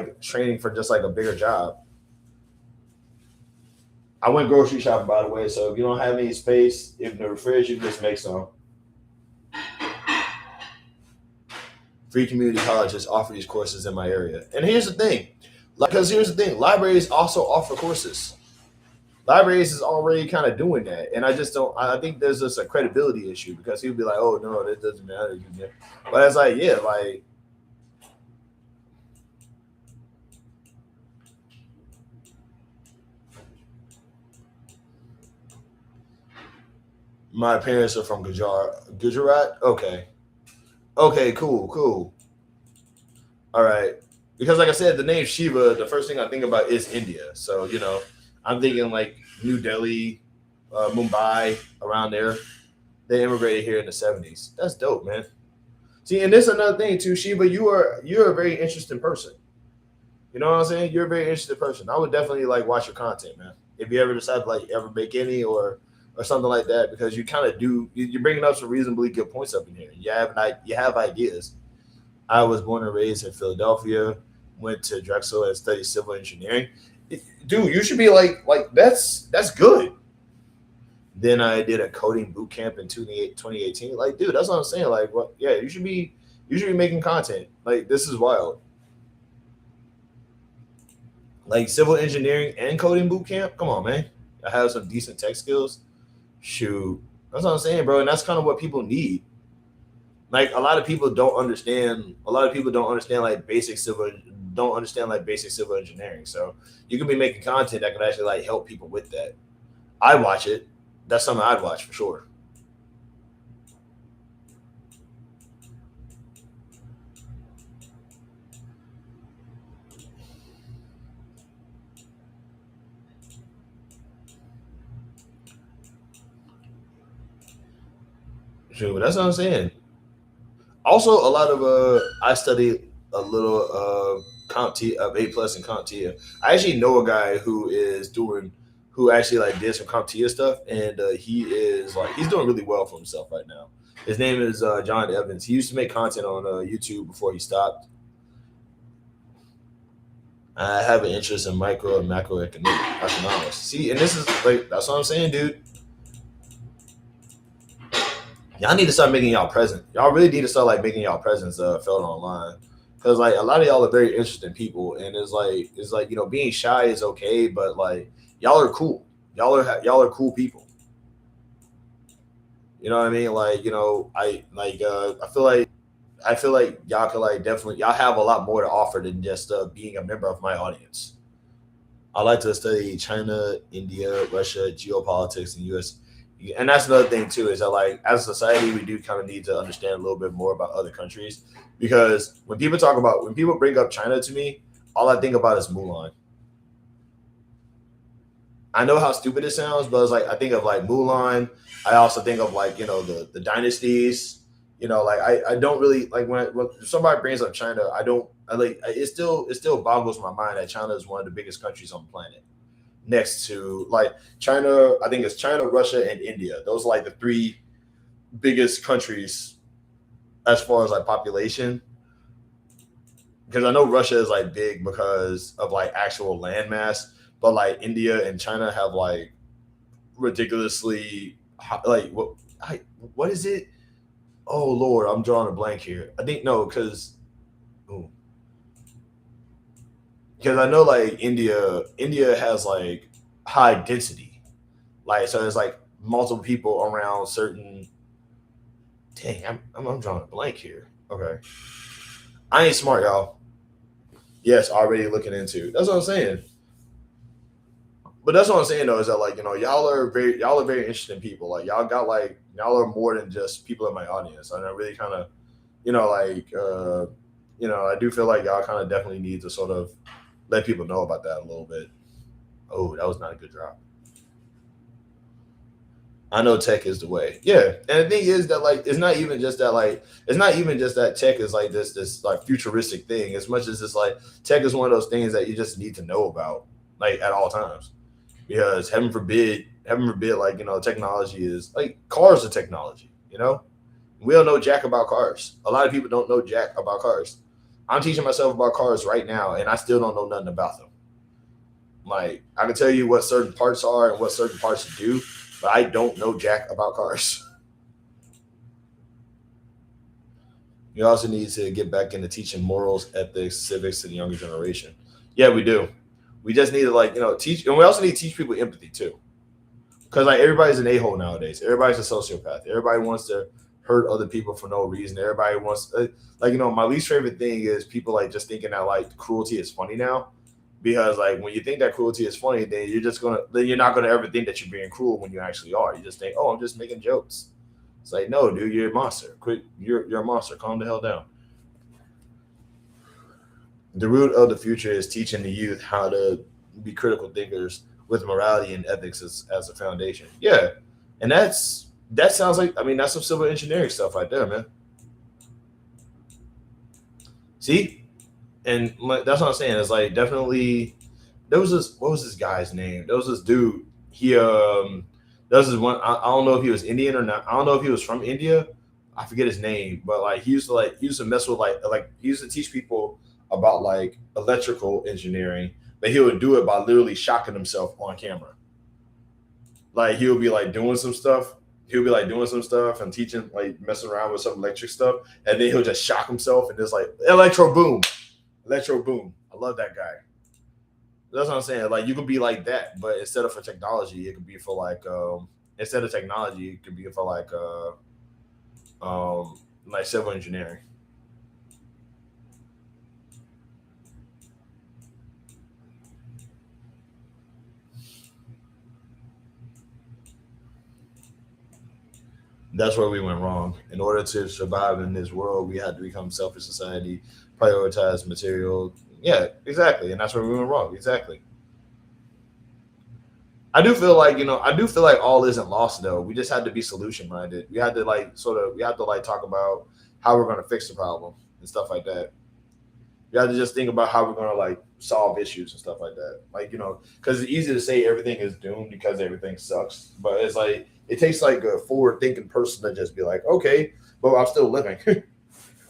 A: just like a bigger job. I went grocery shopping, by the way. So if you don't have any space in the fridge, you can just make some. Free community colleges offer these courses in my area. And here's the thing, because here's the thing, libraries also offer courses. Libraries is already kind of doing that, and I just don't. I think there's just a credibility issue because he'll be like, "Oh no, that doesn't matter." But it's like, yeah, like my parents are from Gujarat. Gujarat, okay, okay, cool, cool. All right. Because like I said, the name Shiva, the first thing I think about is India. So, I'm thinking like New Delhi, Mumbai, around there. They immigrated here in the 70s. That's dope, man. See, and this is another thing too, Shiva, you're a very interesting person. You know what I'm saying? You're a very interesting person. I would definitely like watch your content, man. If you ever decide to like ever make any or something like that, because you kind of do you're bringing up some reasonably good points up in here. You have ideas. I was born and raised in Philadelphia, went to Drexel and studied civil engineering. Dude, you should be like that's good. Then I did a coding boot camp in 2018. Like, dude, that's what I'm saying. Like, what? Yeah, you should be making content. Like, this is wild. Like civil engineering and coding boot camp. Come on, man. I have some decent tech skills. Shoot, that's what I'm saying, bro. And that's kind of what people need. Like a lot of people don't understand. A lot of people don't understand like basic civil engineering. So you can be making content that can actually like help people with that. I watch it. that's something I'd watch for sure. Sure, that's what I'm saying. Also, a lot of I study a little CompTIA of A plus and CompTIA. I actually know a guy who actually like did some CompTIA stuff, and he is like he's doing really well for himself right now. His name is John Evans. He used to make content on YouTube before he stopped. I have an interest in micro and macroeconomics. See, and this is like that's what I'm saying, dude. Y'all need to start making y'all present. Y'all really need to start like making y'all presence felt online, because like a lot of y'all are very interesting people, and it's like being shy is okay, but like y'all are cool. Y'all are cool people. You know what I mean? Like I feel like y'all could like definitely y'all have a lot more to offer than just being a member of my audience. I like to study China, India, Russia, geopolitics, and U.S. And that's another thing too is that like as a society we do kind of need to understand a little bit more about other countries, because when people bring up China to me, all I think about is Mulan. I know how stupid it sounds, but it's like I think of like Mulan. I also think of like the dynasties. Like I don't really like when somebody brings up China. I don't. I like it still boggles my mind that China is one of the biggest countries on the planet. Next to like China, I think it's China, Russia, and India. Those are like the three biggest countries as far as like population. Because I know Russia is like big because of like actual landmass, but like India and China have like ridiculously like what is it? Oh Lord, I'm drawing a blank here. I think no, because I know like India has like high density, like so there's like multiple people around certain. Dang, I'm drawing a blank here. Okay, I ain't smart, y'all. Yes, already looking into. That's what I'm saying. But that's what I'm saying though is that like y'all are very interesting people. Like y'all are more than just people in my audience, and I really kind of like I do feel like y'all kind of definitely need to sort of let people know about that a little bit. Oh, that was not a good drop. I know tech is the way. Yeah, and the thing is that like it's not even just that tech is like this like futuristic thing. As much as it's like tech is one of those things that you just need to know about like at all times, because heaven forbid, like technology is like cars are technology. We don't know jack about cars. A lot of people don't know jack about cars. I'm teaching myself about cars right now, and I still don't know nothing about them. Like I can tell you what certain parts are and what certain parts do, but I don't know jack about cars. You also need to get back into teaching morals, ethics, civics to the younger generation. Yeah, we do. We just need to like teach, and we also need to teach people empathy too, because like everybody's an a-hole nowadays. Everybody's a sociopath. Everybody wants to hurt other people for no reason. Everybody wants like my least favorite thing is people like just thinking that like cruelty is funny now, because like when you think that cruelty is funny, then you're not gonna ever think that you're being cruel when you actually are. You just think, oh, I'm just making jokes. It's like, no, dude, you're a monster. Quit. You're a monster. Calm the hell down. The root of the future is teaching the youth how to be critical thinkers with morality and ethics as a foundation. Yeah, and that sounds like that's some civil engineering stuff right there, man. See, and like, that's what I'm saying. It's like definitely there was this. What was this guy's name? There was this dude. There was this one. I don't know if he was Indian or not. I don't know if he was from India. I forget his name, but like he used to mess with like he used to teach people about like electrical engineering, but he would do it by literally shocking himself on camera. Like he would be like doing some stuff. He'll be like doing some stuff and teaching, like messing around with some electric stuff, and then he'll just shock himself and just like electro boom, electro boom. I love that guy. That's what I'm saying. Like you could be like that, but instead of for technology, it could be for like instead of technology, it could be for like civil engineering. That's where we went wrong. In order to survive in this world, we had to become selfish society, prioritize material. Yeah, exactly. And that's where we went wrong. Exactly. I do feel like, I do feel like all isn't lost though. We just had to be solution minded. We had to like we have to like talk about how we're gonna fix the problem and stuff like that. We have to just think about how we're gonna like solve issues and stuff like that. Like, because it's easy to say everything is doomed because everything sucks, but it's like it takes like a forward thinking person to just be like, okay, but I'm still living.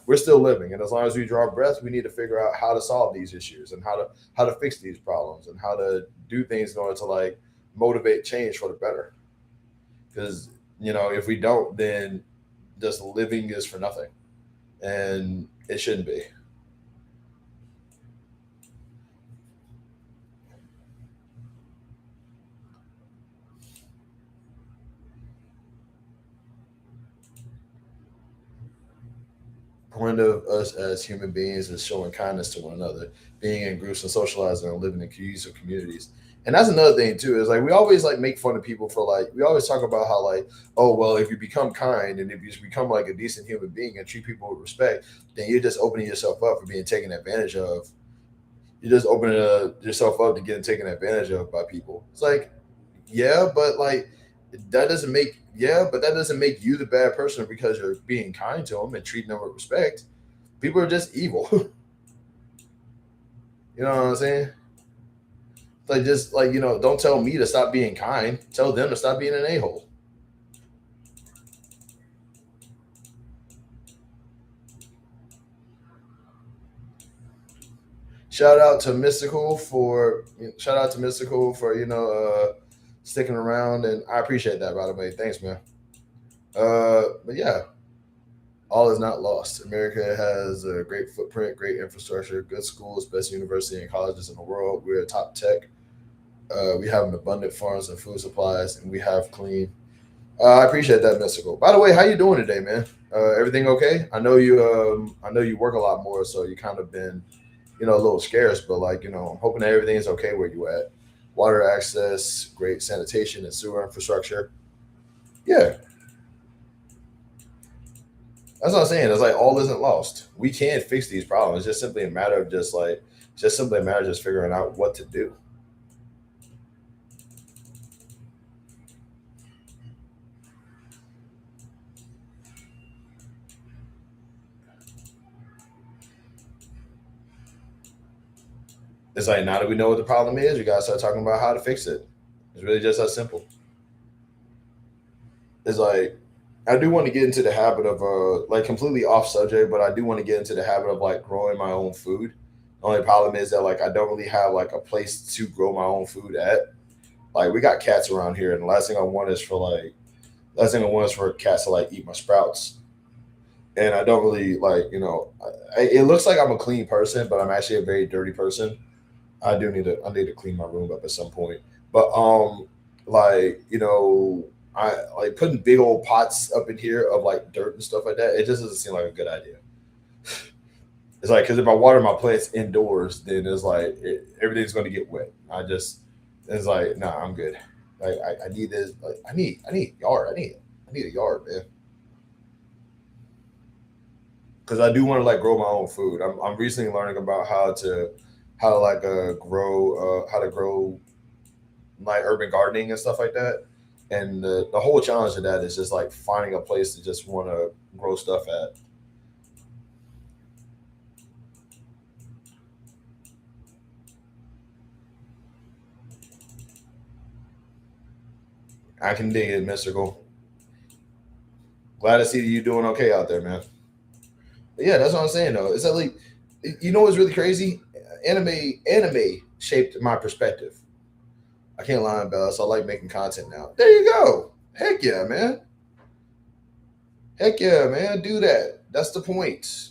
A: We're still living, and as long as we draw breath, we need to figure out how to solve these issues and how to fix these problems and how to do things in order to like motivate change for the better. Because if we don't, then just living is for nothing, and it shouldn't be. Point of us as human beings is showing kindness to one another, being in groups and socializing and living in cohesive communities. And that's another thing too, is like we always like make fun of people for like we always talk about how like, oh well, if you become kind and if you just become like a decent human being and treat people with respect, then you're just opening yourself up for being taken advantage of. You're just opening yourself up to getting taken advantage of by people. It's like, yeah, but like that doesn't make you the bad person because you're being kind to them and treating them with respect. People are just evil. You know what I'm saying? Like just like don't tell me to stop being kind. Tell them to stop being an a-hole. Shout out to Mystical for sticking around, and I appreciate that, by the way. Thanks, man. But yeah, all is not lost. America has a great footprint, great infrastructure, good schools, best university and colleges in the world. We're a top tech. We have an abundant farms and food supplies, and we have clean. I appreciate that, Mystical. By the way, how you doing today, man? Everything okay? I know you. I know you work a lot more, so you kind of been, a little scarce. But like, I'm hoping that everything is okay where you at. Water access, great sanitation and sewer infrastructure. Yeah, that's what I'm saying. It's like all isn't lost. We can fix these problems. It's just simply a matter of just simply a matter of just figuring out what to do. It's like now that we know what the problem is, we gotta start talking about how to fix it. It's really just that simple. It's like I do want to get into the habit of like completely off subject, but I do want to get into the habit of like growing my own food. The only problem is that like I don't really have like a place to grow my own food at. Like we got cats around here, and the last thing I want is for cats to like eat my sprouts. And I don't really like it looks like I'm a clean person, but I'm actually a very dirty person. I need to clean my room up at some point. But like I like putting big old pots up in here of like dirt and stuff like that. It just doesn't seem like a good idea. It's like because if I water my plants indoors, then it's like everything's going to get wet. It's like nah, I'm good. Like I need this. Like I need yard. I need a yard, man. Because I do want to like grow my own food. I'm recently learning about how to like grow how to grow like urban gardening and stuff like that. And the whole challenge of that is just like finding a place to just want to grow stuff at. I can dig it, Mystical. Glad to see you doing okay out there, man. But yeah, that's what I'm saying though. It's like what's really crazy? Anime shaped my perspective. I can't lie about it, so I like making content now. There you go. Heck yeah, man. Heck yeah, man. Do that. That's the point.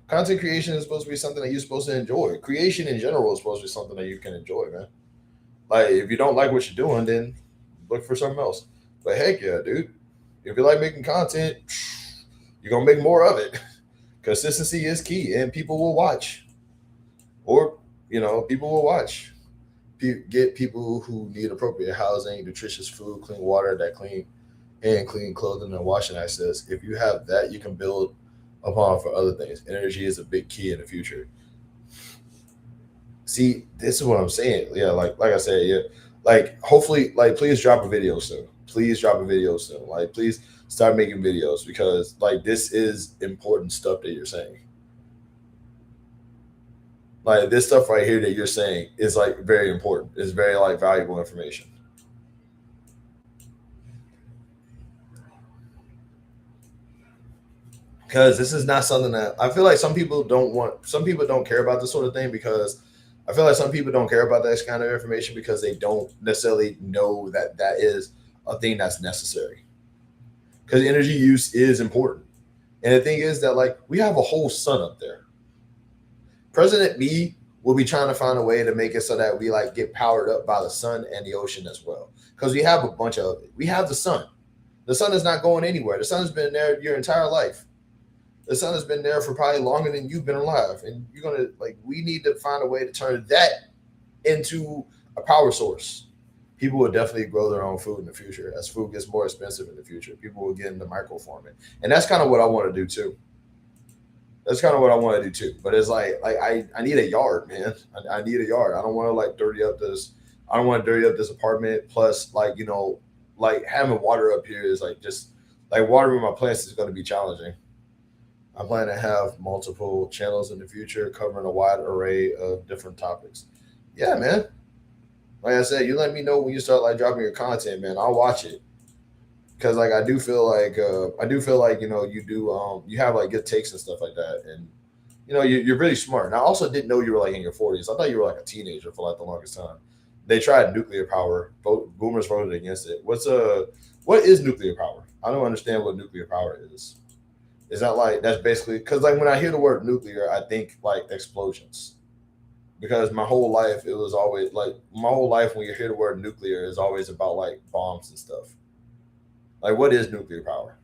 A: Content creation is supposed to be something that you're supposed to enjoy. Creation in general is supposed to be something that you can enjoy, man. Like if you don't like what you're doing, then look for something else. But heck yeah, dude. If you like making content, you're gonna make more of it. Consistency is key, and people will watch. Or people will watch. Get people who need appropriate housing, nutritious food, clean water, that clean and clean clothing and washing access. If you have that, you can build upon for other things. Energy is a big key in the future. See, this is what I'm saying. Yeah, like I said, yeah. Like hopefully, like please drop a video soon. Please drop a video soon. Like please start making videos because like this is important stuff that you're saying. Like this stuff right here that you're saying is like very important. It's very like valuable information. Because this is not something that I feel like some people don't care about this sort of thing because I feel like some people don't care about this kind of information because they don't necessarily know that that is a thing that's necessary. Because energy use is important. And the thing is that like we have a whole sun up there. President B will be trying to find a way to make it so that we like get powered up by the sun and the ocean as well. Because we have a bunch of it. We have the sun. The sun is not going anywhere. The sun's been there your entire life. The sun has been there for probably longer than you've been alive. And you're gonna like we need to find a way to turn that into a power source. People will definitely grow their own food in the future. As food gets more expensive in the future, people will get into microfarming. And that's kind of what I want to do too. That's kind of what I want to do too. But it's like I need a yard, man. I need a yard. I don't want to like dirty up this. I don't want to dirty up this apartment. Plus, like like having water up here is like just like watering my plants is going to be challenging. I plan to have multiple channels in the future covering a wide array of different topics. Yeah, man. Like I said, you let me know when you start like dropping your content, man. I'll watch it because like I do feel like you do you have like good takes and stuff like that, and you're really smart. And I also didn't know you were like in your 40s. I thought you were like a teenager for like the longest time. They tried nuclear power. Boomers voted against it. What is nuclear power? I don't understand what nuclear power is. Is that like that's basically because like when I hear the word nuclear, I think like explosions. Because my whole life it was always like my whole life when you hear the word nuclear is always about like bombs and stuff. Like what is nuclear power?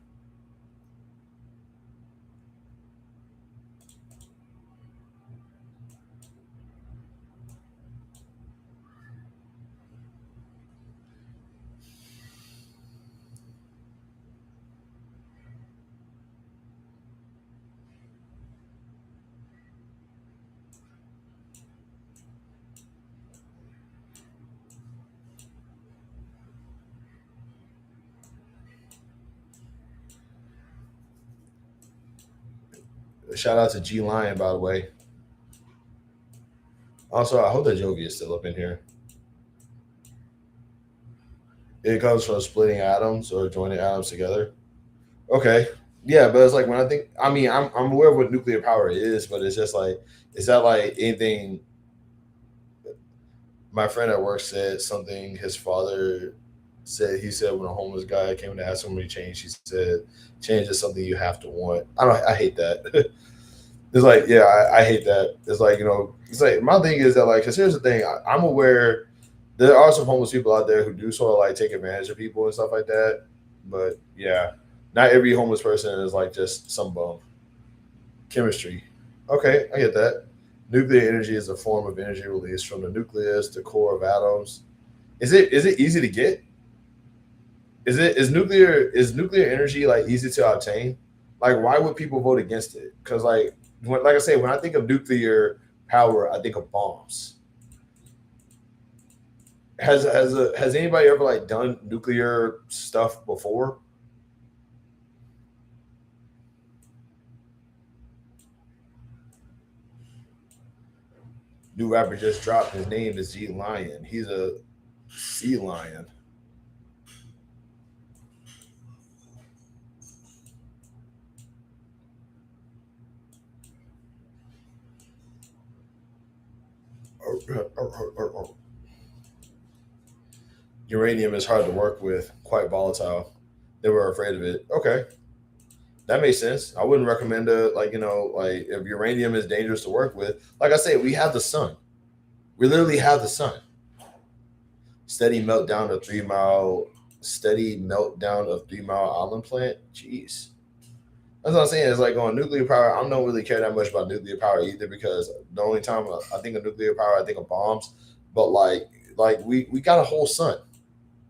A: Shout out to G Lion by the way. Also, I hope that Jovi is still up in here. It comes from splitting atoms or joining atoms together. Okay. Yeah, but it's like when I think I mean I'm aware of what nuclear power is, but it's just like is that like anything my friend at work said something his father said he said when a homeless guy came to ask him to change, he said change is something you have to want. I hate that. It's like, yeah, I hate that. It's like, it's like my thing is that like, cause here's the thing, I'm aware there are some homeless people out there who do sort of like take advantage of people and stuff like that. But yeah, not every homeless person is like just some bum. Chemistry. Okay, I get that. Nuclear energy is a form of energy released from the nucleus, the core of atoms. Is it easy to get? Is nuclear energy like easy to obtain? Like why would people vote against it? Because like I say, when I think of nuclear power, I think of bombs. Has anybody ever like done nuclear stuff before? New rapper just dropped. His name is G Lion. He's a sea lion. Uranium is hard to work with, quite volatile. They were afraid of it. Okay, that makes sense. I wouldn't recommend it. Like like if uranium is dangerous to work with, like I say, we have the sun. We literally have the sun. Steady meltdown of 3 mile. Steady meltdown of 3 Mile Island plant. Jeez. That's what I'm saying. It's like on nuclear power. I don't really care that much about nuclear power either because the only time I think of nuclear power, I think of bombs. But like we got a whole sun.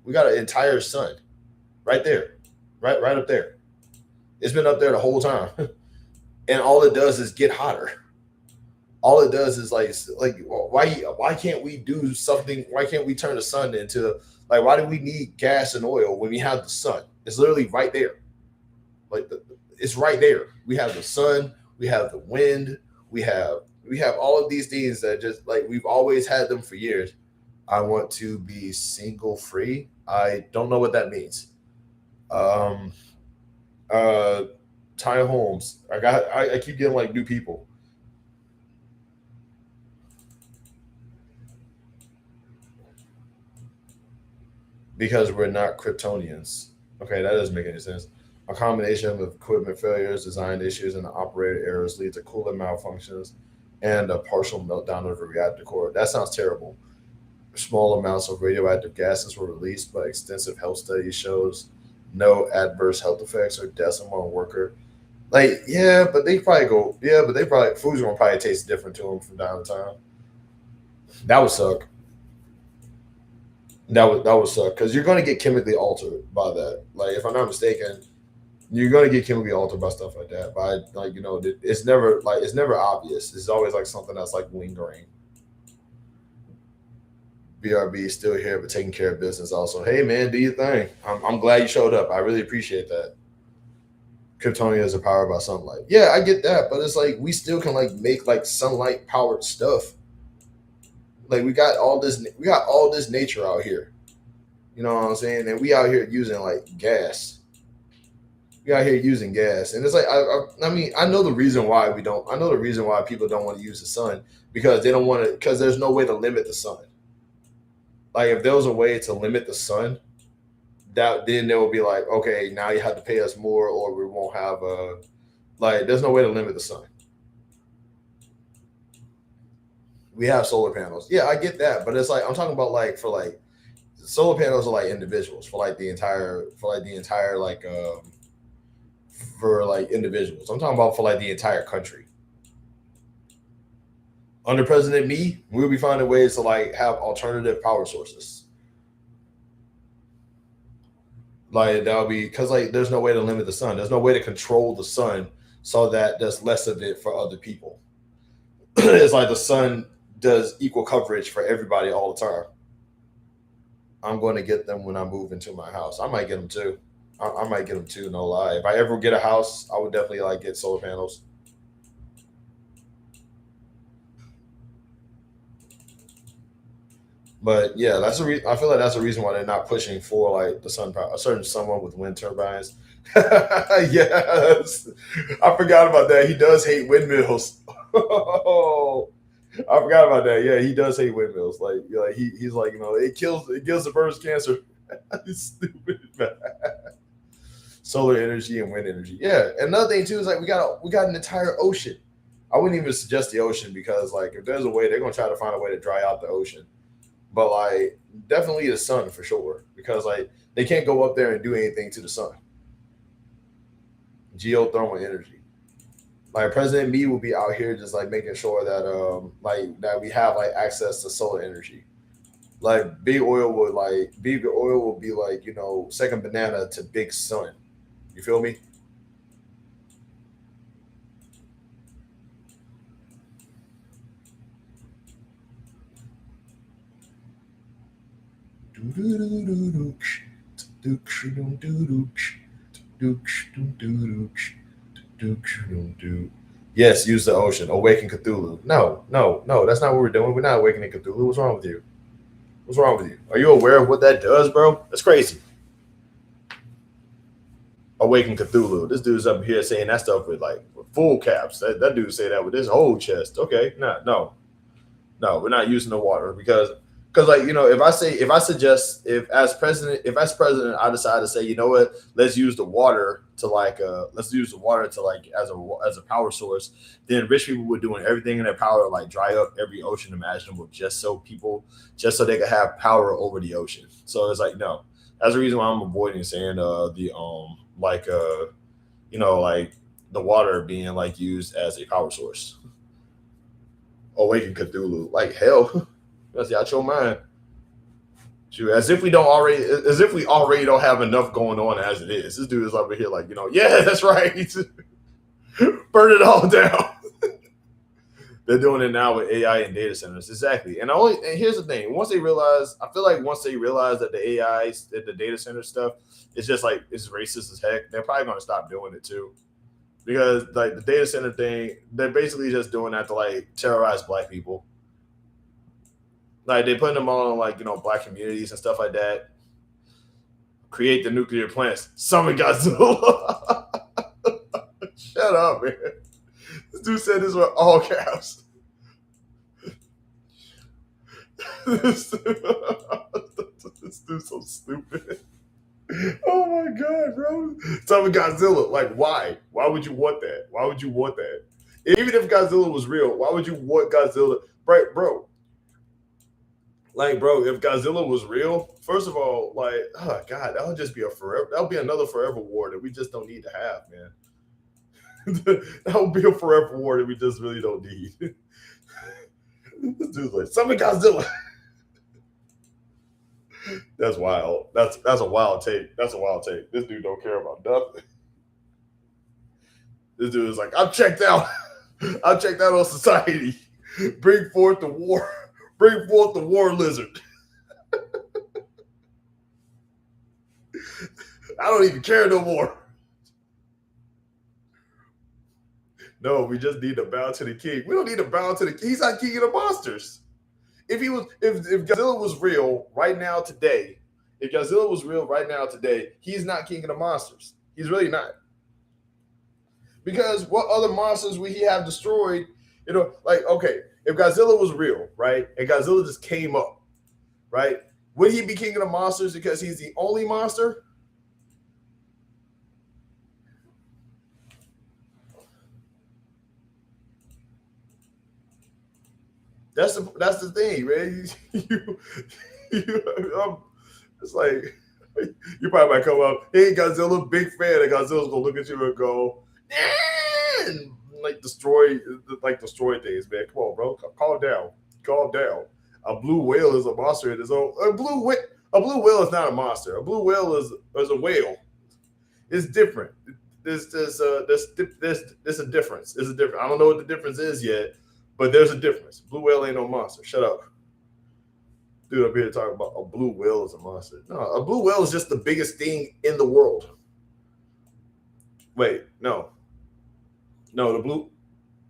A: We got an entire sun right there. right up there. It's been up there the whole time, and all it does is get hotter. All it does is like why can't we do something? Why can't we turn the sun into like why do we need gas and oil when we have the sun? It's literally right there. Like it's right there. We have the sun, we have the wind, we have all of these things that just like we've always had them for years. I want to be single free. I don't know what that means. Um uh Ty Holmes. I keep getting like new people because we're not Kryptonians. Okay, that doesn't make any sense. A combination of equipment failures, design issues, and operator errors lead to coolant malfunctions and a partial meltdown of the reactor core. That sounds terrible. Small amounts of radioactive gases were released, but extensive health studies shows no adverse health effects or deaths among worker. Like, yeah, but they probably go, yeah, but they probably food's gonna probably taste different to them from time to time. That would suck. That would suck because you're gonna get chemically altered by that. Like, if I'm not mistaken, you're gonna get chemically altered by stuff like that. By like, it's never obvious. It's always like something that's like lingering. BRB is still here, but taking care of business also. Hey man, do your thing. I'm glad you showed up. I really appreciate that. Kryptonia is powered by sunlight. Yeah, I get that, but it's like we still can like make like sunlight powered stuff. Like we got all this nature out here. You know what I'm saying? And we out here using like gas. We out here using gas, and it's like I mean I know the reason why we don't. I know the reason why people don't want to use the sun because they don't want to because there's no way to limit the sun. Like if there was a way to limit the sun, that then they will be like, okay, now you have to pay us more, or we won't have a like. There's no way to limit the sun. We have solar panels. Yeah, I get that, but it's like I'm talking about like for like solar panels are like individuals for like the entire like for like individuals. I'm talking about for like the entire country. Under President Me, we'll be finding ways to like have alternative power sources. Like that'll be because like there's no way to limit the sun. There's no way to control the sun so that there's less of it for other people. It's like the sun does equal coverage for everybody all the time. I'm going to get them when I move into my house. I might get them too. I might get them too. No lie. If I ever get a house, I would definitely like get solar panels. But yeah, I feel like that's the reason why they're not pushing for like the sun power. A certain someone with wind turbines. Yes, I forgot about that. He does hate windmills. Oh, I forgot about that. Yeah, he does hate windmills. Like he's like it kills the bird's cancer. It's stupid. Man. Solar energy and wind energy. Yeah, and another thing too is like we got an entire ocean. I wouldn't even suggest the ocean because like if there's a way, they're gonna try to find a way to dry out the ocean. But like definitely the sun for sure because like they can't go up there and do anything to the sun. Geothermal energy. Like President Me will be out here just like making sure that like that we have like access to solar energy. Like big oil will be like second banana to big sun. You feel me? Yes, use the ocean. Awaken Cthulhu. No, no, no. That's not what we're doing. We're not awakening Cthulhu. What's wrong with you? What's wrong with you? Are you aware of what that does, bro? That's crazy. Awaken Cthulhu. This dude's up here saying that stuff with like full caps. That dude say that with his whole chest. Okay, no, we're not using the water because like if I suggest if as president I decide to say let's use the water to like as a power source, then rich people were doing everything in their power to like dry up every ocean imaginable just so they could have power over the ocean. So it's like no, that's the reason why I'm avoiding saying the like like the water being like used as a power source. Awaken Cthulhu. Like hell. That's out your mind. Shoot, as if we already don't have enough going on as it is. This dude is over here like, yeah, that's right. Burn it all down. They're doing it now with AI and data centers. Exactly. And here's the thing. I feel like once they realize that the AI, the data center stuff, it's just like it's racist as heck, they're probably gonna stop doing it too. Because like the data center thing, they're basically just doing that to like terrorize black people. Like they putting them all in like, black communities and stuff like that. Create the nuclear plants. Summon Godzilla. Shut up, man. This dude said this with all caps. This dude's so stupid. Oh my god, bro. Summon Godzilla. Like, why? Why would you want that? Why would you want that? Even if Godzilla was real, why would you want Godzilla? Right, bro. Like, bro, if Godzilla was real, first of all, like, oh god, that would just be another forever war that we just don't need to have, man. That would be a forever war that we just really don't need. This dude's like, summon Godzilla. That's wild. That's a wild take. That's a wild take. This dude don't care about nothing. This dude is like, I'm checked out. I'm checked out on society. Bring forth the war. Bring forth the war lizard. I don't even care no more. No, we just need to bow to the king. We don't need to bow to the king. He's not king of the monsters. If Godzilla was real right now today, he's not king of the monsters. He's really not. Because what other monsters would he have destroyed? Like, okay, if Godzilla was real, right, and Godzilla just came up, right, would he be king of the monsters because he's the only monster? That's the thing, man. It's like you probably might come up, hey Godzilla, big fan, and Godzilla's gonna look at you and go, and like destroy things, man. Come on, bro, calm down. A blue whale is a monster in his own. A blue whale is not a monster. A blue whale is a whale. It's different. There's a difference. There's a difference. I don't know what the difference is yet. But there's a difference. Blue whale ain't no monster. Shut up. Dude up here talking about a blue whale is a monster. No, a blue whale is just the biggest thing in the world. Wait, no. No,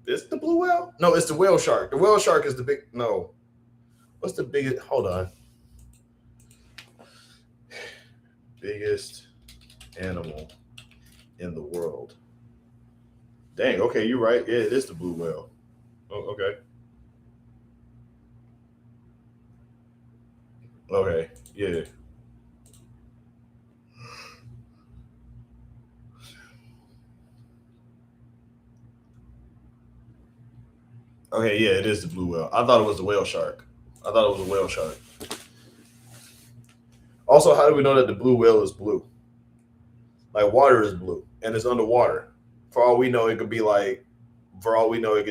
A: it's the blue whale? No, it's the whale shark. The whale shark is the big, no. What's the biggest, hold on. Biggest animal in the world. Dang, okay, you're right. Yeah, it is the blue whale. Oh, okay. Okay, yeah. Okay, yeah, it is the blue whale. I thought it was the whale shark. Also, how do we know that the blue whale is blue? Like water is blue and it's underwater. For all we know, it could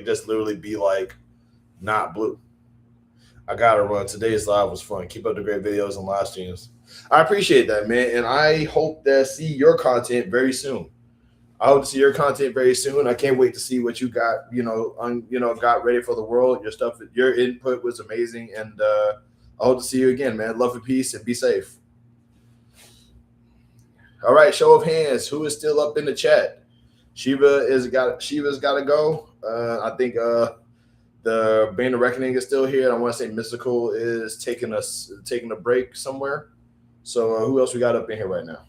A: just literally be like not blue. I gotta run. Today's live was fun. Keep up the great videos and live streams. I appreciate that, man. And I hope to see your content very soon. I can't wait to see what you got, got ready for the world. Your stuff, your input was amazing. And I hope to see you again, man. Love and peace and be safe. All right, show of hands. Who is still up in the chat? Shiva's got to go. I think the Bane of Reckoning is still here. I want to say Mystical is taking a break somewhere. So who else we got up in here right now?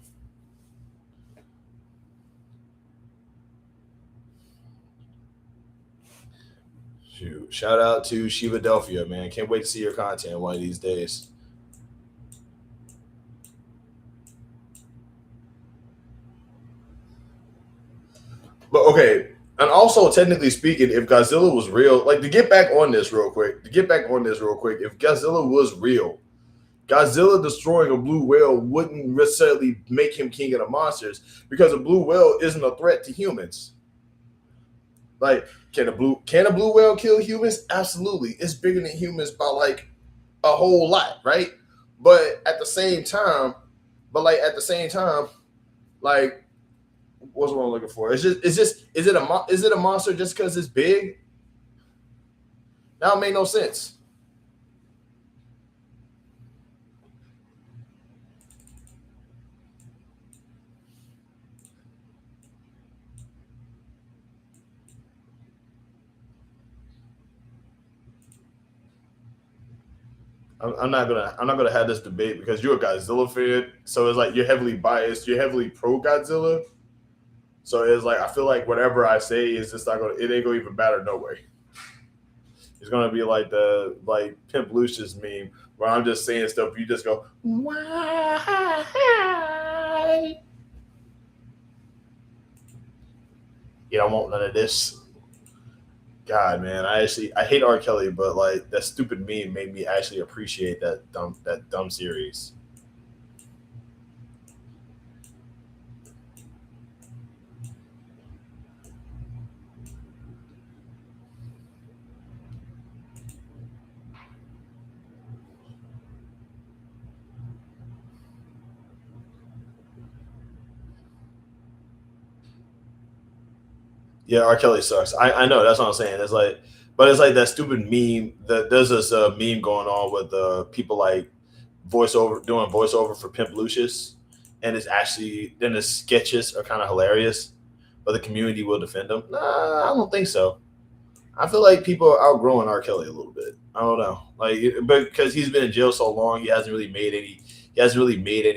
A: Shoot. Shout out to Shivadelphia, man. Can't wait to see your content one of these days. But okay, and also technically speaking, if Godzilla was real, like to get back on this real quick, if Godzilla was real, Godzilla destroying a blue whale wouldn't necessarily make him king of the monsters because a blue whale isn't a threat to humans. Like, can a blue whale kill humans? Absolutely. It's bigger than humans by like a whole lot, right? But at the same time, at the same time, like what's what I'm looking for? Is it a monster just because it's big? That don't make no sense. I'm not gonna have this debate because you're a Godzilla fan, so it's like you're heavily biased. You're heavily pro Godzilla, so it's like I feel like whatever I say is just not gonna. It ain't gonna even matter no way. It's gonna be like the Pimp Lucius meme where I'm just saying stuff. You just go why? You don't want none of this. God, man, I hate R. Kelly, but like that stupid meme made me actually appreciate that dumb series. Yeah, R. Kelly sucks. I know that's what I'm saying. It's like, but it's like that stupid meme. There's this meme going on with people like voiceover doing voiceover for Pimp Lucius, and it's actually then the sketches are kind of hilarious, but the community will defend them. Nah, I don't think so. I feel like people are outgrowing R. Kelly a little bit. I don't know, but because he's been in jail so long, he hasn't really made any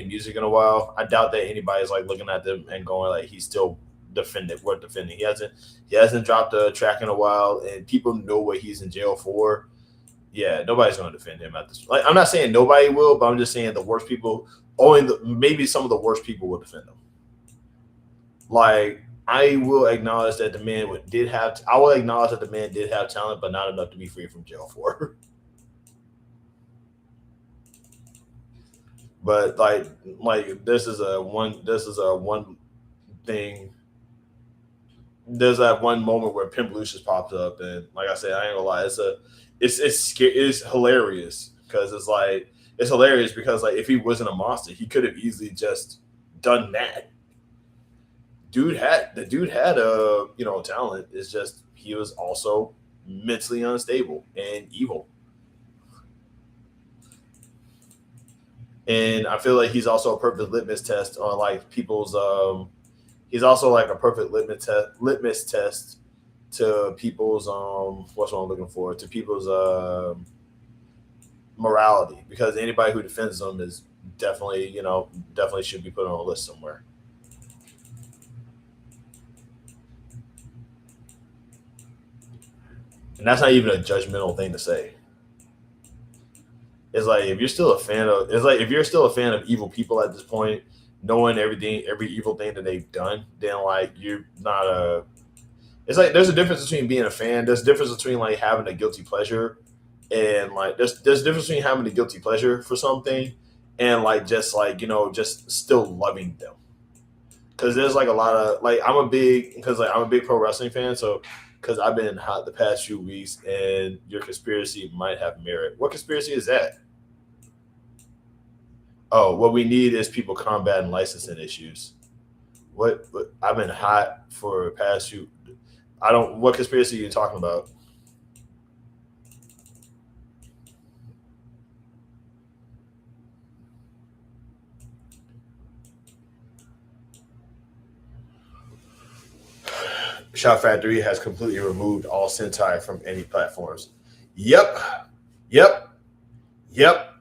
A: music in a while. I doubt that anybody's like looking at them and going like he's still defended worth defending. He hasn't dropped a track in a while, and people know what he's in jail for. Yeah, nobody's going to defend him at this. Like, I'm not saying nobody will, but I'm just saying the worst people. Maybe some of the worst people will defend him. Like I will acknowledge that the man did have. I will acknowledge that the man did have talent, but not enough to be free from jail for. But this is a one. This is a one thing. There's that one moment where Pimp Lucius pops up, and like I said, I ain't gonna lie, it's hilarious because it's hilarious because like if he wasn't a monster, he could have easily just done that. Dude had a talent. It's just he was also mentally unstable and evil. And I feel like he's also a perfect litmus test on like people's. He's also like a perfect litmus test to people's what's what I'm looking for to people's morality because anybody who defends them is definitely definitely should be put on a list somewhere. And that's not even a judgmental thing to say. It's like if you're still a fan of it's like if you're still a fan of evil people at this point, knowing every evil thing that they've done, then like you're not a it's like there's a difference between being a fan. There's a difference between like having a guilty pleasure and like there's a difference between having a guilty pleasure for something and like just just still loving them. Because there's like a lot of like I'm a big pro wrestling fan, so because I've been hot the past few weeks, and your conspiracy might have merit. What conspiracy is that? Oh, what we need is people combating licensing issues. What I've been hot for past few. I don't. What conspiracy are you talking about? Shot Factory has completely removed all Sentai from any platforms. Yep, yep, yep.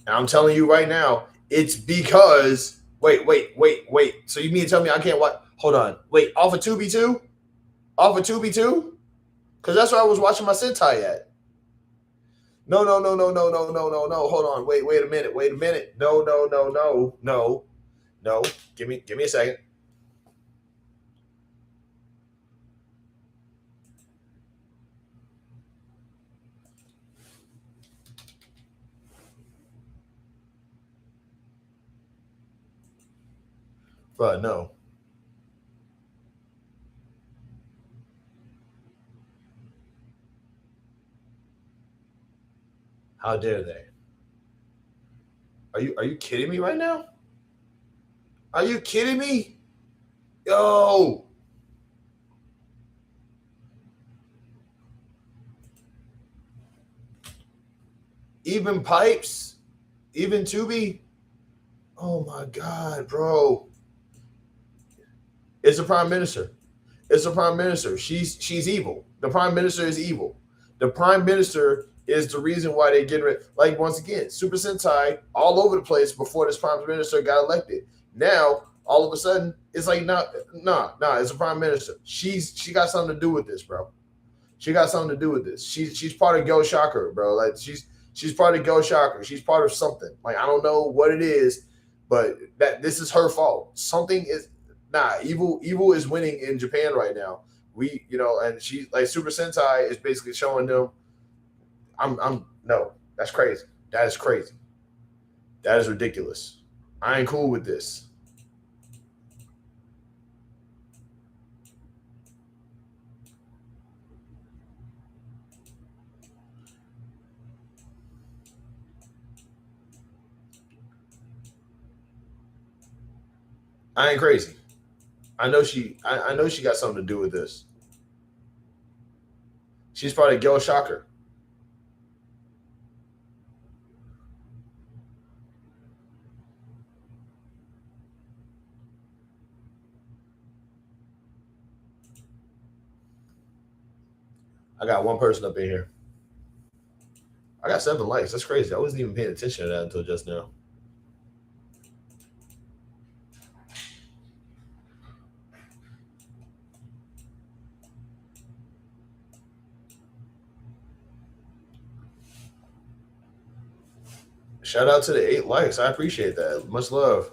A: And I'm telling you right now, it's because wait. So you mean to tell me I can't watch? Hold on, wait. Off of Tubi too? Off of Tubi too? Because that's where I was watching my Sentai at. No. Hold on, wait a minute. No. Give me a second. But no, how dare they? Are you kidding me right now? Are you kidding me? Yo. Even Pipes, even Tubi. Oh my God, bro. It's the prime minister. It's the prime minister. She's evil. The prime minister is evil. The prime minister is the reason why they get rid. Like once again, Super Sentai all over the place before this prime minister got elected. Now all of a sudden it's like nah. It's the prime minister. She got something to do with this, bro. She got something to do with this. She's part of Go Shocker, bro. Like she's part of Go Shocker. She's part of something. Like I don't know what it is, but that this is her fault. Something is evil is winning in Japan right now. And she like Super Sentai is basically showing them I'm no, that's crazy. That is crazy. That is ridiculous. I ain't cool with this. I ain't crazy. I know she got something to do with this. She's probably Gil Shocker. I got one person up in here. I got 7 likes. That's crazy. I wasn't even paying attention to that until just now. Shout out to the 8 likes. I appreciate that. Much love.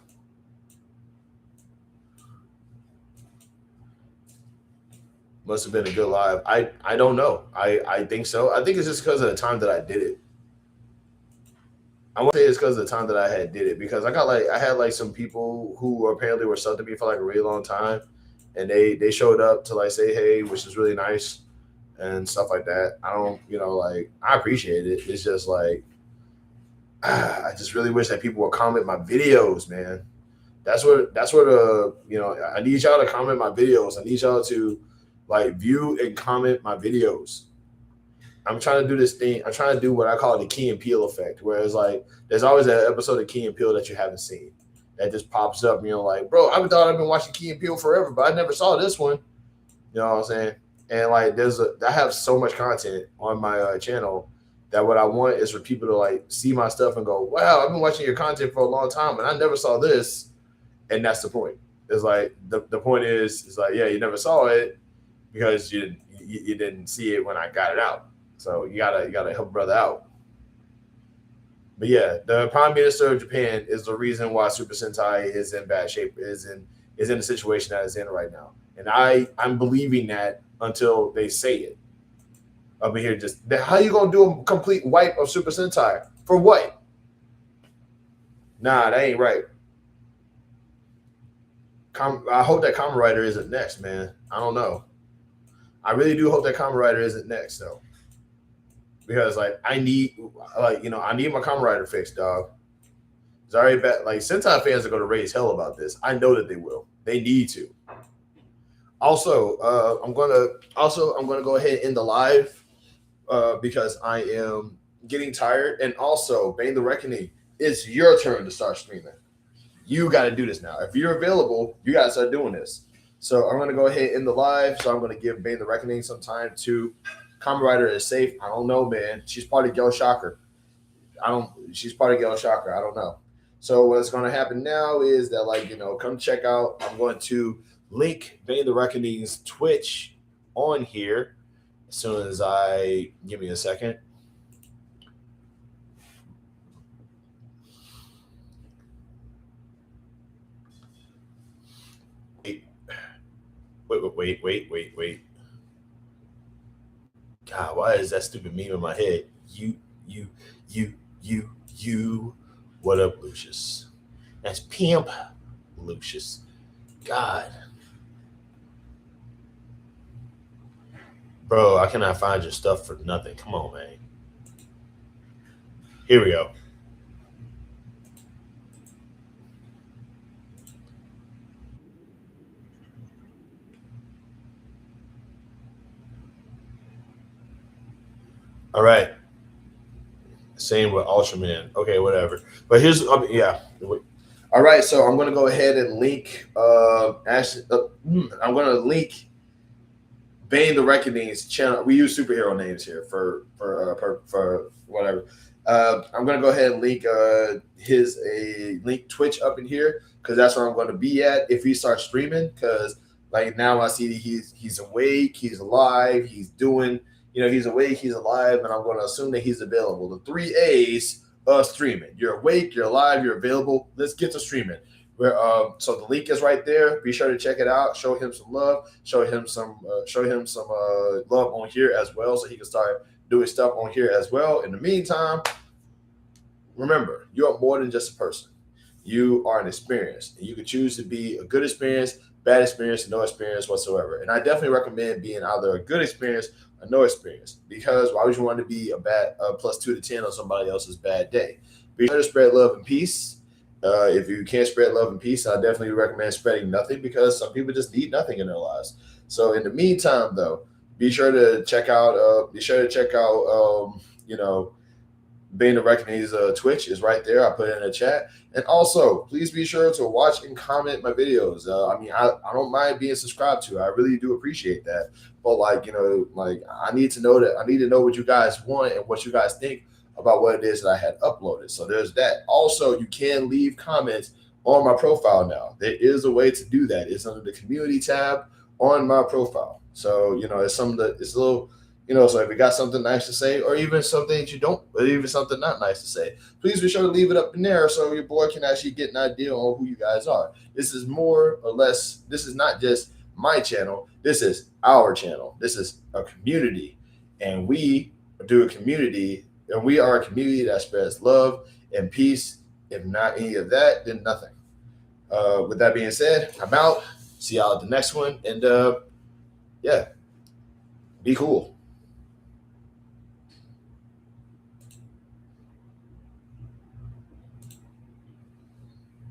A: Must have been a good live. I don't know. I think so. I think it's just because of the time that I did it. I won't say it's because of the time that I had did it because I had like some people who apparently were subbed to me for like a really long time, and they showed up to like say hey, which is really nice and stuff like that. I don't like I appreciate it. It's just like I just really wish that people would comment my videos, man. That's what I need y'all to comment my videos. I need y'all to like view and comment my videos. I'm trying to do this thing. I'm trying to do what I call the Key and Peele effect, where it's like there's always an episode of Key and Peele that you haven't seen that just pops up. Like, bro, I've been watching Key and Peele forever, but I never saw this one. You know what I'm saying? And like, I have so much content on my channel that what I want is for people to like see my stuff and go, wow, I've been watching your content for a long time and I never saw this. And that's the point. It's like the point is, it's like, yeah, you never saw it because you didn't see it when I got it out. So you gotta help brother out. But yeah, the Prime Minister of Japan is the reason why Super Sentai is in bad shape, is in the situation that it's in right now. And I'm believing that until they say it. Over here, just how you gonna do a complete wipe of Super Sentai? For what? Nah, that ain't right. I hope that Kamen Rider isn't next, man. I don't know. I really do hope that Kamen Rider isn't next, though. Because I need my Kamen Rider fixed, dog. It's already bad. Like Sentai fans are gonna raise hell about this. I know that they will. They need to. Also, I'm gonna go ahead and end the live because I am getting tired. And also, Bane the Reckoning, it's your turn to start streaming. You got to do this now. If you're available, you got to start doing this. So I'm going to go ahead and end the live. So I'm going to give Bane the Reckoning some time to. Kamen Rider is safe. I don't know, man. She's part of Gel Shocker. She's part of Gel Shocker. I don't know. So what's going to happen now is that come check out. I'm going to link Bane the Reckoning's Twitch on here as soon as give me a second. Wait. God, why is that stupid meme in my head? You. What up, Lucius? That's Pimp Lucius. God. Bro, I cannot find your stuff for nothing. Come on, man. Here we go. All right. Same with Ultraman. Okay, whatever. But here's yeah. All right, so I'm gonna go ahead and link I'm gonna link Bane the Reckoning's channel. We use superhero names here for whatever. I'm gonna go ahead and link link Twitch up in here because that's where I'm gonna be at if he starts streaming. Because like now I see that he's awake, he's alive, he's doing, he's awake, he's alive, and I'm gonna assume that he's available. The three A's of streaming. You're awake, you're alive, you're available. Let's get to streaming. So the link is right there. Be sure to check it out. Show him some love. Show him some love on here as well, so he can start doing stuff on here as well. In the meantime, remember, you are more than just a person. You are an experience, and you can choose to be a good experience, bad experience, no experience whatsoever. And I definitely recommend being either a good experience or no experience, because why would you want to be a bad +2 to 10 on somebody else's bad day? Be sure to spread love and peace. If you can't spread love and peace, I definitely recommend spreading nothing, because some people just need nothing in their lives. So in the meantime, though, be sure to check out Bane the Reckoning's Twitch is right there. I put it in the chat. And also, please be sure to watch and comment my videos. I don't mind being subscribed to. I really do appreciate that. But I need to know what you guys want and what you guys think about what it is that I had uploaded. So there's that. Also, you can leave comments on my profile now. There is a way to do that. It's under the community tab on my profile. So, it's a little, so if you got something nice to say, or even something that you don't, or even something not nice to say, please be sure to leave it up in there so your boy can actually get an idea on who you guys are. This is more or less, this is not just my channel. This is our channel. This is a community, and we do a community. And we are a community that spreads love and peace. If not any of that, then nothing. With that being said, I'm out. See y'all at the next one. And yeah, be cool.